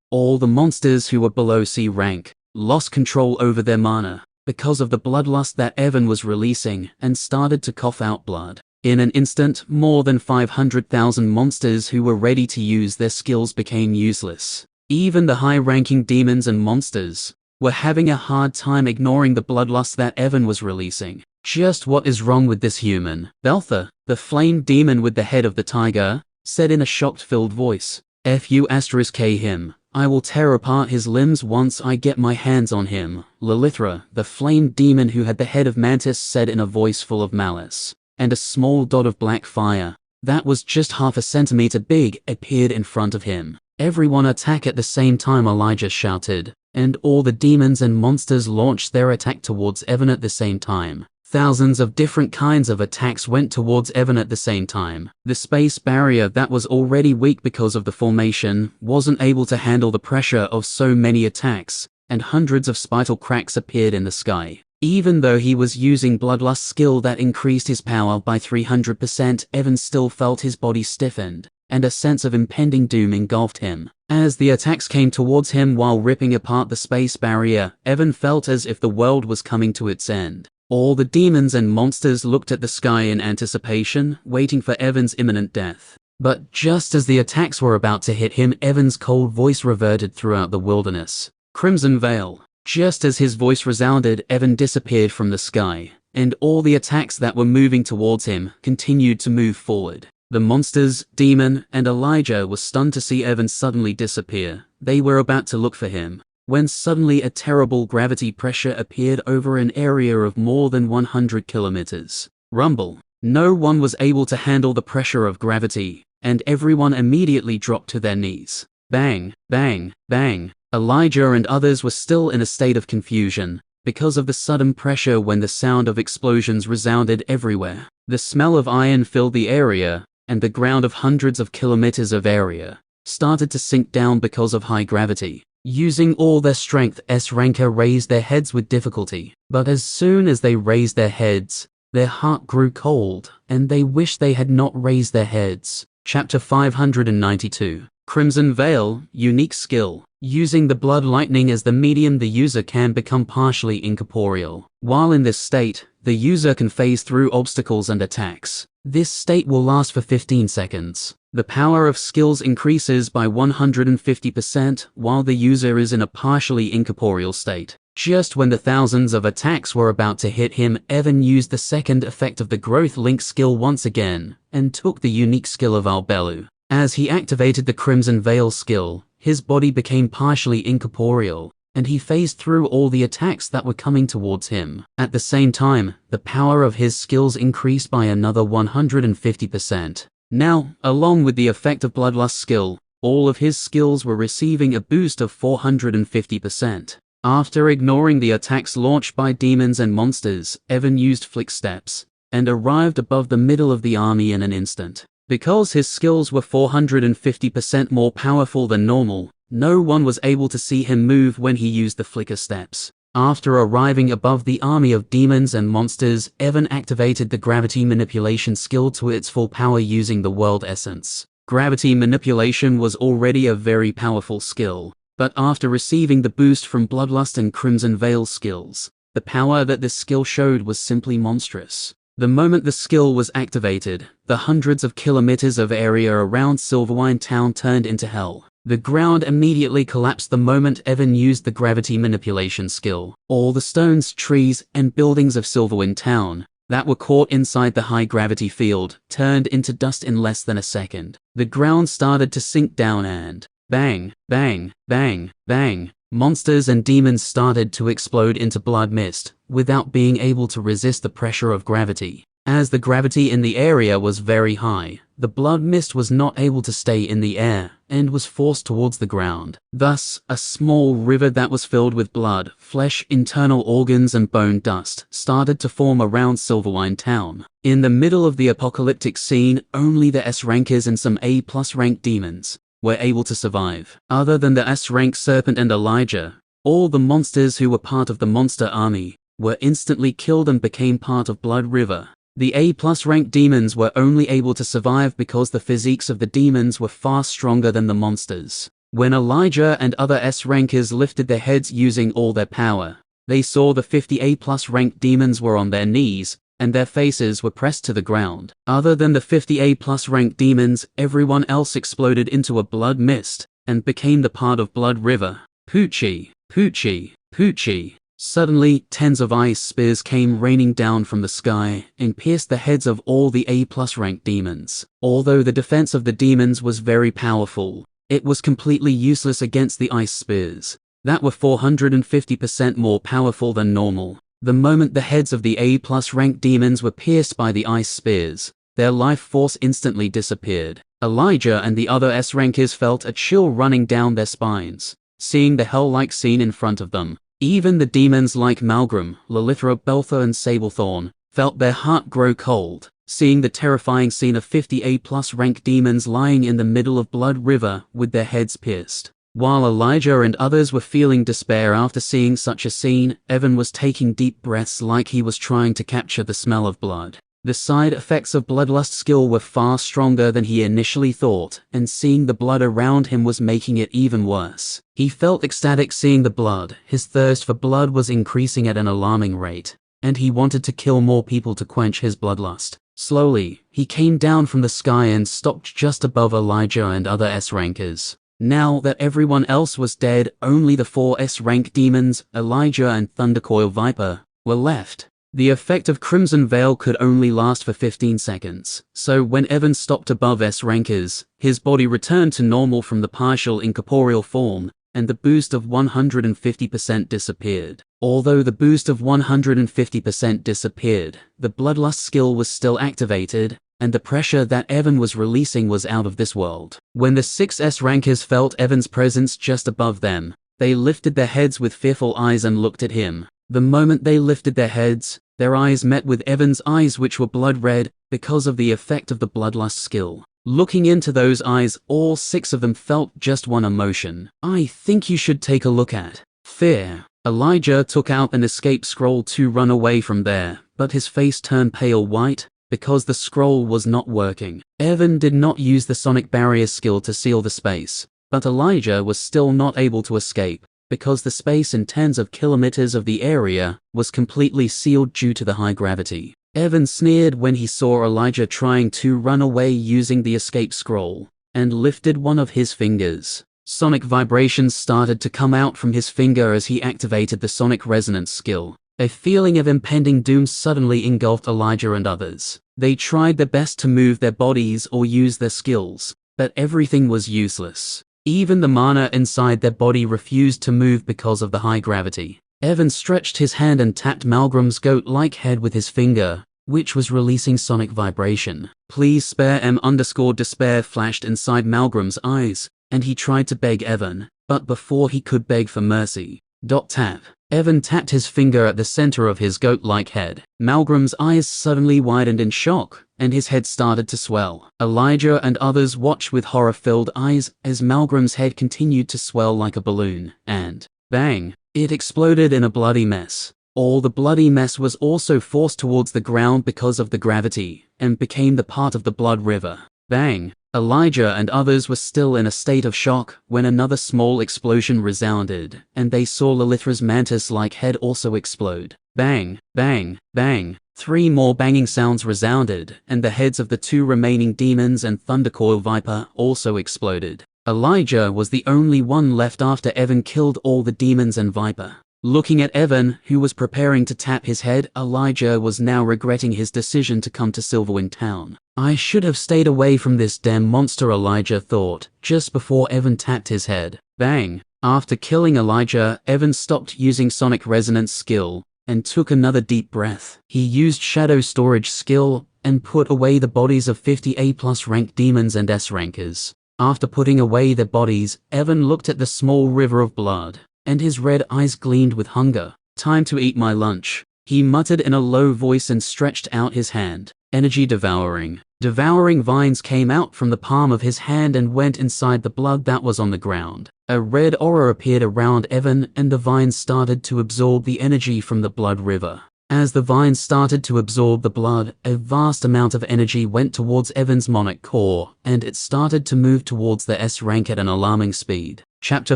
All the monsters who were below C rank lost control over their mana because of the bloodlust that Evan was releasing and started to cough out blood. In an instant, more than 500,000 monsters who were ready to use their skills became useless. Even the high-ranking demons and monsters were having a hard time ignoring the bloodlust that Evan was releasing. Just what is wrong with this human? Belther, the flame demon with the head of the tiger, said in a shocked-filled voice. F***k him. I will tear apart his limbs once I get my hands on him. Lilithra, the flame demon who had the head of Mantis, said in a voice full of malice. And a small dot of black fire, that was just half a centimeter big, appeared in front of him. Everyone attack at the same time, Elijah shouted, and all the demons and monsters launched their attack towards Evan at the same time. Thousands of different kinds of attacks went towards Evan at the same time. The space barrier that was already weak because of the formation wasn't able to handle the pressure of so many attacks, and hundreds of spital cracks appeared in the sky. Even though he was using Bloodlust skill that increased his power by 300%, Evan still felt his body stiffened, and a sense of impending doom engulfed him. As the attacks came towards him while ripping apart the space barrier, Evan felt as if the world was coming to its end. All the demons and monsters looked at the sky in anticipation, waiting for Evan's imminent death. But just as the attacks were about to hit him, Evan's cold voice reverted throughout the wilderness. Crimson Veil. Just as his voice resounded, Evan disappeared from the sky, and all the attacks that were moving towards him continued to move forward. The monsters, Demon, and Elijah were stunned to see Evan suddenly disappear. They were about to look for him, when suddenly a terrible gravity pressure appeared over an area of more than 100 kilometers. Rumble. No one was able to handle the pressure of gravity, and everyone immediately dropped to their knees. Bang, bang, bang. Elijah and others were still in a state of confusion because of the sudden pressure when the sound of explosions resounded everywhere. The smell of iron filled the area, and the ground of hundreds of kilometers of area started to sink down because of high gravity. Using all their strength, S-Ranker raised their heads with difficulty, but as soon as they raised their heads, their heart grew cold, and they wished they had not raised their heads. Chapter 592. Crimson Veil, Unique Skill. Using the blood lightning as the medium, the user can become partially incorporeal. While in this state, the user can phase through obstacles and attacks. This state will last for 15 seconds. The power of skills increases by 150% while the user is in a partially incorporeal state. Just when the thousands of attacks were about to hit him, Evan used the second effect of the Growth Link skill once again, and took the unique skill of Albelu. As he activated the Crimson Veil skill, his body became partially incorporeal, and he phased through all the attacks that were coming towards him. At the same time, the power of his skills increased by another 150%. Now, along with the effect of Bloodlust skill, all of his skills were receiving a boost of 450%. After ignoring the attacks launched by demons and monsters, Evan used Flick Steps, and arrived above the middle of the army in an instant. Because his skills were 450% more powerful than normal, no one was able to see him move when he used the Flicker Steps. After arriving above the army of demons and monsters, Evan activated the Gravity Manipulation skill to its full power using the World Essence. Gravity Manipulation was already a very powerful skill, but after receiving the boost from Bloodlust and Crimson Veil skills, the power that this skill showed was simply monstrous. The moment the skill was activated, the hundreds of kilometers of area around Silverwine Town turned into hell. The ground immediately collapsed the moment Evan used the Gravity Manipulation skill. All the stones, trees, and buildings of Silverwind Town that were caught inside the high gravity field turned into dust in less than a second. The ground started to sink down and bang, bang, bang, bang. Monsters and demons started to explode into blood mist, without being able to resist the pressure of gravity. As the gravity in the area was very high, the blood mist was not able to stay in the air, and was forced towards the ground. Thus, a small river that was filled with blood, flesh, internal organs and bone dust started to form around Silverwine Town. In the middle of the apocalyptic scene, only the S-rankers and some A+ rank demons were able to survive. Other than the S-rank Serpent and Elijah, all the monsters who were part of the monster army were instantly killed and became part of Blood River. The A+ rank demons were only able to survive because the physiques of the demons were far stronger than the monsters. When Elijah and other S-rankers lifted their heads using all their power, they saw the 50 A+ rank demons were on their knees, and their faces were pressed to the ground. Other than the 50 A+ rank demons, everyone else exploded into a blood mist, and became the part of Blood River. Poochie, Poochie, Poochie. Suddenly, tens of ice spears came raining down from the sky, and pierced the heads of all the A+ rank demons. Although the defense of the demons was very powerful, it was completely useless against the ice spears that were 450% more powerful than normal. The moment the heads of the A+ rank demons were pierced by the ice spears, their life force instantly disappeared. Elijah and the other S-rankers felt a chill running down their spines, seeing the hell-like scene in front of them. Even the demons like Malgrim, Lilithra, Beltha and Sablethorn felt their heart grow cold, seeing the terrifying scene of 50 A+ rank demons lying in the middle of Blood River with their heads pierced. While Elijah and others were feeling despair after seeing such a scene, Evan was taking deep breaths like he was trying to capture the smell of blood. The side effects of Bloodlust skill were far stronger than he initially thought, and seeing the blood around him was making it even worse. He felt ecstatic seeing the blood. His thirst for blood was increasing at an alarming rate, and he wanted to kill more people to quench his bloodlust. Slowly, he came down from the sky and stopped just above Elijah and other S-rankers. Now that everyone else was dead, only the 4 S-rank demons, Elijah and Thundercoil Viper, were left. The effect of Crimson Veil could only last for 15 seconds, so when Evan stopped above S-rankers, his body returned to normal from the partial incorporeal form, and the boost of 150% disappeared. Although the boost of 150% disappeared, the Bloodlust skill was still activated, and the pressure that Evan was releasing was out of this world. When the 6 S-rankers felt Evan's presence just above them, they lifted their heads with fearful eyes and looked at him. The moment they lifted their heads, their eyes met with Evan's eyes, which were blood red because of the effect of the Bloodlust skill. Looking into those eyes, all 6 of them felt just one emotion. I think you should take a look at fear. Elijah took out an escape scroll to run away from there, but his face turned pale white because the scroll was not working. Evan did not use the sonic barrier skill to seal the space, but Elijah was still not able to escape, because the space in tens of kilometers of the area was completely sealed due to the high gravity. Evan sneered when he saw Elijah trying to run away using the escape scroll, and lifted one of his fingers. Sonic vibrations started to come out from his finger as he activated the sonic resonance skill. A feeling of impending doom suddenly engulfed Elijah and others. They tried their best to move their bodies or use their skills, but everything was useless. Even the mana inside their body refused to move because of the high gravity. Evan stretched his hand and tapped Malgram's goat-like head with his finger, which was releasing sonic vibration. Please spare M_despair flashed inside Malgram's eyes, and he tried to beg Evan, but before he could beg for mercy, tap. Evan tapped his finger at the center of his goat-like head. Malgram's eyes suddenly widened in shock, and his head started to swell. Elijah and others watched with horror-filled eyes as Malgram's head continued to swell like a balloon, and bang! It exploded in a bloody mess. All the bloody mess was also forced towards the ground because of the gravity, and became the part of the blood river. Bang! Elijah and others were still in a state of shock when another small explosion resounded, and they saw Lilithra's mantis-like head also explode. Bang! Bang! Bang! 3 more banging sounds resounded, and the heads of the 2 remaining demons and Thundercoil Viper also exploded. Elijah was the only one left after Evan killed all the demons and Viper. Looking at Evan, who was preparing to tap his head, Elijah was now regretting his decision to come to Silverwind Town. I should have stayed away from this damn monster, Elijah thought, just before Evan tapped his head. Bang! After killing Elijah, Evan stopped using sonic resonance skill, and took another deep breath. He used shadow storage skill, and put away the bodies of 50 A+ rank demons and S rankers. After putting away their bodies, Evan looked at the small river of blood, and his red eyes gleamed with hunger. Time to eat my lunch, he muttered in a low voice and stretched out his hand. Energy devouring. Devouring vines came out from the palm of his hand and went inside the blood that was on the ground. A red aura appeared around Evan, and the vines started to absorb the energy from the blood river. As the vines started to absorb the blood, a vast amount of energy went towards Evan's Monarch core, and it started to move towards the S rank at an alarming speed. Chapter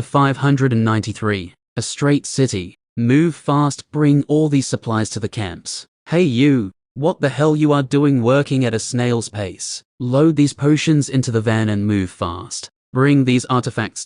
593. A Straight City. Move fast, bring all these supplies to the camps. Hey you, what the hell you are doing working at a snail's pace? Load these potions into the van and move fast. Bring these artifacts.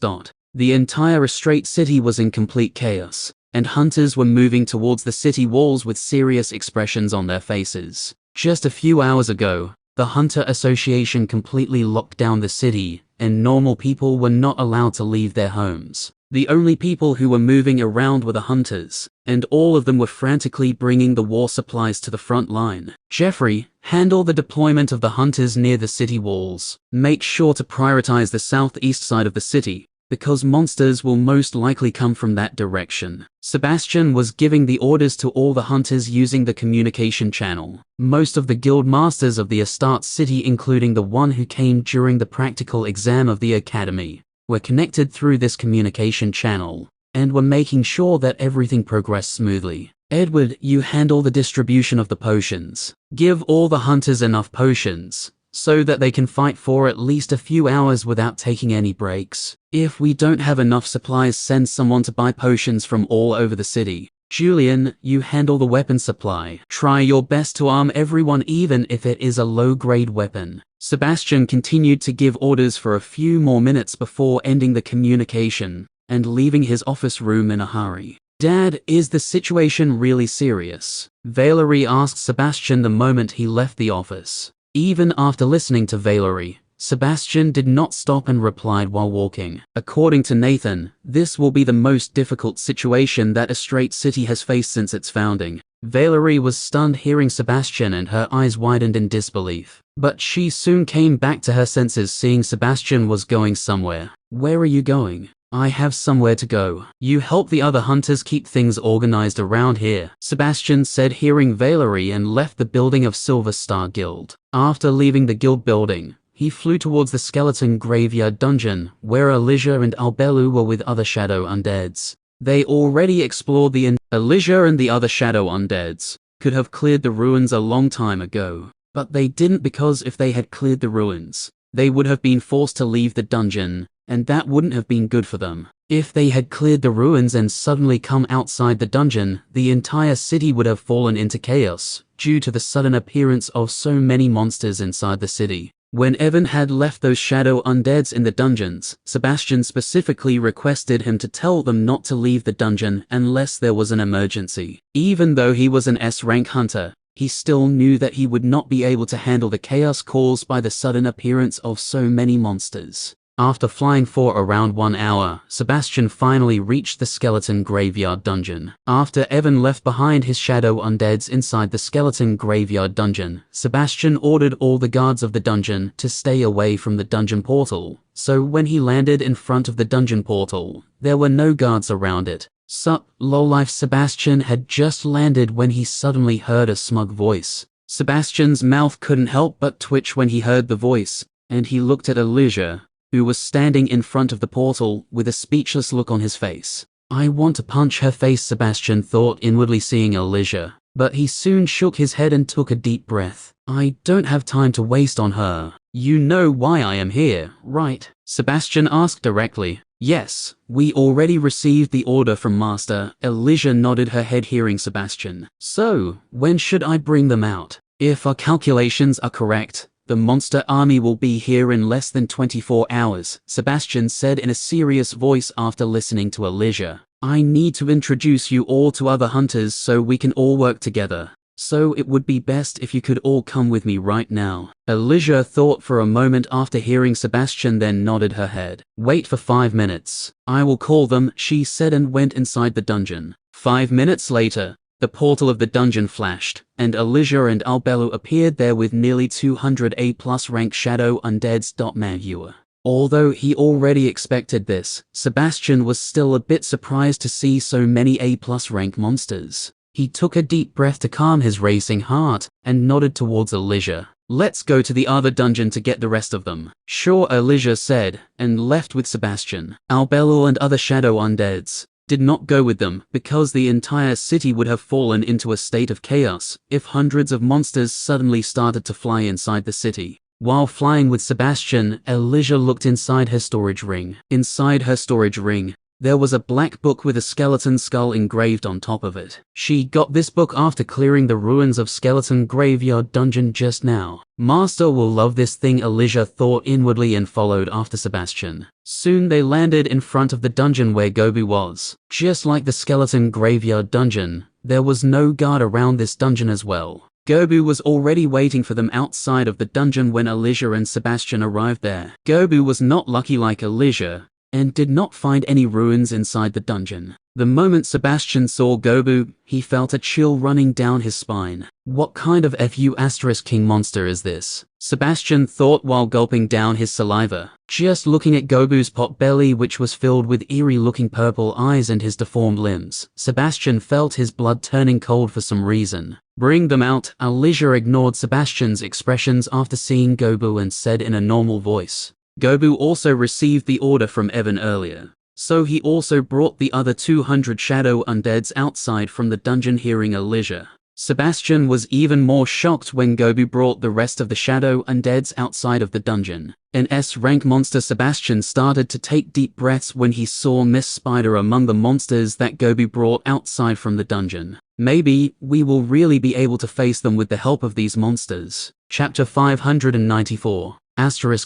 The entire Straight City was in complete chaos, and hunters were moving towards the city walls with serious expressions on their faces. Just a few hours ago, the Hunter Association completely locked down the city, and normal people were not allowed to leave their homes. The only people who were moving around were the hunters, and all of them were frantically bringing the war supplies to the front line. Jeffrey, handle the deployment of the hunters near the city walls. Make sure to prioritize the southeast side of the city, because monsters will most likely come from that direction. Sebastian was giving the orders to all the hunters using the communication channel. Most of the guild masters of the Astarte city, including the one who came during the practical exam of the academy, were connected through this communication channel, and were making sure that everything progressed smoothly. Edward, you handle the distribution of the potions. Give all the hunters enough potions, so that they can fight for at least a few hours without taking any breaks. If we don't have enough supplies, send someone to buy potions from all over the city. Julian, you handle the weapon supply. Try your best to arm everyone even if it is a low-grade weapon. Sebastian continued to give orders for a few more minutes before ending the communication and leaving his office room in a hurry. Dad, is the situation really serious? Valerie asked Sebastian the moment he left the office. Even after listening to Valerie, Sebastian did not stop and replied while walking. According to Nathan, this will be the most difficult situation that a Straight City has faced since its founding. Valerie was stunned hearing Sebastian, and her eyes widened in disbelief. But she soon came back to her senses seeing Sebastian was going somewhere. Where are you going? I have somewhere to go. You help the other hunters keep things organized around here, Sebastian said hearing Valerie, and left the building of Silver Star Guild. After leaving the guild building, he flew towards the skeleton graveyard dungeon, where Elijah and Albelu were with other shadow undeads. They already explored Elijah and the other shadow undeads could have cleared the ruins a long time ago. But they didn't, because if they had cleared the ruins, they would have been forced to leave the dungeon, and that wouldn't have been good for them. If they had cleared the ruins and suddenly come outside the dungeon, the entire city would have fallen into chaos, due to the sudden appearance of so many monsters inside the city. When Evan had left those shadow undeads in the dungeons, Sebastian specifically requested him to tell them not to leave the dungeon unless there was an emergency. Even though he was an S-rank hunter, he still knew that he would not be able to handle the chaos caused by the sudden appearance of so many monsters. After flying for around 1 hour, Sebastian finally reached the skeleton graveyard dungeon. After Evan left behind his shadow undeads inside the skeleton graveyard dungeon, Sebastian ordered all the guards of the dungeon to stay away from the dungeon portal. So when he landed in front of the dungeon portal, there were no guards around it. Sup, lowlife. Sebastian had just landed when he suddenly heard a smug voice. Sebastian's mouth couldn't help but twitch when he heard the voice, and he looked at Elijah, who was standing in front of the portal with a speechless look on his face. I want to punch her face, Sebastian thought inwardly, seeing Elijah. But he soon shook his head and took a deep breath. I don't have time to waste on her. You know why I am here, right? Sebastian asked directly. Yes, we already received the order from Master. Elijah nodded her head, hearing Sebastian. So, when should I bring them out? If our calculations are correct, the monster army will be here in less than 24 hours, Sebastian said in a serious voice after listening to Elijah. I need to introduce you all to other hunters so we can all work together. So it would be best if you could all come with me right now. Elijah thought for a moment after hearing Sebastian, then nodded her head. Wait for 5 minutes. I will call them, she said, and went inside the dungeon. 5 minutes later, the portal of the dungeon flashed, and Elijah and Albello appeared there with nearly 200 A+ rank shadow undeads. Viewer. Although he already expected this, Sebastian was still a bit surprised to see so many A+ rank monsters. He took a deep breath to calm his racing heart, and nodded towards Elijah. Let's go to the other dungeon to get the rest of them. Sure, Elijah said, and left with Sebastian. Albello and other shadow undeads did not go with them, because the entire city would have fallen into a state of chaos if hundreds of monsters suddenly started to fly inside the city. While flying with Sebastian, Elijah looked inside her storage ring. Inside her storage ring, there was a black book with a skeleton skull engraved on top of it. She got this book after clearing the ruins of Skeleton Graveyard Dungeon just now. Master will love this thing, Elijah thought inwardly, and followed after Sebastian. Soon they landed in front of the dungeon where Gobu was. Just like the Skeleton Graveyard Dungeon, there was no guard around this dungeon as well. Gobu was already waiting for them outside of the dungeon when Elijah and Sebastian arrived there. Gobu was not lucky like Elijah, and did not find any ruins inside the dungeon. The moment Sebastian saw Gobu, he felt a chill running down his spine. What kind of *king monster is this? Sebastian thought while gulping down his saliva. Just looking at Gobu's pot belly, which was filled with eerie-looking purple eyes, and his deformed limbs, Sebastian felt his blood turning cold for some reason. Bring them out. Elijah ignored Sebastian's expressions after seeing Gobu and said in a normal voice. Gobu also received the order from Evan earlier, so he also brought the other 200 shadow undeads outside from the dungeon. Hearing Elijah, Sebastian was even more shocked when Gobu brought the rest of the shadow undeads outside of the dungeon. An S-rank monster. Sebastian started to take deep breaths when he saw Miss Spider among the monsters that Gobu brought outside from the dungeon. Maybe we will really be able to face them with the help of these monsters. Chapter 594.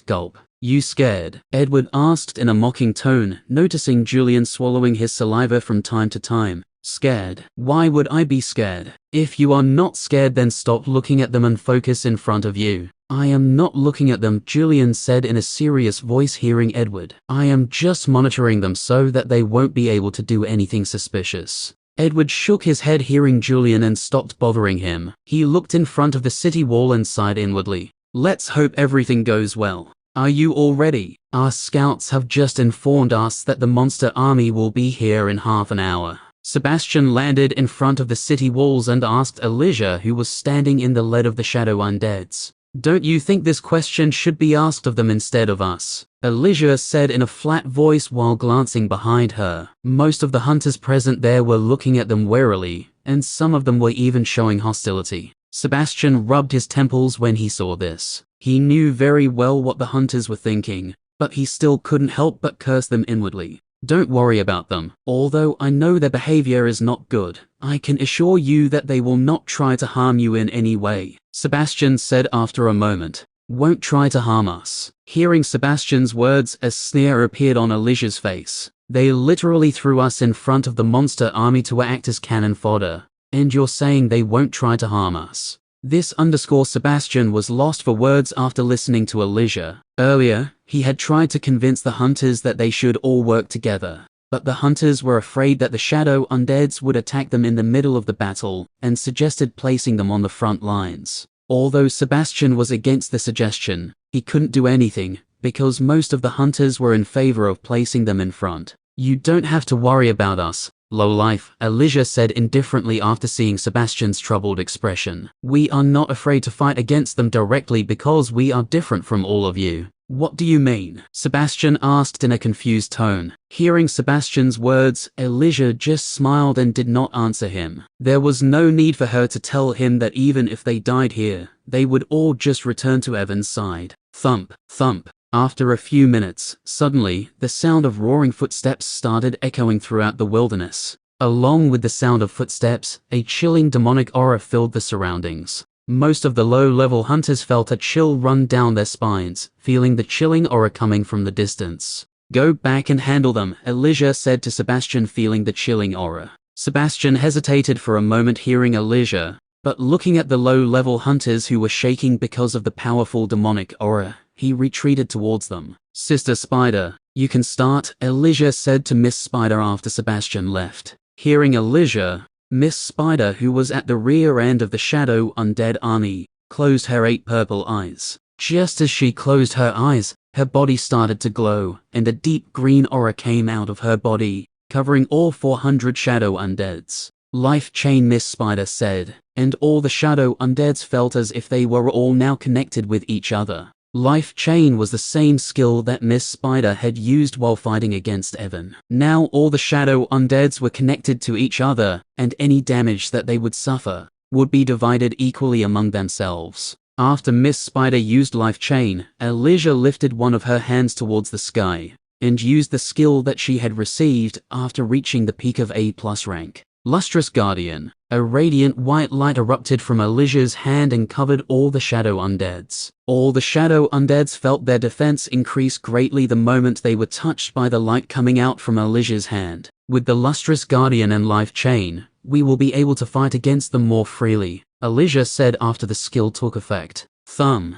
Gulp. You scared? Edward asked in a mocking tone, noticing Julian swallowing his saliva from time to time. Scared? Why would I be scared? If you are not scared, then stop looking at them and focus in front of you. I am not looking at them, Julian said in a serious voice, hearing Edward. I am just monitoring them so that they won't be able to do anything suspicious. Edward shook his head, hearing Julian, and stopped bothering him. He looked in front of the city wall and sighed inwardly. Let's hope everything goes well. Are you all ready? Our scouts have just informed us that the monster army will be here in half an hour. Sebastian landed in front of the city walls and asked Elijah, who was standing in the lead of the shadow undeads. Don't you think this question should be asked of them instead of us? Elijah said in a flat voice while glancing behind her. Most of the hunters present there were looking at them warily, and some of them were even showing hostility. Sebastian rubbed his temples when he saw this. He knew very well what the hunters were thinking, but he still couldn't help but curse them inwardly. Don't worry about them. Although I know their behavior is not good, I can assure you that they will not try to harm you in any way, Sebastian said after a moment. Won't try to harm us. Hearing Sebastian's words, a sneer appeared on Alicia's face. They literally threw us in front of the monster army to act as cannon fodder, and you're saying they won't try to harm us. This underscore Sebastian was lost for words after listening to Alicia. Earlier, he had tried to convince the hunters that they should all work together, but the hunters were afraid that the shadow undeads would attack them in the middle of the battle, and suggested placing them on the front lines. Although Sebastian was against the suggestion, he couldn't do anything, because most of the hunters were in favor of placing them in front. You don't have to worry about us, lowlife, Alicia said indifferently after seeing Sebastian's troubled expression. We are not afraid to fight against them directly because we are different from all of you. What do you mean? Sebastian asked in a confused tone. Hearing Sebastian's words, Alicia just smiled and did not answer him. There was no need for her to tell him that even if they died here, they would all just return to Evan's side. Thump, thump. After a few minutes, suddenly, the sound of roaring footsteps started echoing throughout the wilderness. Along with the sound of footsteps, a chilling demonic aura filled the surroundings. Most of the low-level hunters felt a chill run down their spines, feeling the chilling aura coming from the distance. Go back and handle them, Alicia said to Sebastian, feeling the chilling aura. Sebastian hesitated for a moment hearing Alicia, but looking at the low-level hunters who were shaking because of the powerful demonic aura, he retreated towards them. Sister Spider, you can start, Alicia said to Miss Spider after Sebastian left. Hearing Alicia, Miss Spider, who was at the rear end of the shadow undead army, closed her 8 purple eyes. Just as she closed her eyes, her body started to glow, and a deep green aura came out of her body, covering all 400 shadow undeads. Life chain, Miss Spider said, and all the shadow undeads felt as if they were all now connected with each other. Life chain was the same skill that Miss Spider had used while fighting against Evan. Now all the shadow undeads were connected to each other, and any damage that they would suffer would be divided equally among themselves. After Miss Spider used Life Chain, Alicia lifted one of her hands towards the sky, and used the skill that she had received after reaching the peak of A+ rank. Lustrous Guardian. A radiant white light erupted from Alicia's hand and covered all the shadow undeads. All the shadow undeads felt their defense increase greatly the moment they were touched by the light coming out from Alicia's hand. With the Lustrous Guardian and Life Chain, we will be able to fight against them more freely, Alicia said after the skill took effect. Thump,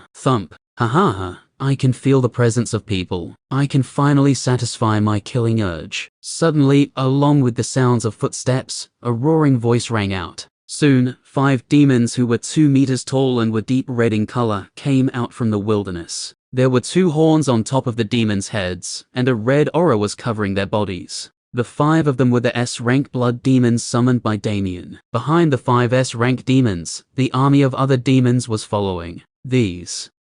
ha ha ha. I can feel the presence of people. I can finally satisfy my killing urge. Suddenly, along with the sounds of footsteps, a roaring voice rang out. Soon, 5 demons who were 2 meters tall and were deep red in color came out from the wilderness. There were 2 horns on top of the demons' heads, and a red aura was covering their bodies. The 5 of them were the S-rank blood demons summoned by Damien. Behind the 5 S-rank demons, the army of other demons was following.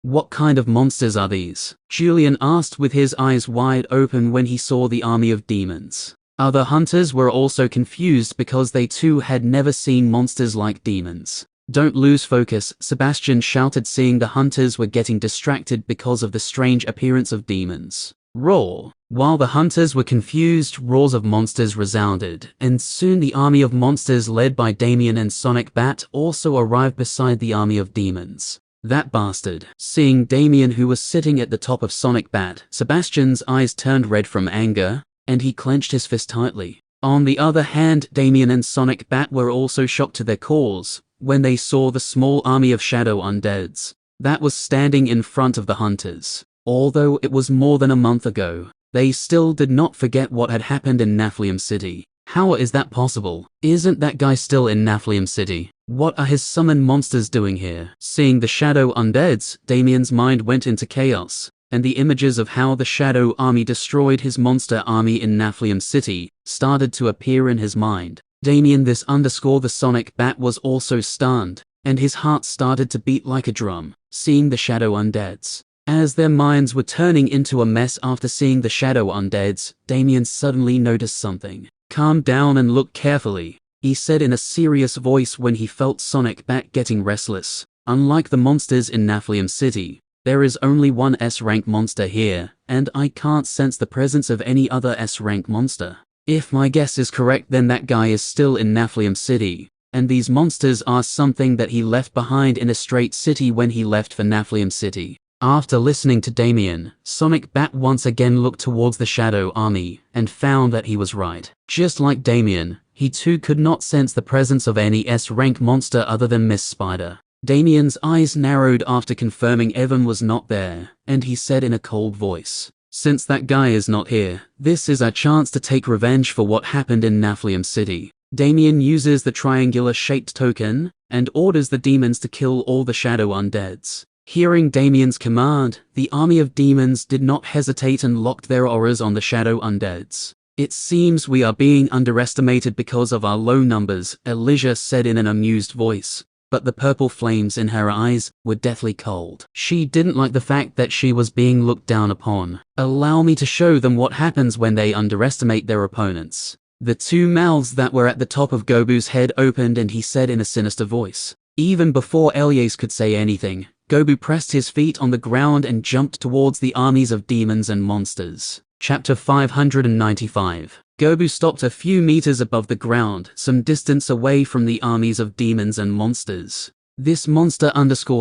What kind of monsters are these? Julian asked with his eyes wide open when he saw the army of demons. Other hunters were also confused because they too had never seen monsters like demons. Don't lose focus, Sebastian shouted, seeing the hunters were getting distracted because of the strange appearance of demons. Roar! While the hunters were confused, roars of monsters resounded, and soon the army of monsters led by Damien and Sonic Bat also arrived beside the army of demons. That bastard. Seeing Damien, who was sitting at the top of Sonic Bat, Sebastian's eyes turned red from anger, and he clenched his fist tightly. On the other hand, Damien and Sonic Bat were also shocked to their cores when they saw the small army of shadow undeads that was standing in front of the hunters. Although it was more than a month ago, they still did not forget what had happened in Naflium City. How is that possible? Isn't that guy still in Naflium City? What are his summoned monsters doing here? Seeing the shadow undeads, Damien's mind went into chaos, and the images of how the shadow army destroyed his monster army in Naflium City started to appear in his mind. Damien the Sonic Bat was also stunned, and his heart started to beat like a drum, seeing the shadow undeads. As their minds were turning into a mess after seeing the shadow undeads, Damien suddenly noticed something. Calm down and look carefully. he said in a serious voice when he felt Sonic back getting restless. Unlike the monsters in Nephilim City, there is only one S-rank monster here, and I can't sense the presence of any other S-rank monster. If my guess is correct, then that guy is still in Nephilim City, and these monsters are something that he left behind in a straight city when he left for Nephilim City. After listening to Damien, Sonic Bat once again looked towards the Shadow Army and found that he was right. Just like Damien, he too could not sense the presence of any S-rank monster other than Miss Spider. Damien's eyes narrowed after confirming Evan was not there, and he said in a cold voice, "Since that guy is not here, this is our chance to take revenge for what happened in Nephilim City." Damien uses the triangular-shaped token and orders the demons to kill all the shadow undeads. Hearing Damien's command, the army of demons did not hesitate and locked their auras on the shadow undeads. "It seems we are being underestimated because of our low numbers," Elijah said in an amused voice. But the purple flames in her eyes were deathly cold. She didn't like the fact that she was being looked down upon. "Allow me to show them what happens when they underestimate their opponents." The two mouths that were at the top of Gobu's head opened and he said in a sinister voice. Even before Elias could say anything, Gobu pressed his feet on the ground and jumped towards the armies of demons and monsters. Chapter 595. Gobu stopped a few meters above the ground, some distance away from the armies of demons and monsters. This monster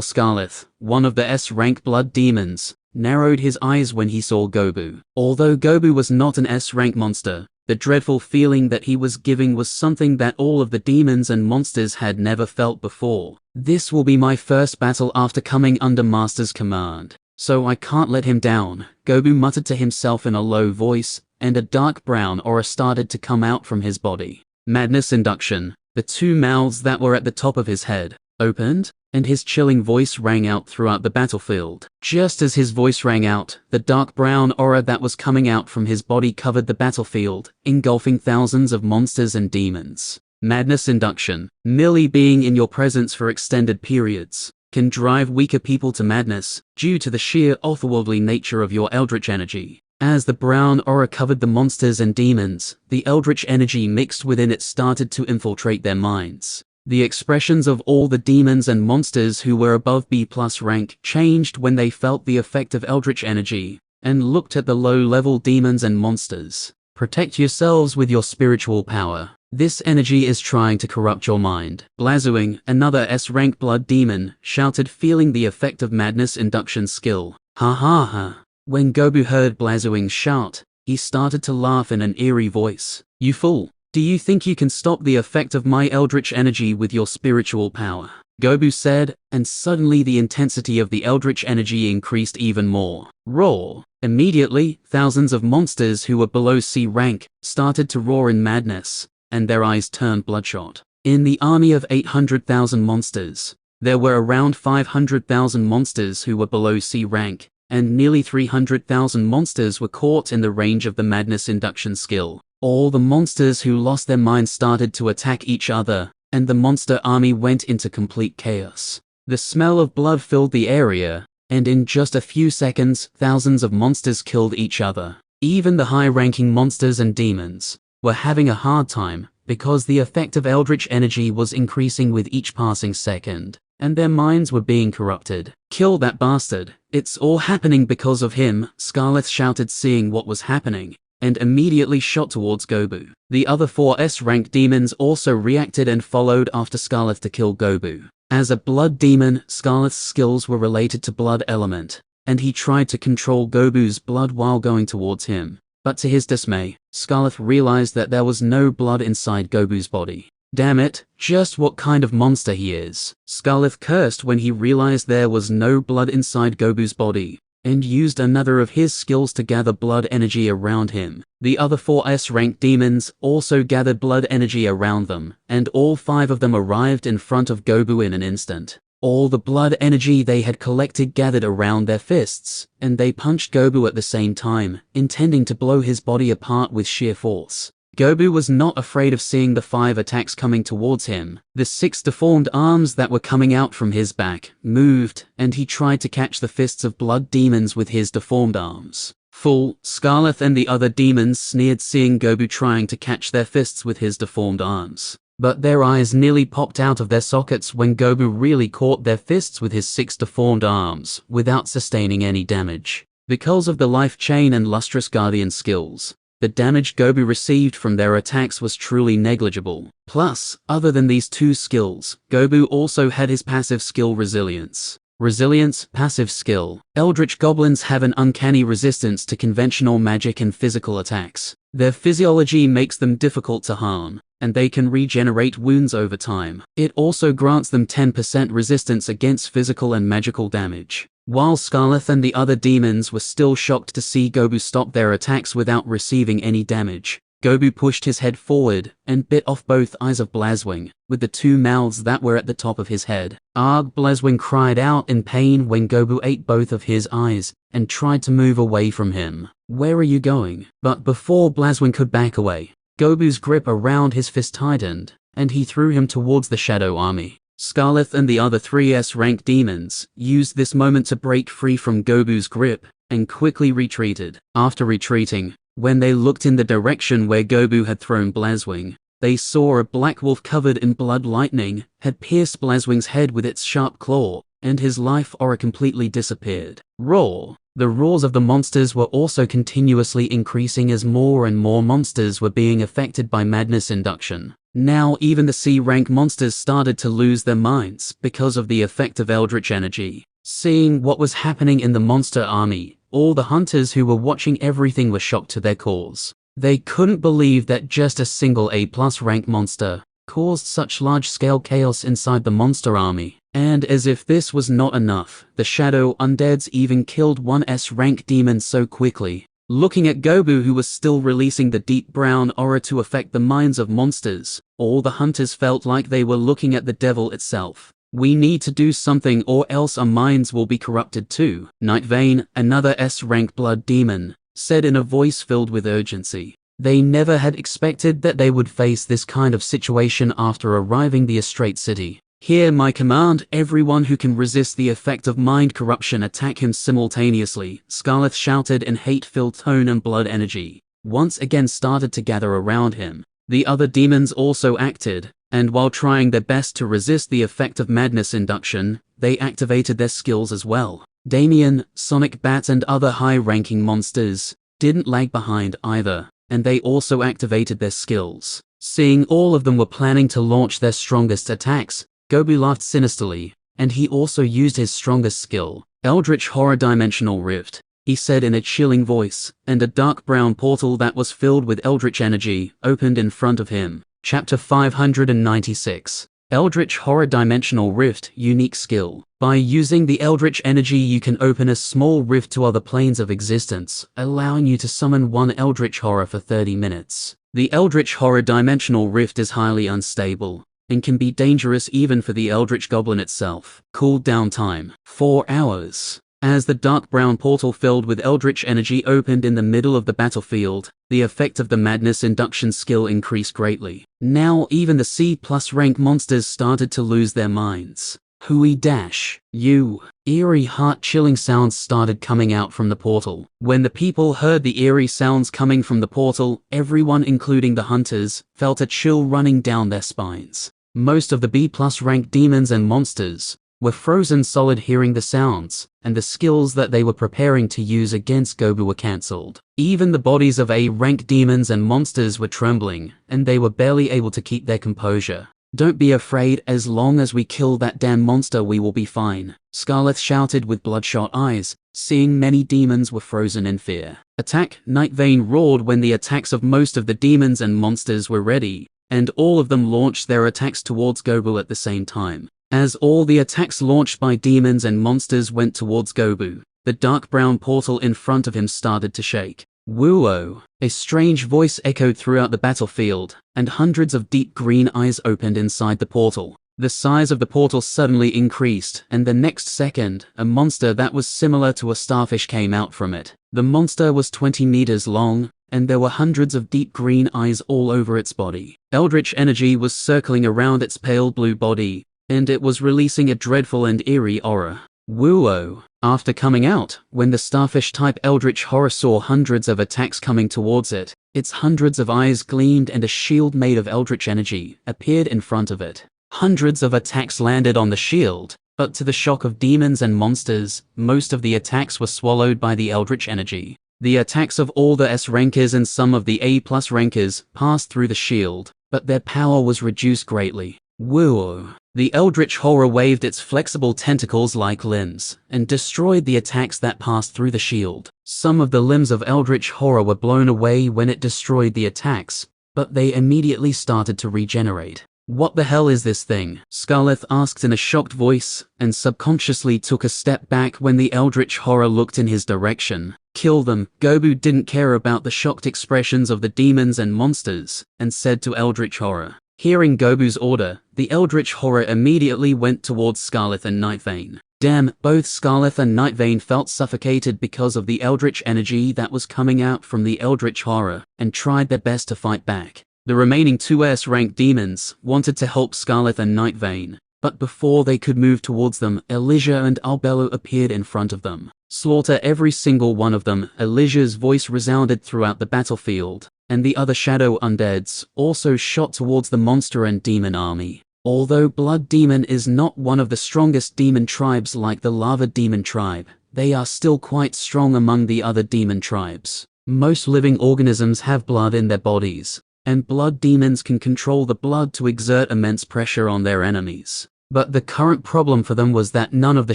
Scarlet, one of the S-rank blood demons, narrowed his eyes when he saw Gobu. Although Gobu was not an S-rank monster, the dreadful feeling that he was giving was something that all of the demons and monsters had never felt before. "This will be my first battle after coming under Master's command, so I can't let him down," Gobu muttered to himself in a low voice, and a dark brown aura started to come out from his body. Madness induction. The two mouths that were at the top of his head opened, and his chilling voice rang out throughout the battlefield. Just as his voice rang out, the dark brown aura that was coming out from his body covered the battlefield, engulfing thousands of monsters and demons. Madness induction. Merely being in your presence for extended periods can drive weaker people to madness due to the sheer otherworldly nature of your eldritch energy. As the brown aura covered the monsters and demons, the eldritch energy mixed within it started to infiltrate their minds. The expressions of all the demons and monsters who were above B+ rank changed when they felt the effect of eldritch energy, and looked at the low-level demons and monsters. Protect yourselves with your spiritual power. This energy is trying to corrupt your mind. Blazuing, another S-rank blood demon, shouted, feeling the effect of madness induction skill. "Ha ha ha." When Gobu heard Blazuing's shout, he started to laugh in an eerie voice. "You fool. Do you think you can stop the effect of my eldritch energy with your spiritual power?" Gobu said, and suddenly the intensity of the eldritch energy increased even more. Roar! Immediately, thousands of monsters who were below C rank started to roar in madness, and their eyes turned bloodshot. In the army of 800,000 monsters, there were around 500,000 monsters who were below C rank, and nearly 300,000 monsters were caught in the range of the madness induction skill. All the monsters who lost their minds started to attack each other, and the monster army went into complete chaos. The smell of blood filled the area, and in just a few seconds, thousands of monsters killed each other. Even the high-ranking monsters and demons were having a hard time, because the effect of eldritch energy was increasing with each passing second, and their minds were being corrupted. "Kill that bastard. It's all happening because of him," Scarlet shouted, seeing what was happening, and immediately shot towards Gobu. The other 4 S-rank demons also reacted and followed after Scarlet to kill Gobu. As a blood demon, Scarlet's skills were related to blood element, and he tried to control Gobu's blood while going towards him. But to his dismay, Scarlet realized that there was no blood inside Gobu's body. "Damn it, just what kind of monster he is." Scarlet cursed when he realized there was no blood inside Gobu's body, and used another of his skills to gather blood energy around him. The other 4 S-rank demons also gathered blood energy around them, and all 5 of them arrived in front of Gobu in an instant. All the blood energy they had collected gathered around their fists, and they punched Gobu at the same time, intending to blow his body apart with sheer force. Gobu was not afraid of seeing the 5 attacks coming towards him. The 6 deformed arms that were coming out from his back moved, and he tried to catch the fists of blood demons with his deformed arms. "Fool," Scarlet and the other demons sneered, seeing Gobu trying to catch their fists with his deformed arms. but their eyes nearly popped out of their sockets when Gobu really caught their fists with his 6 deformed arms, without sustaining any damage. Because of the life chain and lustrous guardian skills, the damage Gobu received from their attacks was truly negligible. Plus, other than these two skills, Gobu also had his passive skill Resilience. Resilience, passive skill. Eldritch goblins have an uncanny resistance to conventional magic and physical attacks. Their physiology makes them difficult to harm, and they can regenerate wounds over time. It also grants them 10% resistance against physical and magical damage. While Scarlett and the other demons were still shocked to see Gobu stop their attacks without receiving any damage, Gobu pushed his head forward and bit off both eyes of Blazwing, with the two mouths that were at the top of his head. Arg! Blazwing cried out in pain when Gobu ate both of his eyes and tried to move away from him. "Where are you going?" But before Blazwing could back away, Gobu's grip around his fist tightened, and he threw him towards the Shadow Army. Scarlett and the other 3S-rank demons used this moment to break free from Gobu's grip and quickly retreated. After retreating, when they looked in the direction where Gobu had thrown Blazwing, they saw a black wolf covered in blood lightning had pierced Blazwing's head with its sharp claw, and his life aura completely disappeared. Roar! The roars of the monsters were also continuously increasing as more and more monsters were being affected by madness induction. Now even the C-rank monsters started to lose their minds because of the effect of eldritch energy. Seeing what was happening in the monster army, all the hunters who were watching everything were shocked to their cores. They couldn't believe that just a single A+ rank monster caused such large-scale chaos inside the monster army. And as if this was not enough, the shadow undeads even killed one S-rank demon so quickly. Looking at Gobu, who was still releasing the deep brown aura to affect the minds of monsters, all the hunters felt like they were looking at the devil itself. "We need to do something or else our minds will be corrupted too," Nightvein, another S-rank blood demon, said in a voice filled with urgency. They never had expected that they would face this kind of situation after arriving the Astrate City. "Hear my command, everyone who can resist the effect of mind corruption attack him simultaneously," Scarlett shouted in hate-filled tone, and blood energy once again started to gather around him. The other demons also acted, and while trying their best to resist the effect of madness induction, they activated their skills as well. Damien, Sonic Bat and other high-ranking monsters didn't lag behind either, and they also activated their skills. Seeing all of them were planning to launch their strongest attacks, Gobu laughed sinisterly, and he also used his strongest skill, Eldritch Horror Dimensional Rift. He said in a chilling voice, and a dark brown portal that was filled with eldritch energy opened in front of him. Chapter 596. Eldritch Horror Dimensional Rift, unique skill. By using the eldritch energy you can open a small rift to other planes of existence, allowing you to summon one eldritch horror for 30 minutes. The Eldritch Horror Dimensional Rift is highly unstable and can be dangerous even for the Eldritch Goblin itself. Cooldown time, 4 hours. As the dark brown portal filled with eldritch energy opened in the middle of the battlefield, the effect of the madness induction skill increased greatly. Now even the C+ rank monsters started to lose their minds. Hui dash. You. Eerie heart-chilling sounds started coming out from the portal. When the people heard the eerie sounds coming from the portal, everyone including the hunters felt a chill running down their spines. Most of the B+ rank demons and monsters were frozen solid hearing the sounds, and the skills that they were preparing to use against Gobu were cancelled. Even the bodies of A-rank demons and monsters were trembling, and they were barely able to keep their composure. "Don't be afraid, as long as we kill that damn monster we will be fine," Scarlett shouted with bloodshot eyes, seeing many demons were frozen in fear. "Attack!" Nightvein roared when the attacks of most of the demons and monsters were ready, and all of them launched their attacks towards Gobu at the same time. As all the attacks launched by demons and monsters went towards Gobu, the dark brown portal in front of him started to shake. "Woo-oh!" A strange voice echoed throughout the battlefield, and hundreds of deep green eyes opened inside the portal. The size of the portal suddenly increased, and the next second, a monster that was similar to a starfish came out from it. The monster was 20 meters long, and there were hundreds of deep green eyes all over its body. Eldritch energy was circling around its pale blue body, and it was releasing a dreadful and eerie aura. Woo-oh. After coming out, when the starfish-type eldritch horror saw hundreds of attacks coming towards it, its hundreds of eyes gleamed and a shield made of eldritch energy appeared in front of it. Hundreds of attacks landed on the shield, but to the shock of demons and monsters, most of the attacks were swallowed by the eldritch energy. The attacks of all the S rankers and some of the A+ rankers passed through the shield, but their power was reduced greatly. Whoa! The eldritch horror waved its flexible tentacles like limbs, and destroyed the attacks that passed through the shield. Some of the limbs of eldritch horror were blown away when it destroyed the attacks, but they immediately started to regenerate. What the hell is this thing? Scarlett asked in a shocked voice, and subconsciously took a step back when the eldritch horror looked in his direction. Kill them. Gobu didn't care about the shocked expressions of the demons and monsters, and said to eldritch horror. Hearing Gobu's order, the eldritch horror immediately went towards Scarlett and Nightvane. Damn, both Scarlett and Nightvane felt suffocated because of the eldritch energy that was coming out from the eldritch horror, and tried their best to fight back. The remaining 2S rank demons wanted to help Scarlett and Nightvane, but before they could move towards them, Elijah and Albello appeared in front of them. Slaughter every single one of them. Elijah's voice resounded throughout the battlefield, and the other shadow undeads also shot towards the monster and demon army. Although Blood Demon is not one of the strongest demon tribes like the Lava Demon tribe, they are still quite strong among the other demon tribes. Most living organisms have blood in their bodies, and blood demons can control the blood to exert immense pressure on their enemies. But the current problem for them was that none of the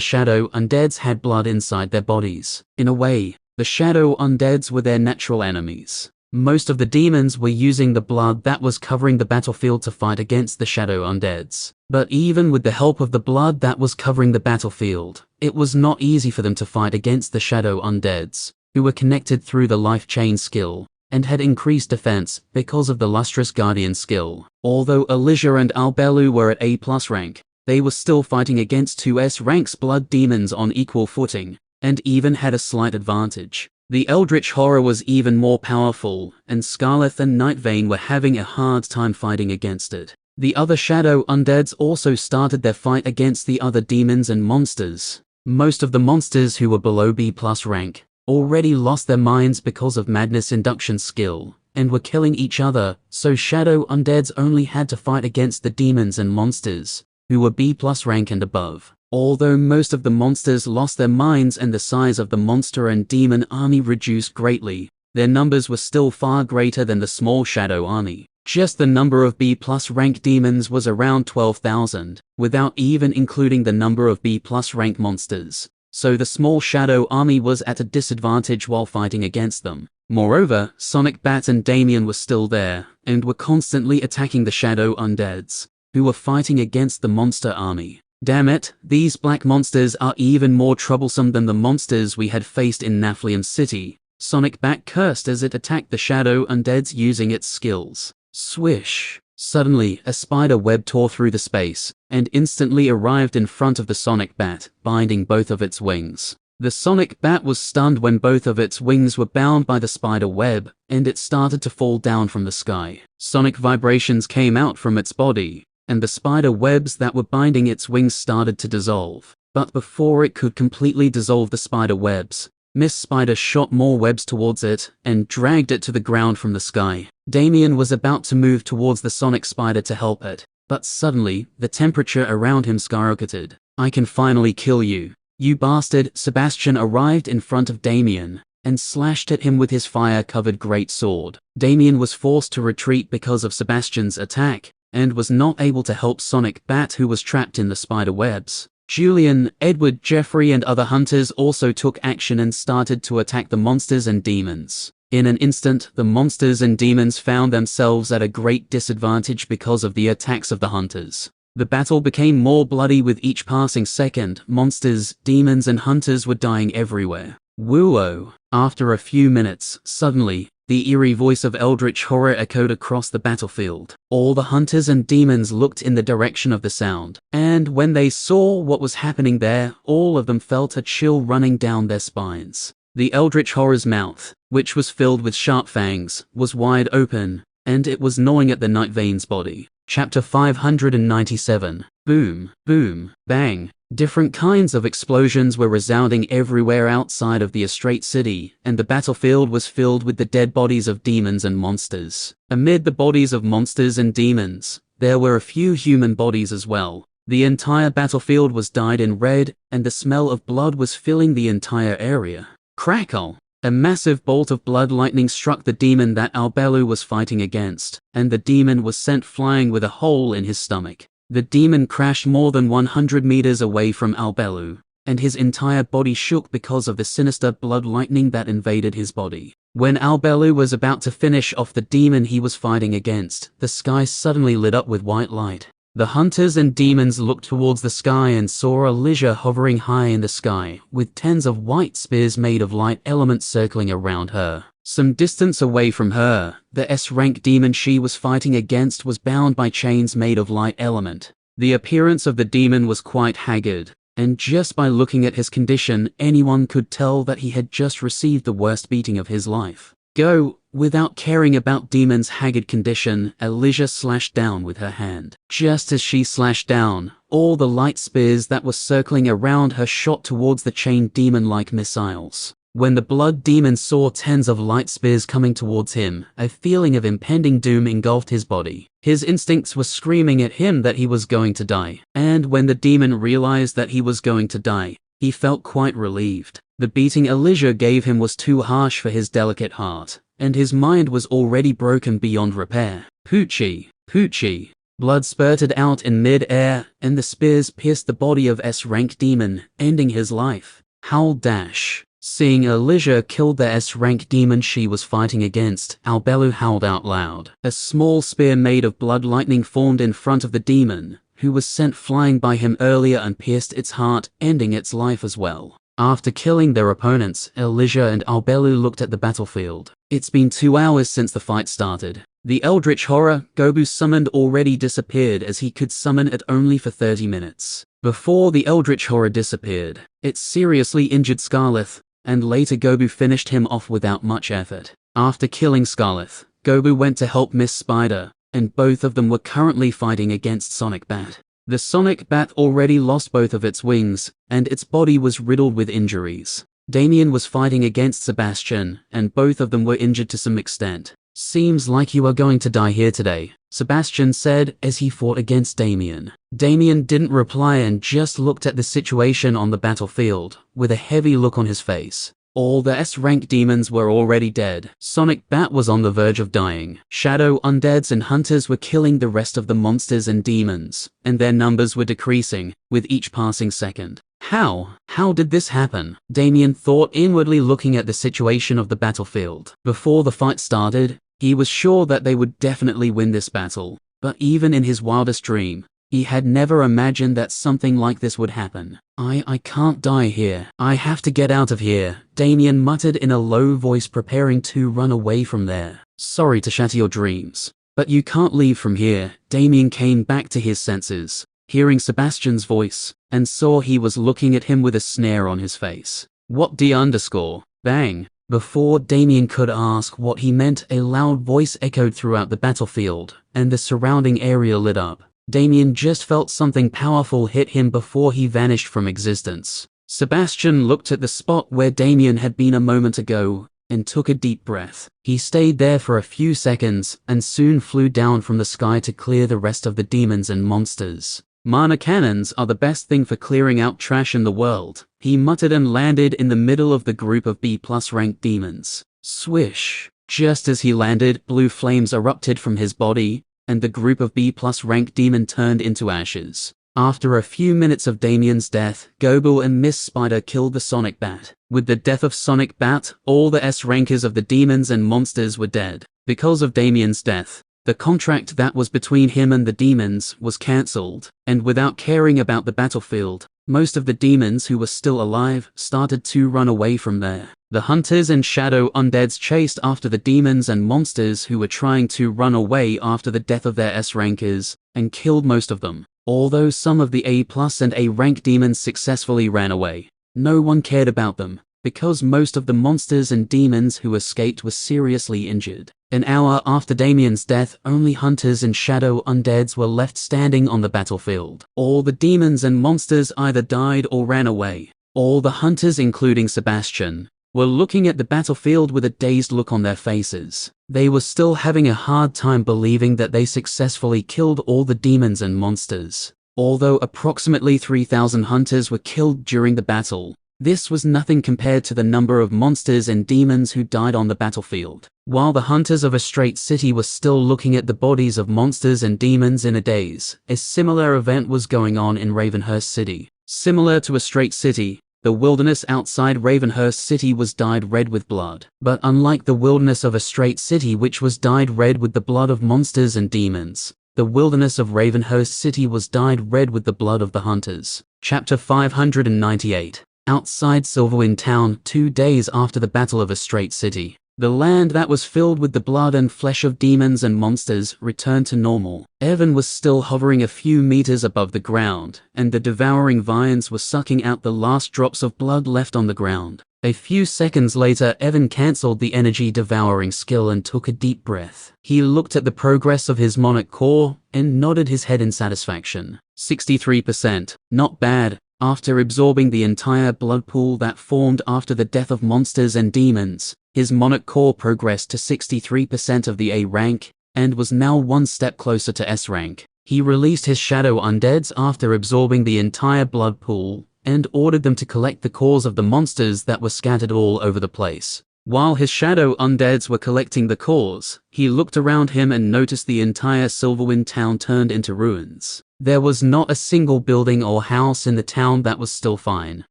shadow undeads had blood inside their bodies. In a way, the shadow undeads were their natural enemies. Most of the demons were using the blood that was covering the battlefield to fight against the shadow undeads. But even with the help of the blood that was covering the battlefield, it was not easy for them to fight against the shadow undeads, who were connected through the life chain skill, and had increased defense because of the Lustrous Guardian skill. Although Elijah and Albello were at A+ rank, they were still fighting against 2S ranks blood demons on equal footing, and even had a slight advantage. The eldritch horror was even more powerful, and Scarlett and Nightvane were having a hard time fighting against it. The other shadow undeads also started their fight against the other demons and monsters. Most of the monsters who were below B+ rank already lost their minds because of Madness Induction skill, and were killing each other, so shadow undeads only had to fight against the demons and monsters, who were B+ rank and above. Although most of the monsters lost their minds and the size of the monster and demon army reduced greatly, their numbers were still far greater than the small shadow army. Just the number of B+ rank demons was around 12,000, without even including the number of B+ rank monsters. So the small shadow army was at a disadvantage while fighting against them. Moreover, Sonic Bat and Damien were still there, and were constantly attacking the shadow undeads, who were fighting against the monster army. Damn it, these black monsters are even more troublesome than the monsters we had faced in Naflium City. Sonic Bat cursed as it attacked the shadow undeads using its skills. Swish! Suddenly, a spider web tore through the space, and instantly arrived in front of the Sonic Bat, binding both of its wings. The Sonic Bat was stunned when both of its wings were bound by the spider web, and it started to fall down from the sky. Sonic vibrations came out from its body, and the spider webs that were binding its wings started to dissolve. But before it could completely dissolve the spider webs, Miss Spider shot more webs towards it, and dragged it to the ground from the sky. Damien was about to move towards the Sonic Spider to help it, but suddenly, the temperature around him skyrocketed. I can finally kill you, you bastard! Sebastian arrived in front of Damien, and slashed at him with his fire-covered great sword. Damien was forced to retreat because of Sebastian's attack, and was not able to help Sonic Bat, who was trapped in the spider webs. Julian, Edward, Jeffrey and other hunters also took action and started to attack the monsters and demons. In an instant, the monsters and demons found themselves at a great disadvantage because of the attacks of the hunters. The battle became more bloody with each passing second. Monsters, demons and hunters were dying everywhere. Woo-oh! After a few minutes, suddenly, the eerie voice of eldritch horror echoed across the battlefield. All the hunters and demons looked in the direction of the sound, and when they saw what was happening there, all of them felt a chill running down their spines. The eldritch horror's mouth, which was filled with sharp fangs, was wide open, and it was gnawing at the Nightvane's body. Chapter 597. Boom, boom, bang. Different kinds of explosions were resounding everywhere outside of the Astrate city, and the battlefield was filled with the dead bodies of demons and monsters. Amid the bodies of monsters and demons, there were a few human bodies as well. The entire battlefield was dyed in red, and the smell of blood was filling the entire area. Crackle! A massive bolt of blood lightning struck the demon that Albellu was fighting against, and the demon was sent flying with a hole in his stomach. The demon crashed more than 100 meters away from Albellu, and his entire body shook because of the sinister blood lightning that invaded his body. When Albellu was about to finish off the demon he was fighting against, the sky suddenly lit up with white light. The hunters and demons looked towards the sky and saw Elijah hovering high in the sky, with tens of white spears made of light elements circling around her. Some distance away from her, the S-rank demon she was fighting against was bound by chains made of light element. The appearance of the demon was quite haggard, and just by looking at his condition, anyone could tell that he had just received the worst beating of his life. Go! Without caring about Demon's haggard condition, Elijah slashed down with her hand. Just as she slashed down, all the light spears that were circling around her shot towards the chained demon like missiles. When the blood demon saw tens of light spears coming towards him, a feeling of impending doom engulfed his body. His instincts were screaming at him that he was going to die. And when the demon realized that he was going to die, he felt quite relieved. The beating Elijah gave him was too harsh for his delicate heart, and his mind was already broken beyond repair. Poochie, Poochie. Blood spurted out in mid-air, and the spears pierced the body of S-rank demon, ending his life. Howl dash. Seeing Elijah killed the S-rank demon she was fighting against, Albellu howled out loud. A small spear made of blood lightning formed in front of the demon, who was sent flying by him earlier and pierced its heart, ending its life as well. After killing their opponents, Elijah and Albellu looked at the battlefield. It's been 2 hours since the fight started. The Eldritch Horror Gobu summoned already disappeared, as he could summon it only for 30 minutes. Before the Eldritch Horror disappeared, it seriously injured Scarleth, and later Gobu finished him off without much effort. After killing Scarleth, Gobu went to help Miss Spider, and both of them were currently fighting against Sonic Bat. The Sonic Bat already lost both of its wings, and its body was riddled with injuries. Damien was fighting against Sebastian, and both of them were injured to some extent. Seems like you are going to die here today, Sebastian said as he fought against Damien. Damien didn't reply and just looked at the situation on the battlefield, with a heavy look on his face. All the S-rank demons were already dead. Sonic Bat was on the verge of dying. Shadow undeads and hunters were killing the rest of the monsters and demons, and their numbers were decreasing, with each passing second. How did this happen? Damien thought inwardly, looking at the situation of the battlefield. Before the fight started, he was sure that they would definitely win this battle, but even in his wildest dream, he had never imagined that something like this would happen. I can't die here. I have to get out of here, Damien muttered in a low voice, preparing to run away from there. Sorry to shatter your dreams, but you can't leave from here. Damien came back to his senses, hearing Sebastian's voice, and saw he was looking at him with a snare on his face. What Bang. Before Damien could ask what he meant, a loud voice echoed throughout the battlefield, and the surrounding area lit up. Damien just felt something powerful hit him before he vanished from existence. Sebastian looked at the spot where Damien had been a moment ago, and took a deep breath. He stayed there for a few seconds, and soon flew down from the sky to clear the rest of the demons and monsters. Mana cannons are the best thing for clearing out trash in the world, he muttered, and landed in the middle of the group of B+ ranked demons. Swish! Just as he landed, blue flames erupted from his body, and the group of B+ rank demon turned into ashes. After a few minutes of Damien's death, Gobu and Miss Spider killed the Sonic Bat. With the death of Sonic Bat, all the S-rankers of the demons and monsters were dead. Because of Damien's death, the contract that was between him and the demons was cancelled, and without caring about the battlefield, most of the demons who were still alive started to run away from there. The hunters and shadow undeads chased after the demons and monsters who were trying to run away after the death of their S-rankers, and killed most of them. Although some of the A+ and A rank demons successfully ran away, no one cared about them. because most of the monsters and demons who escaped were seriously injured. An hour after Damien's death, only hunters and shadow undeads were left standing on the battlefield. All the demons and monsters either died or ran away. All the hunters, including Sebastian, were looking at the battlefield with a dazed look on their faces. They were still having a hard time believing that they successfully killed all the demons and monsters. Although approximately 3,000 hunters were killed during the battle, this was nothing compared to the number of monsters and demons who died on the battlefield. While the hunters of a straight city were still looking at the bodies of monsters and demons in a daze, a similar event was going on in Ravenhurst City. Similar to a straight city, the wilderness outside Ravenhurst City was dyed red with blood. But unlike the wilderness of a straight city which was dyed red with the blood of monsters and demons, the wilderness of Ravenhurst City was dyed red with the blood of the hunters. Chapter 598. Outside Silverwind Town, 2 days after the Battle of a Straight City. The land that was filled with the blood and flesh of demons and monsters returned to normal. Evan was still hovering a few meters above the ground, and the devouring vines were sucking out the last drops of blood left on the ground. A few seconds later, Evan cancelled the energy devouring skill and took a deep breath. He looked at the progress of his monarch core and nodded his head in satisfaction. 63%. Not bad. After absorbing the entire blood pool that formed after the death of monsters and demons, his monarch core progressed to 63% of the A rank, and was now one step closer to S rank. He released his shadow undeads after absorbing the entire blood pool, and ordered them to collect the cores of the monsters that were scattered all over the place. While his shadow undeads were collecting the cores, he looked around him and noticed the entire Silverwind town turned into ruins. There was not a single building or house in the town that was still fine.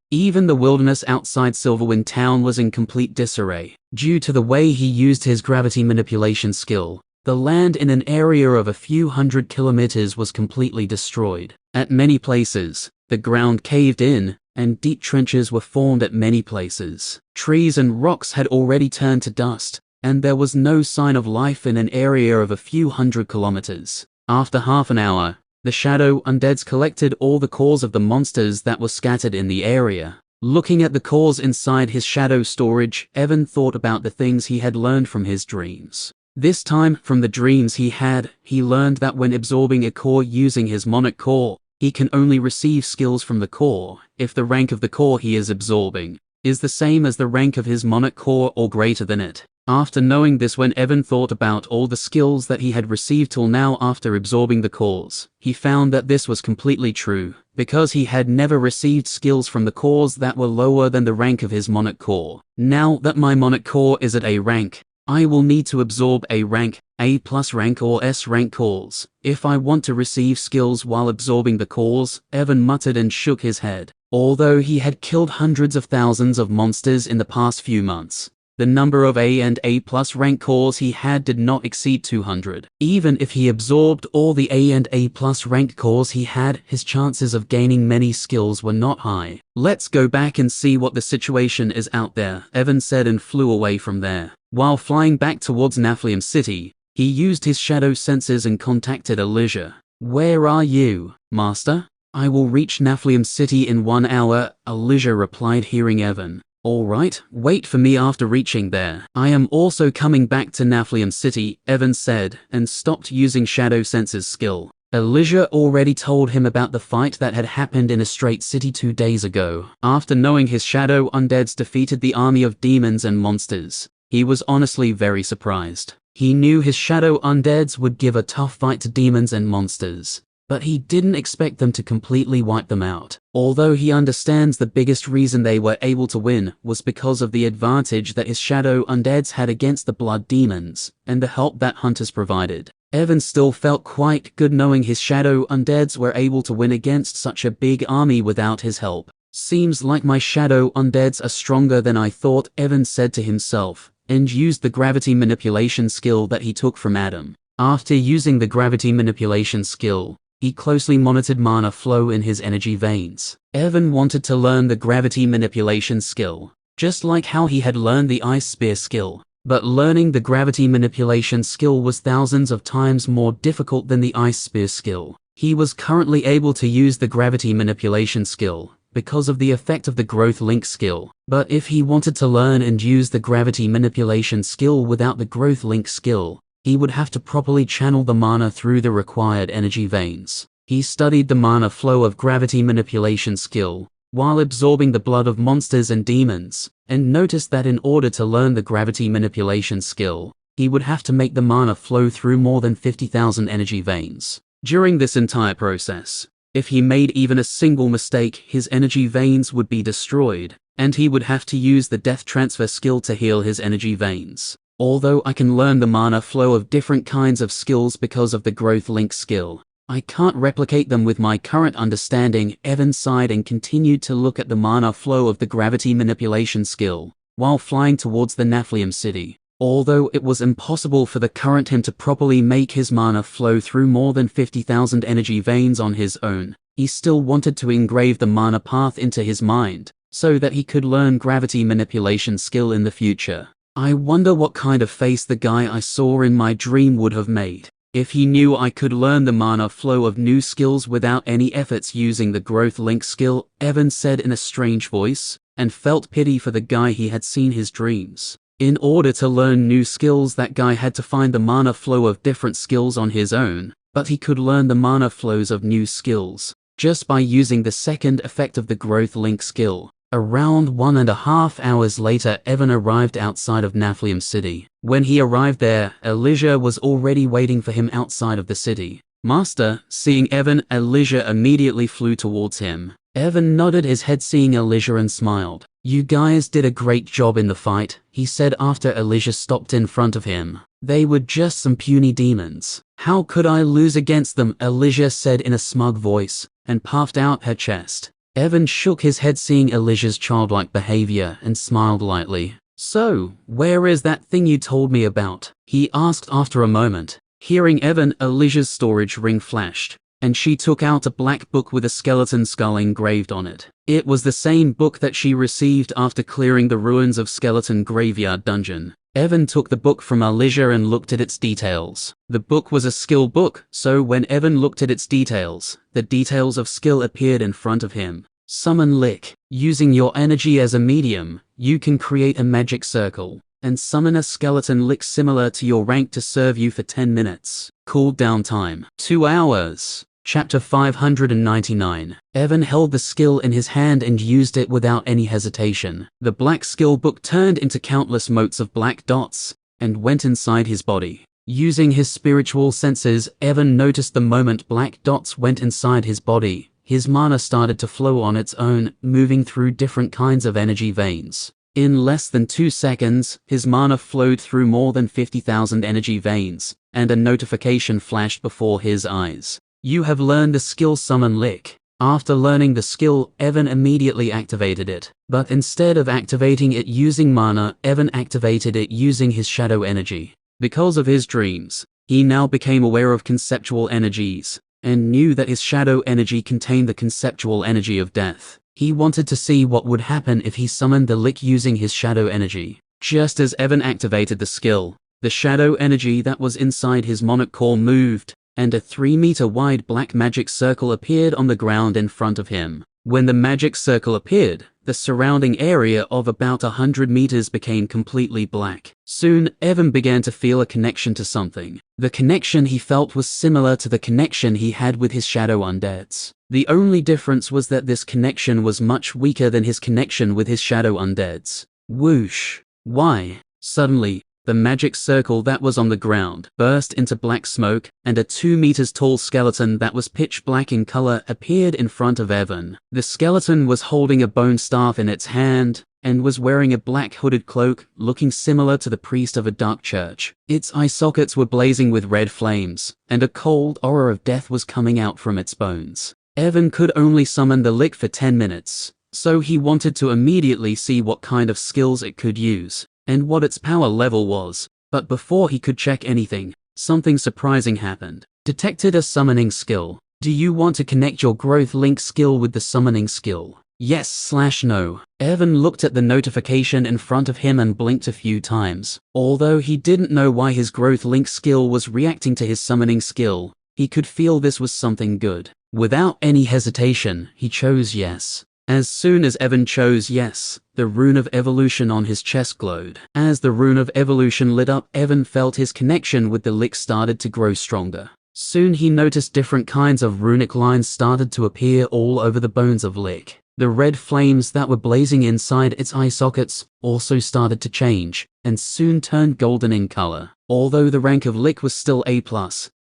Even the wilderness outside Silverwind town was in complete disarray. Due to the way he used his gravity manipulation skill, the land in an area of a few hundred kilometers was completely destroyed. At many places, the ground caved in, and deep trenches were formed at many places. Trees and rocks had already turned to dust, and there was no sign of life in an area of a few hundred kilometers. After half an hour, the shadow undeads collected all the cores of the monsters that were scattered in the area. Looking at the cores inside his shadow storage, Evan thought about the things he had learned from his dreams. This time, from the dreams he learned that when absorbing a core using his monarch core, he can only receive skills from the core if the rank of the core he is absorbing is the same as the rank of his monarch core or greater than it. After knowing this, when Evan thought about all the skills that he had received till now after absorbing the cores, he found that this was completely true, because he had never received skills from the cores that were lower than the rank of his monarch core. Now that my monarch core is at A rank, I will need to absorb A rank, A+ rank or S rank cores if I want to receive skills while absorbing the cores, Evan muttered and shook his head. Although he had killed hundreds of thousands of monsters in the past few months, the number of A and A+ rank cores he had did not exceed 200. Even if he absorbed all the A and A+ rank cores he had, his chances of gaining many skills were not high. Let's go back and see what the situation is out there, Evan said and flew away from there. While flying back towards Naflium City, he used his shadow senses and contacted Elijah. Where are you, Master? I will reach Naflium City in 1 hour, Elijah replied, hearing Evan. Alright, wait for me after reaching there. I am also coming back to Naflium City, Evan said, and stopped using Shadow Sense's skill. Elijah already told him about the fight that had happened in a straight city 2 days ago. After knowing his shadow undeads defeated the army of demons and monsters, he was honestly very surprised. He knew his shadow undeads would give a tough fight to demons and monsters, but he didn't expect them to completely wipe them out. Although he understands the biggest reason they were able to win was because of the advantage that his shadow undeads had against the blood demons, and the help that hunters provided. Evan still felt quite good knowing his shadow undeads were able to win against such a big army without his help. Seems like my shadow undeads are stronger than I thought, Evan said to himself, and used the gravity manipulation skill that he took from Adam. After using the gravity manipulation skill, he closely monitored mana flow in his energy veins. Evan wanted to learn the gravity manipulation skill, just like how he had learned the ice spear skill. But learning the gravity manipulation skill was thousands of times more difficult than the ice spear skill. He was currently able to use the gravity manipulation skill, because of the effect of the growth link skill. But if he wanted to learn and use the gravity manipulation skill without the growth link skill, he would have to properly channel the mana through the required energy veins. He studied the mana flow of gravity manipulation skill while absorbing the blood of monsters and demons, and noticed that in order to learn the gravity manipulation skill, he would have to make the mana flow through more than 50,000 energy veins. During this entire process, if he made even a single mistake, his energy veins would be destroyed, and he would have to use the death transfer skill to heal his energy veins. Although I can learn the mana flow of different kinds of skills because of the growth link skill, I can't replicate them with my current understanding. Evan sighed and continued to look at the mana flow of the gravity manipulation skill while flying towards the Naflium city. Although it was impossible for the current him to properly make his mana flow through more than 50,000 energy veins on his own, he still wanted to engrave the mana path into his mind so that he could learn gravity manipulation skill in the future. I wonder what kind of face the guy I saw in my dream would have made if he knew I could learn the mana flow of new skills without any efforts using the growth link skill, Evan said in a strange voice, and felt pity for the guy he had seen his dreams. In order to learn new skills, that guy had to find the mana flow of different skills on his own, but he could learn the mana flows of new skills just by using the second effect of the growth link skill. Around 1.5 hours later, Evan arrived outside of Naflium City. When he arrived there, Elijah was already waiting for him outside of the city. Master, seeing Evan, Elijah immediately flew towards him. Evan nodded his head seeing Elijah and smiled. You guys did a great job in the fight, he said after Elijah stopped in front of him. They were just some puny demons. How could I lose against them? Elijah said in a smug voice, and puffed out her chest. Evan shook his head seeing Elijah's childlike behavior and smiled lightly. So, where is that thing you told me about? He asked after a moment. Hearing Evan, Elijah's storage ring flashed, and she took out a black book with a skeleton skull engraved on it. It was the same book that she received after clearing the ruins of Skeleton Graveyard Dungeon. Evan took the book from Elijah and looked at its details. The book was a skill book, so when Evan looked at its details, the details of skill appeared in front of him. Summon Lick. Using your energy as a medium, you can create a magic circle and summon a skeleton lick similar to your rank to serve you for 10 minutes. Cooldown time, 2 hours. Chapter 599. Evan held the skill in his hand and used it without any hesitation. The black skill book turned into countless motes of black dots and went inside his body. Using his spiritual senses, Evan noticed the moment black dots went inside his body, his mana started to flow on its own, moving through different kinds of energy veins. In less than 2 seconds, his mana flowed through more than 50,000 energy veins, and a notification flashed before his eyes. You have learned the skill Summon Lick. After learning the skill, Evan immediately activated it. But instead of activating it using mana, Evan activated it using his shadow energy. Because of his dreams, he now became aware of conceptual energies, and knew that his shadow energy contained the conceptual energy of death. He wanted to see what would happen if he summoned the lick using his shadow energy. Just as Evan activated the skill, the shadow energy that was inside his monarch core moved, and a 3-meter wide black magic circle appeared on the ground in front of him. When the magic circle appeared, the surrounding area of about 100 meters became completely black. Soon, Evan began to feel a connection to something. The connection he felt was similar to the connection he had with his shadow undeads. The only difference was that this connection was much weaker than his connection with his shadow undeads. Whoosh! Why? Suddenly, the magic circle that was on the ground burst into black smoke, and a 2 meters tall skeleton that was pitch black in color appeared in front of Evan. The skeleton was holding a bone staff in its hand, and was wearing a black hooded cloak, looking similar to the priest of a dark church. Its eye sockets were blazing with red flames, and a cold aura of death was coming out from its bones. Evan could only summon the lick for 10 minutes, so he wanted to immediately see what kind of skills it could use, and what its power level was. But before he could check anything, something surprising happened. Detected a summoning skill. Do you want to connect your growth link skill with the summoning skill? Yes/no. Evan looked at the notification in front of him and blinked a few times. Although he didn't know why his growth link skill was reacting to his summoning skill, he could feel this was something good. Without any hesitation, he chose yes. As soon as Evan chose yes, the rune of evolution on his chest glowed. As the rune of evolution lit up, Evan felt his connection with the lick started to grow stronger. Soon he noticed different kinds of runic lines started to appear all over the bones of Lick. The red flames that were blazing inside its eye sockets also started to change, and soon turned golden in color. Although the rank of Lick was still A+,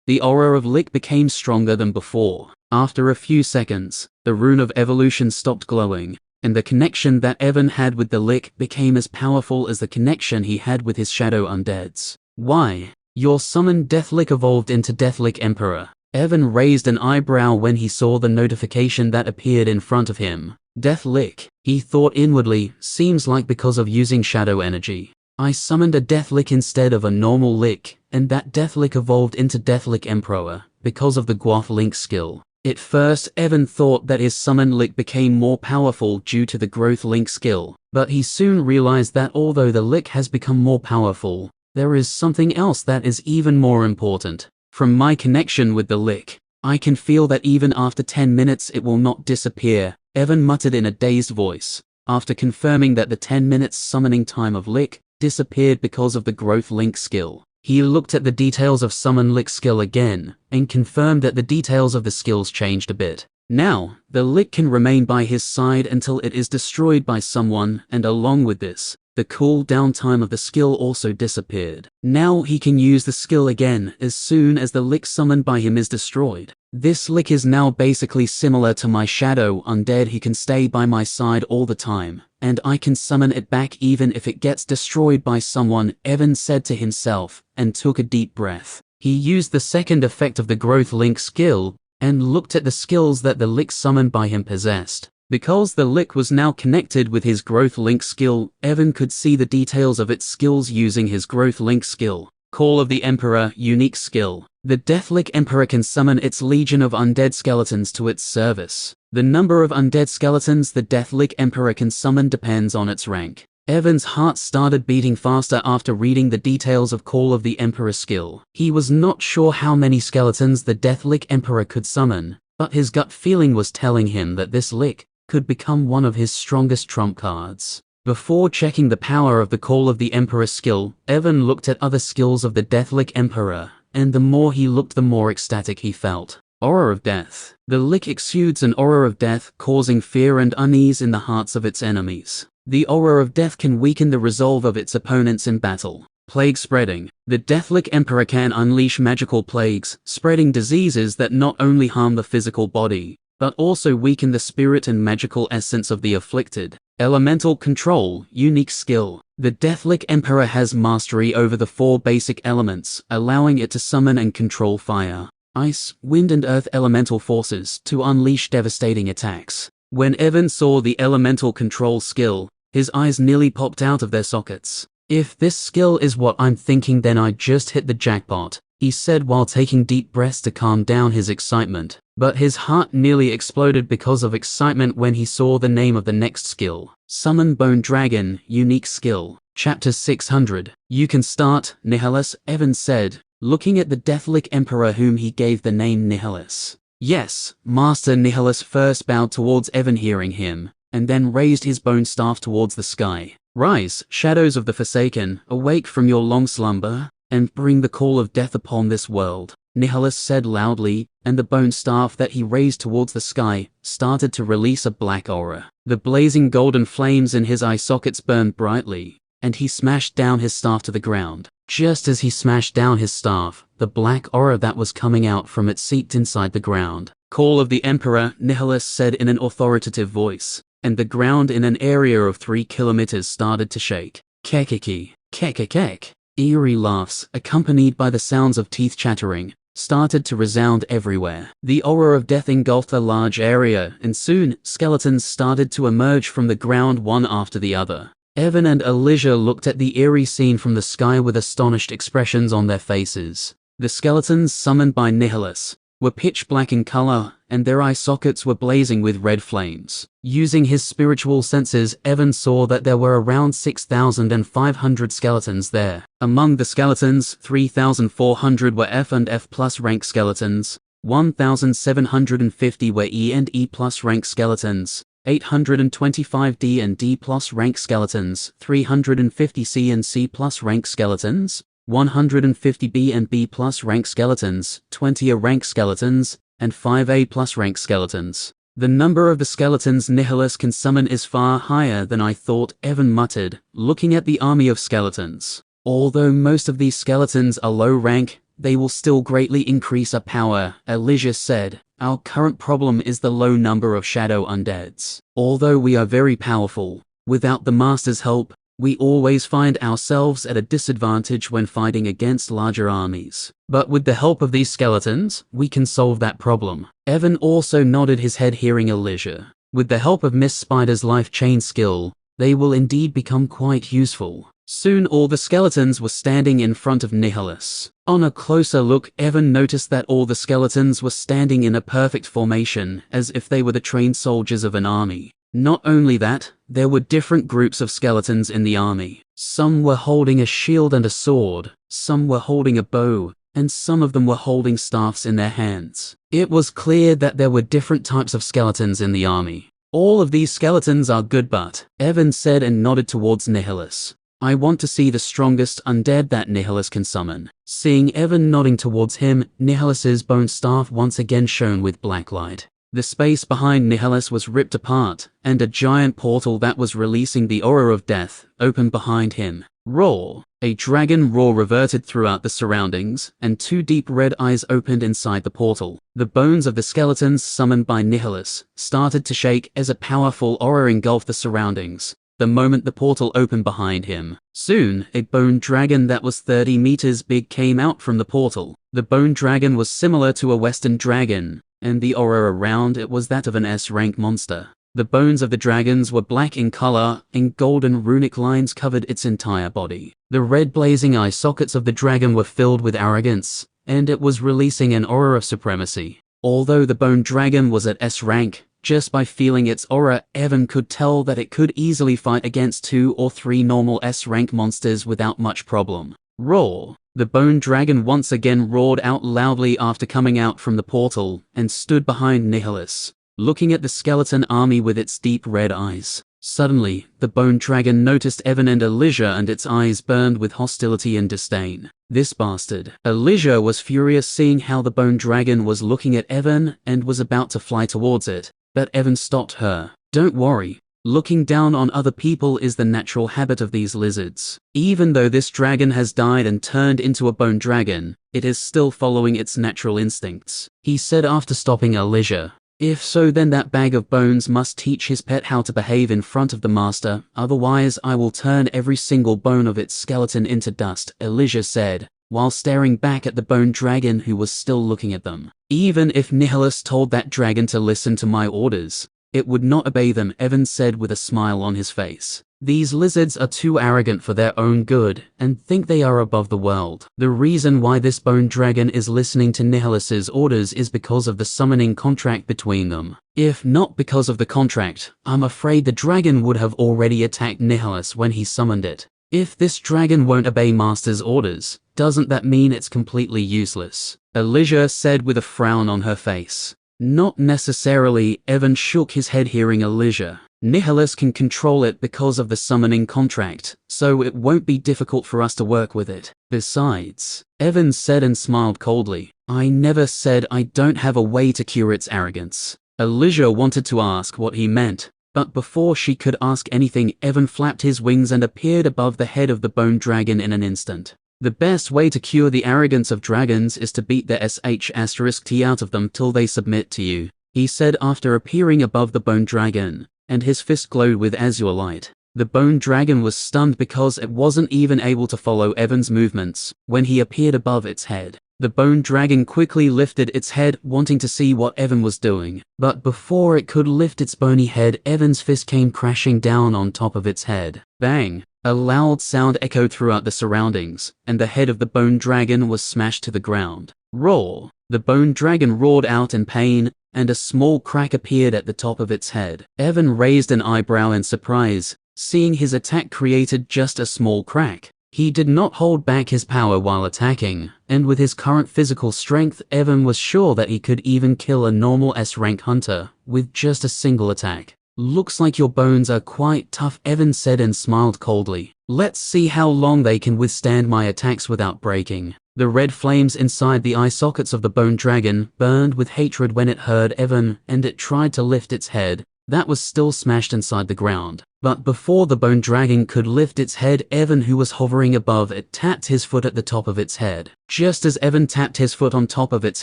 the aura of Lick became stronger than before. After a few seconds, the rune of evolution stopped glowing, and the connection that Evan had with the Lick became as powerful as the connection he had with his shadow undeads. Why? Your summoned Deathlick evolved into Deathlick Emperor. Evan raised an eyebrow when he saw the notification that appeared in front of him. Deathlick, he thought inwardly, seems like because of using shadow energy. I summoned a Deathlick instead of a normal Lick, and that Deathlick evolved into Deathlick Emperor because of the Guath Link skill. At first, Evan thought that his summoned Lick became more powerful due to the Growth Link skill, but he soon realized that although the Lick has become more powerful, there is something else that is even more important. From my connection with the Lick, I can feel that even after 10 minutes it will not disappear, Evan muttered in a dazed voice, after confirming that the 10 minutes summoning time of Lick disappeared because of the Growth Link skill. He looked at the details of Summon Lick skill again, and confirmed that the details of the skills changed a bit. Now, the Lick can remain by his side until it is destroyed by someone, and along with this, the cooldown time of the skill also disappeared. Now he can use the skill again as soon as the Lick summoned by him is destroyed. This Lick is now basically similar to my shadow undead. He can stay by my side all the time, and I can summon it back even if it gets destroyed by someone, Evan said to himself, and took a deep breath. He used the second effect of the Growth Link skill, and looked at the skills that the Lick summoned by him possessed. Because the Lick was now connected with his Growth Link skill, Evan could see the details of its skills using his Growth Link skill. Call of the Emperor, unique skill. The Deathlick Emperor can summon its legion of undead skeletons to its service. The number of undead skeletons the Deathlick Emperor can summon depends on its rank. Evan's heart started beating faster after reading the details of Call of the Emperor skill. He was not sure how many skeletons the Deathlick Emperor could summon, but his gut feeling was telling him that this Lick could become one of his strongest trump cards. Before checking the power of the Call of the Emperor skill, Evan looked at other skills of the Deathlick Emperor, and the more he looked the more ecstatic he felt. Aura of Death. The Lick exudes an aura of death, causing fear and unease in the hearts of its enemies. The aura of death can weaken the resolve of its opponents in battle. Plague spreading. The Deathlick Emperor can unleash magical plagues, spreading diseases that not only harm the physical body, but also weaken the spirit and magical essence of the afflicted. Elemental Control, unique skill. The Deathlick Emperor has mastery over the 4 basic elements, allowing it to summon and control fire, ice, wind and earth elemental forces to unleash devastating attacks. When Evan saw the Elemental Control skill, his eyes nearly popped out of their sockets. If this skill is what I'm thinking, then I just hit the jackpot, he said while taking deep breaths to calm down his excitement. But his heart nearly exploded because of excitement when he saw the name of the next skill. Summon Bone Dragon, unique skill. Chapter 600. You can start, Nihilus, Evan said, looking at the Deathlick Emperor whom he gave the name Nihilus. Yes, Master Nihilus first bowed towards Evan hearing him, and then raised his bone staff towards the sky. Rise, shadows of the Forsaken, awake from your long slumber, and bring the call of death upon this world, Nihilus said loudly, and the bone staff that he raised towards the sky started to release a black aura. The blazing golden flames in his eye sockets burned brightly, and he smashed down his staff to the ground. Just as he smashed down his staff, the black aura that was coming out from it seeped inside the ground. Call of the Emperor, Nihilus said in an authoritative voice, and the ground in an area of 3 kilometers started to shake. Kekeki, kekekek. Eerie laughs, accompanied by the sounds of teeth chattering, started to resound everywhere. The aura of death engulfed a large area, and soon, skeletons started to emerge from the ground one after the other. Evan and Elijah looked at the eerie scene from the sky with astonished expressions on their faces. The skeletons summoned by Nihilus were pitch black in color, and their eye sockets were blazing with red flames. Using his spiritual senses, Evan saw that there were around 6,500 skeletons there. Among the skeletons, 3,400 were F and F plus rank skeletons, 1,750 were E and E plus rank skeletons, 825 D and D plus rank skeletons, 350 C and C plus rank skeletons, 150 B and B plus rank skeletons, 20 A rank skeletons, and 5 A plus rank skeletons. The number of the skeletons Nihilus can summon is far higher than I thought, Evan muttered, looking at the army of skeletons. Although most of these skeletons are low rank, they will still greatly increase our power, Elijah said. Our current problem is the low number of shadow undeads. Although we are very powerful, without the Master's help, we always find ourselves at a disadvantage when fighting against larger armies. But with the help of these skeletons, we can solve that problem. Evan also nodded his head, hearing Elijah. With the help of Miss Spider's life chain skill, they will indeed become quite useful. Soon all the skeletons were standing in front of Nihilus. On a closer look, Evan noticed that all the skeletons were standing in a perfect formation, as if they were the trained soldiers of an army. Not only that, there were different groups of skeletons in the army. Some were holding a shield and a sword, some were holding a bow, and some of them were holding staffs in their hands. It was clear that there were different types of skeletons in the army. All of these skeletons are good, but, Evan said and nodded towards Nihilus. I want to see the strongest undead that Nihilus can summon. Seeing Evan nodding towards him, Nihilus's bone staff once again shone with black light. The space behind Nihilus was ripped apart, and a giant portal that was releasing the aura of death opened behind him. Roar! A dragon roar reverted throughout the surroundings, and two deep red eyes opened inside the portal. The bones of the skeletons summoned by Nihilus started to shake as a powerful aura engulfed the surroundings. The moment the portal opened behind him, soon a bone dragon that was 30 meters big came out from the portal. The bone dragon was similar to a western dragon, and the aura around it was that of an S-rank monster. The bones of the dragons were black in color, and golden runic lines covered its entire body. The red blazing eye sockets of the dragon were filled with arrogance, and it was releasing an aura of supremacy. Although the bone dragon was at S-rank, just by feeling its aura, Evan could tell that it could easily fight against 2 or 3 normal S-rank monsters without much problem. Roar! The bone dragon once again roared out loudly after coming out from the portal, and stood behind Nihilus, looking at the skeleton army with its deep red eyes. Suddenly, the bone dragon noticed Evan and Elijah, and its eyes burned with hostility and disdain. This bastard. Elijah was furious seeing how the bone dragon was looking at Evan and was about to fly towards it. But Evan stopped her. Don't worry. Looking down on other people is the natural habit of these lizards. Even though this dragon has died and turned into a bone dragon, it is still following its natural instincts. He said after stopping Elijah. If so, then that bag of bones must teach his pet how to behave in front of the master, otherwise I will turn every single bone of its skeleton into dust, Elijah said, while staring back at the bone dragon who was still looking at them. Even if Nihilus told that dragon to listen to my orders, it would not obey them, Evan said with a smile on his face. These lizards are too arrogant for their own good, and think they are above the world. The reason why this bone dragon is listening to Nihilus's orders is because of the summoning contract between them. If not because of the contract, I'm afraid the dragon would have already attacked Nihilus when he summoned it. If this dragon won't obey Master's orders, doesn't that mean it's completely useless? Elijah said with a frown on her face. Not necessarily, Evan shook his head hearing Elijah. Nihilus can control it because of the summoning contract, so it won't be difficult for us to work with it. Besides, Evan said and smiled coldly, I never said I don't have a way to cure its arrogance. Elijah wanted to ask what he meant, but before she could ask anything, Evan flapped his wings and appeared above the head of the bone dragon in an instant. The best way to cure the arrogance of dragons is to beat the sh*t out of them till they submit to you, he said after appearing above the bone dragon, and his fist glowed with azure light. The bone dragon was stunned because it wasn't even able to follow Evan's movements when he appeared above its head. The bone dragon quickly lifted its head, wanting to see what Evan was doing, but before it could lift its bony head, Evan's fist came crashing down on top of its head. Bang! A loud sound echoed throughout the surroundings, and the head of the bone dragon was smashed to the ground. Roar! The bone dragon roared out in pain, and a small crack appeared at the top of its head. Evan raised an eyebrow in surprise, seeing his attack created just a small crack. He did not hold back his power while attacking, and with his current physical strength, Evan was sure that he could even kill a normal S-rank hunter with just a single attack. Looks like your bones are quite tough, Evan said and smiled coldly. Let's see how long they can withstand my attacks without breaking. The red flames inside the eye sockets of the bone dragon burned with hatred when it heard Evan, and it tried to lift its head. That was still smashed inside the ground. But before the bone dragon could lift its head, Evan, who was hovering above it, tapped his foot at the top of its head. Just as Evan tapped his foot on top of its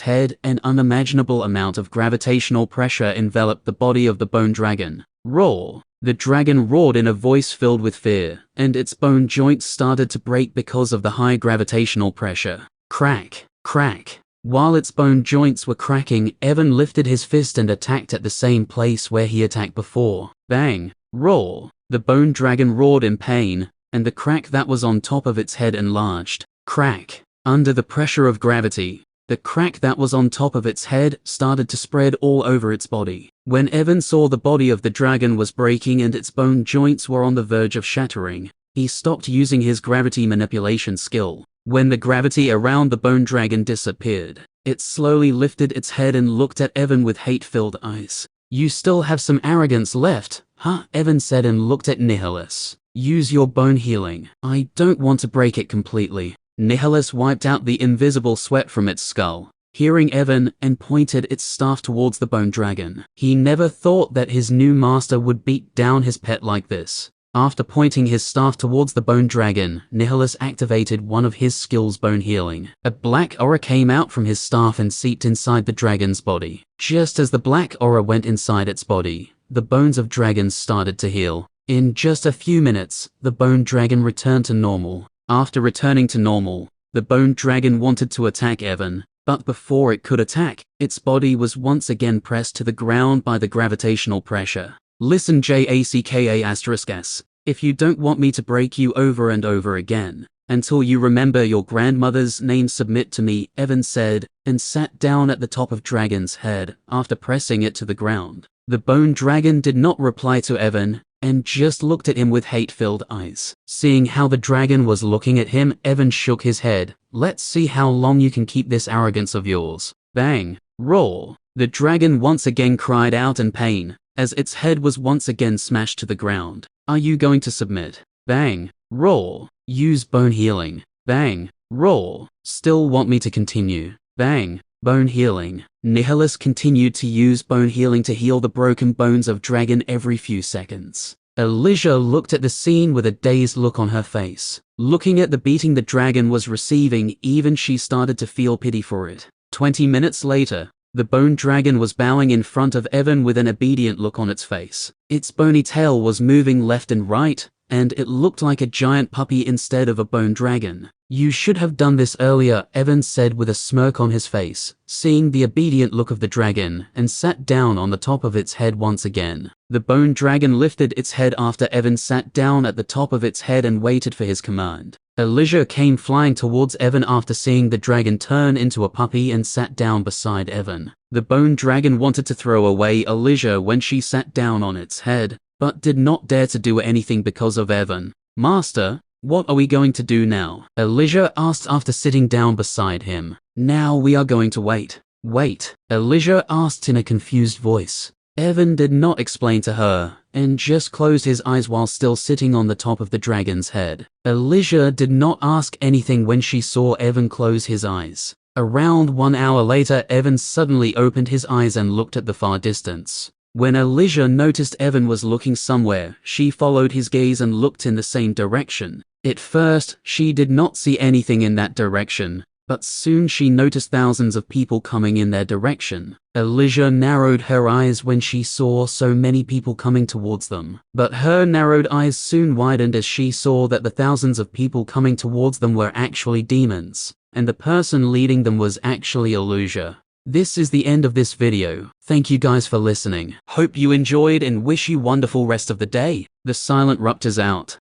head, an unimaginable amount of gravitational pressure enveloped the body of the bone dragon. Roar! The dragon roared in a voice filled with fear, and its bone joints started to break because of the high gravitational pressure. Crack! Crack! While its bone joints were cracking, Evan lifted his fist and attacked at the same place where he attacked before. Bang! Roar! The bone dragon roared in pain, and the crack that was on top of its head enlarged. Crack! Under the pressure of gravity, the crack that was on top of its head started to spread all over its body. When Evan saw the body of the dragon was breaking and its bone joints were on the verge of shattering, he stopped using his gravity manipulation skill. When the gravity around the bone dragon disappeared, it slowly lifted its head and looked at Evan with hate-filled eyes. You still have some arrogance left, huh? Evan said and looked at Nihilus. Use your bone healing. I don't want to break it completely. Nihilus wiped out the invisible sweat from its skull, hearing Evan, and pointed its staff towards the bone dragon. He never thought that his new master would beat down his pet like this. After pointing his staff towards the bone dragon, Nihilus activated one of his skills, bone healing. A black aura came out from his staff and seeped inside the dragon's body. Just as the black aura went inside its body, the bones of dragons started to heal. In just a few minutes, the bone dragon returned to normal. After returning to normal, the bone dragon wanted to attack Evan, but before it could attack, its body was once again pressed to the ground by the gravitational pressure. Listen Jackka***, if you don't want me to break you over and over again, until you remember your grandmother's name, submit to me, Evan said, and sat down at the top of Dragon's head after pressing it to the ground. The bone dragon did not reply to Evan, and just looked at him with hate-filled eyes. Seeing how the dragon was looking at him, Evan shook his head. Let's see how long you can keep this arrogance of yours. Bang! Roar! The dragon once again cried out in pain, as its head was once again smashed to the ground. Are you going to submit? Bang! Roar! Use bone healing. Bang! Roar! Still want me to continue? Bang! Bone healing. Nihilus continued to use bone healing to heal the broken bones of dragon every few seconds. Elijah looked at the scene with a dazed look on her face. Looking at the beating the dragon was receiving, even she started to feel pity for it. 20 minutes later, the bone dragon was bowing in front of Evan with an obedient look on its face. Its bony tail was moving left and right, and it looked like a giant puppy instead of a bone dragon. You should have done this earlier, Evan said with a smirk on his face, seeing the obedient look of the dragon, and sat down on the top of its head once again. The bone dragon lifted its head after Evan sat down at the top of its head and waited for his command. Elijah came flying towards Evan after seeing the dragon turn into a puppy and sat down beside Evan. The bone dragon wanted to throw away Elijah when she sat down on its head, but did not dare to do anything because of Evan. Master, what are we going to do now? Elijah asked after sitting down beside him. Now we are going to wait. Wait, Elijah asked in a confused voice. Evan did not explain to her, and just closed his eyes while still sitting on the top of the dragon's head. Elijah did not ask anything when she saw Evan close his eyes. Around 1 hour later, Evan suddenly opened his eyes and looked at the far distance. When Elijah noticed Evan was looking somewhere, she followed his gaze and looked in the same direction. At first, she did not see anything in that direction, but soon she noticed thousands of people coming in their direction. Elijah narrowed her eyes when she saw so many people coming towards them. But her narrowed eyes soon widened as she saw that the thousands of people coming towards them were actually demons, and the person leading them was actually Elijah. This is the end of this video. Thank you guys for listening. Hope you enjoyed and wish you wonderful rest of the day. The Silent Ruptors out.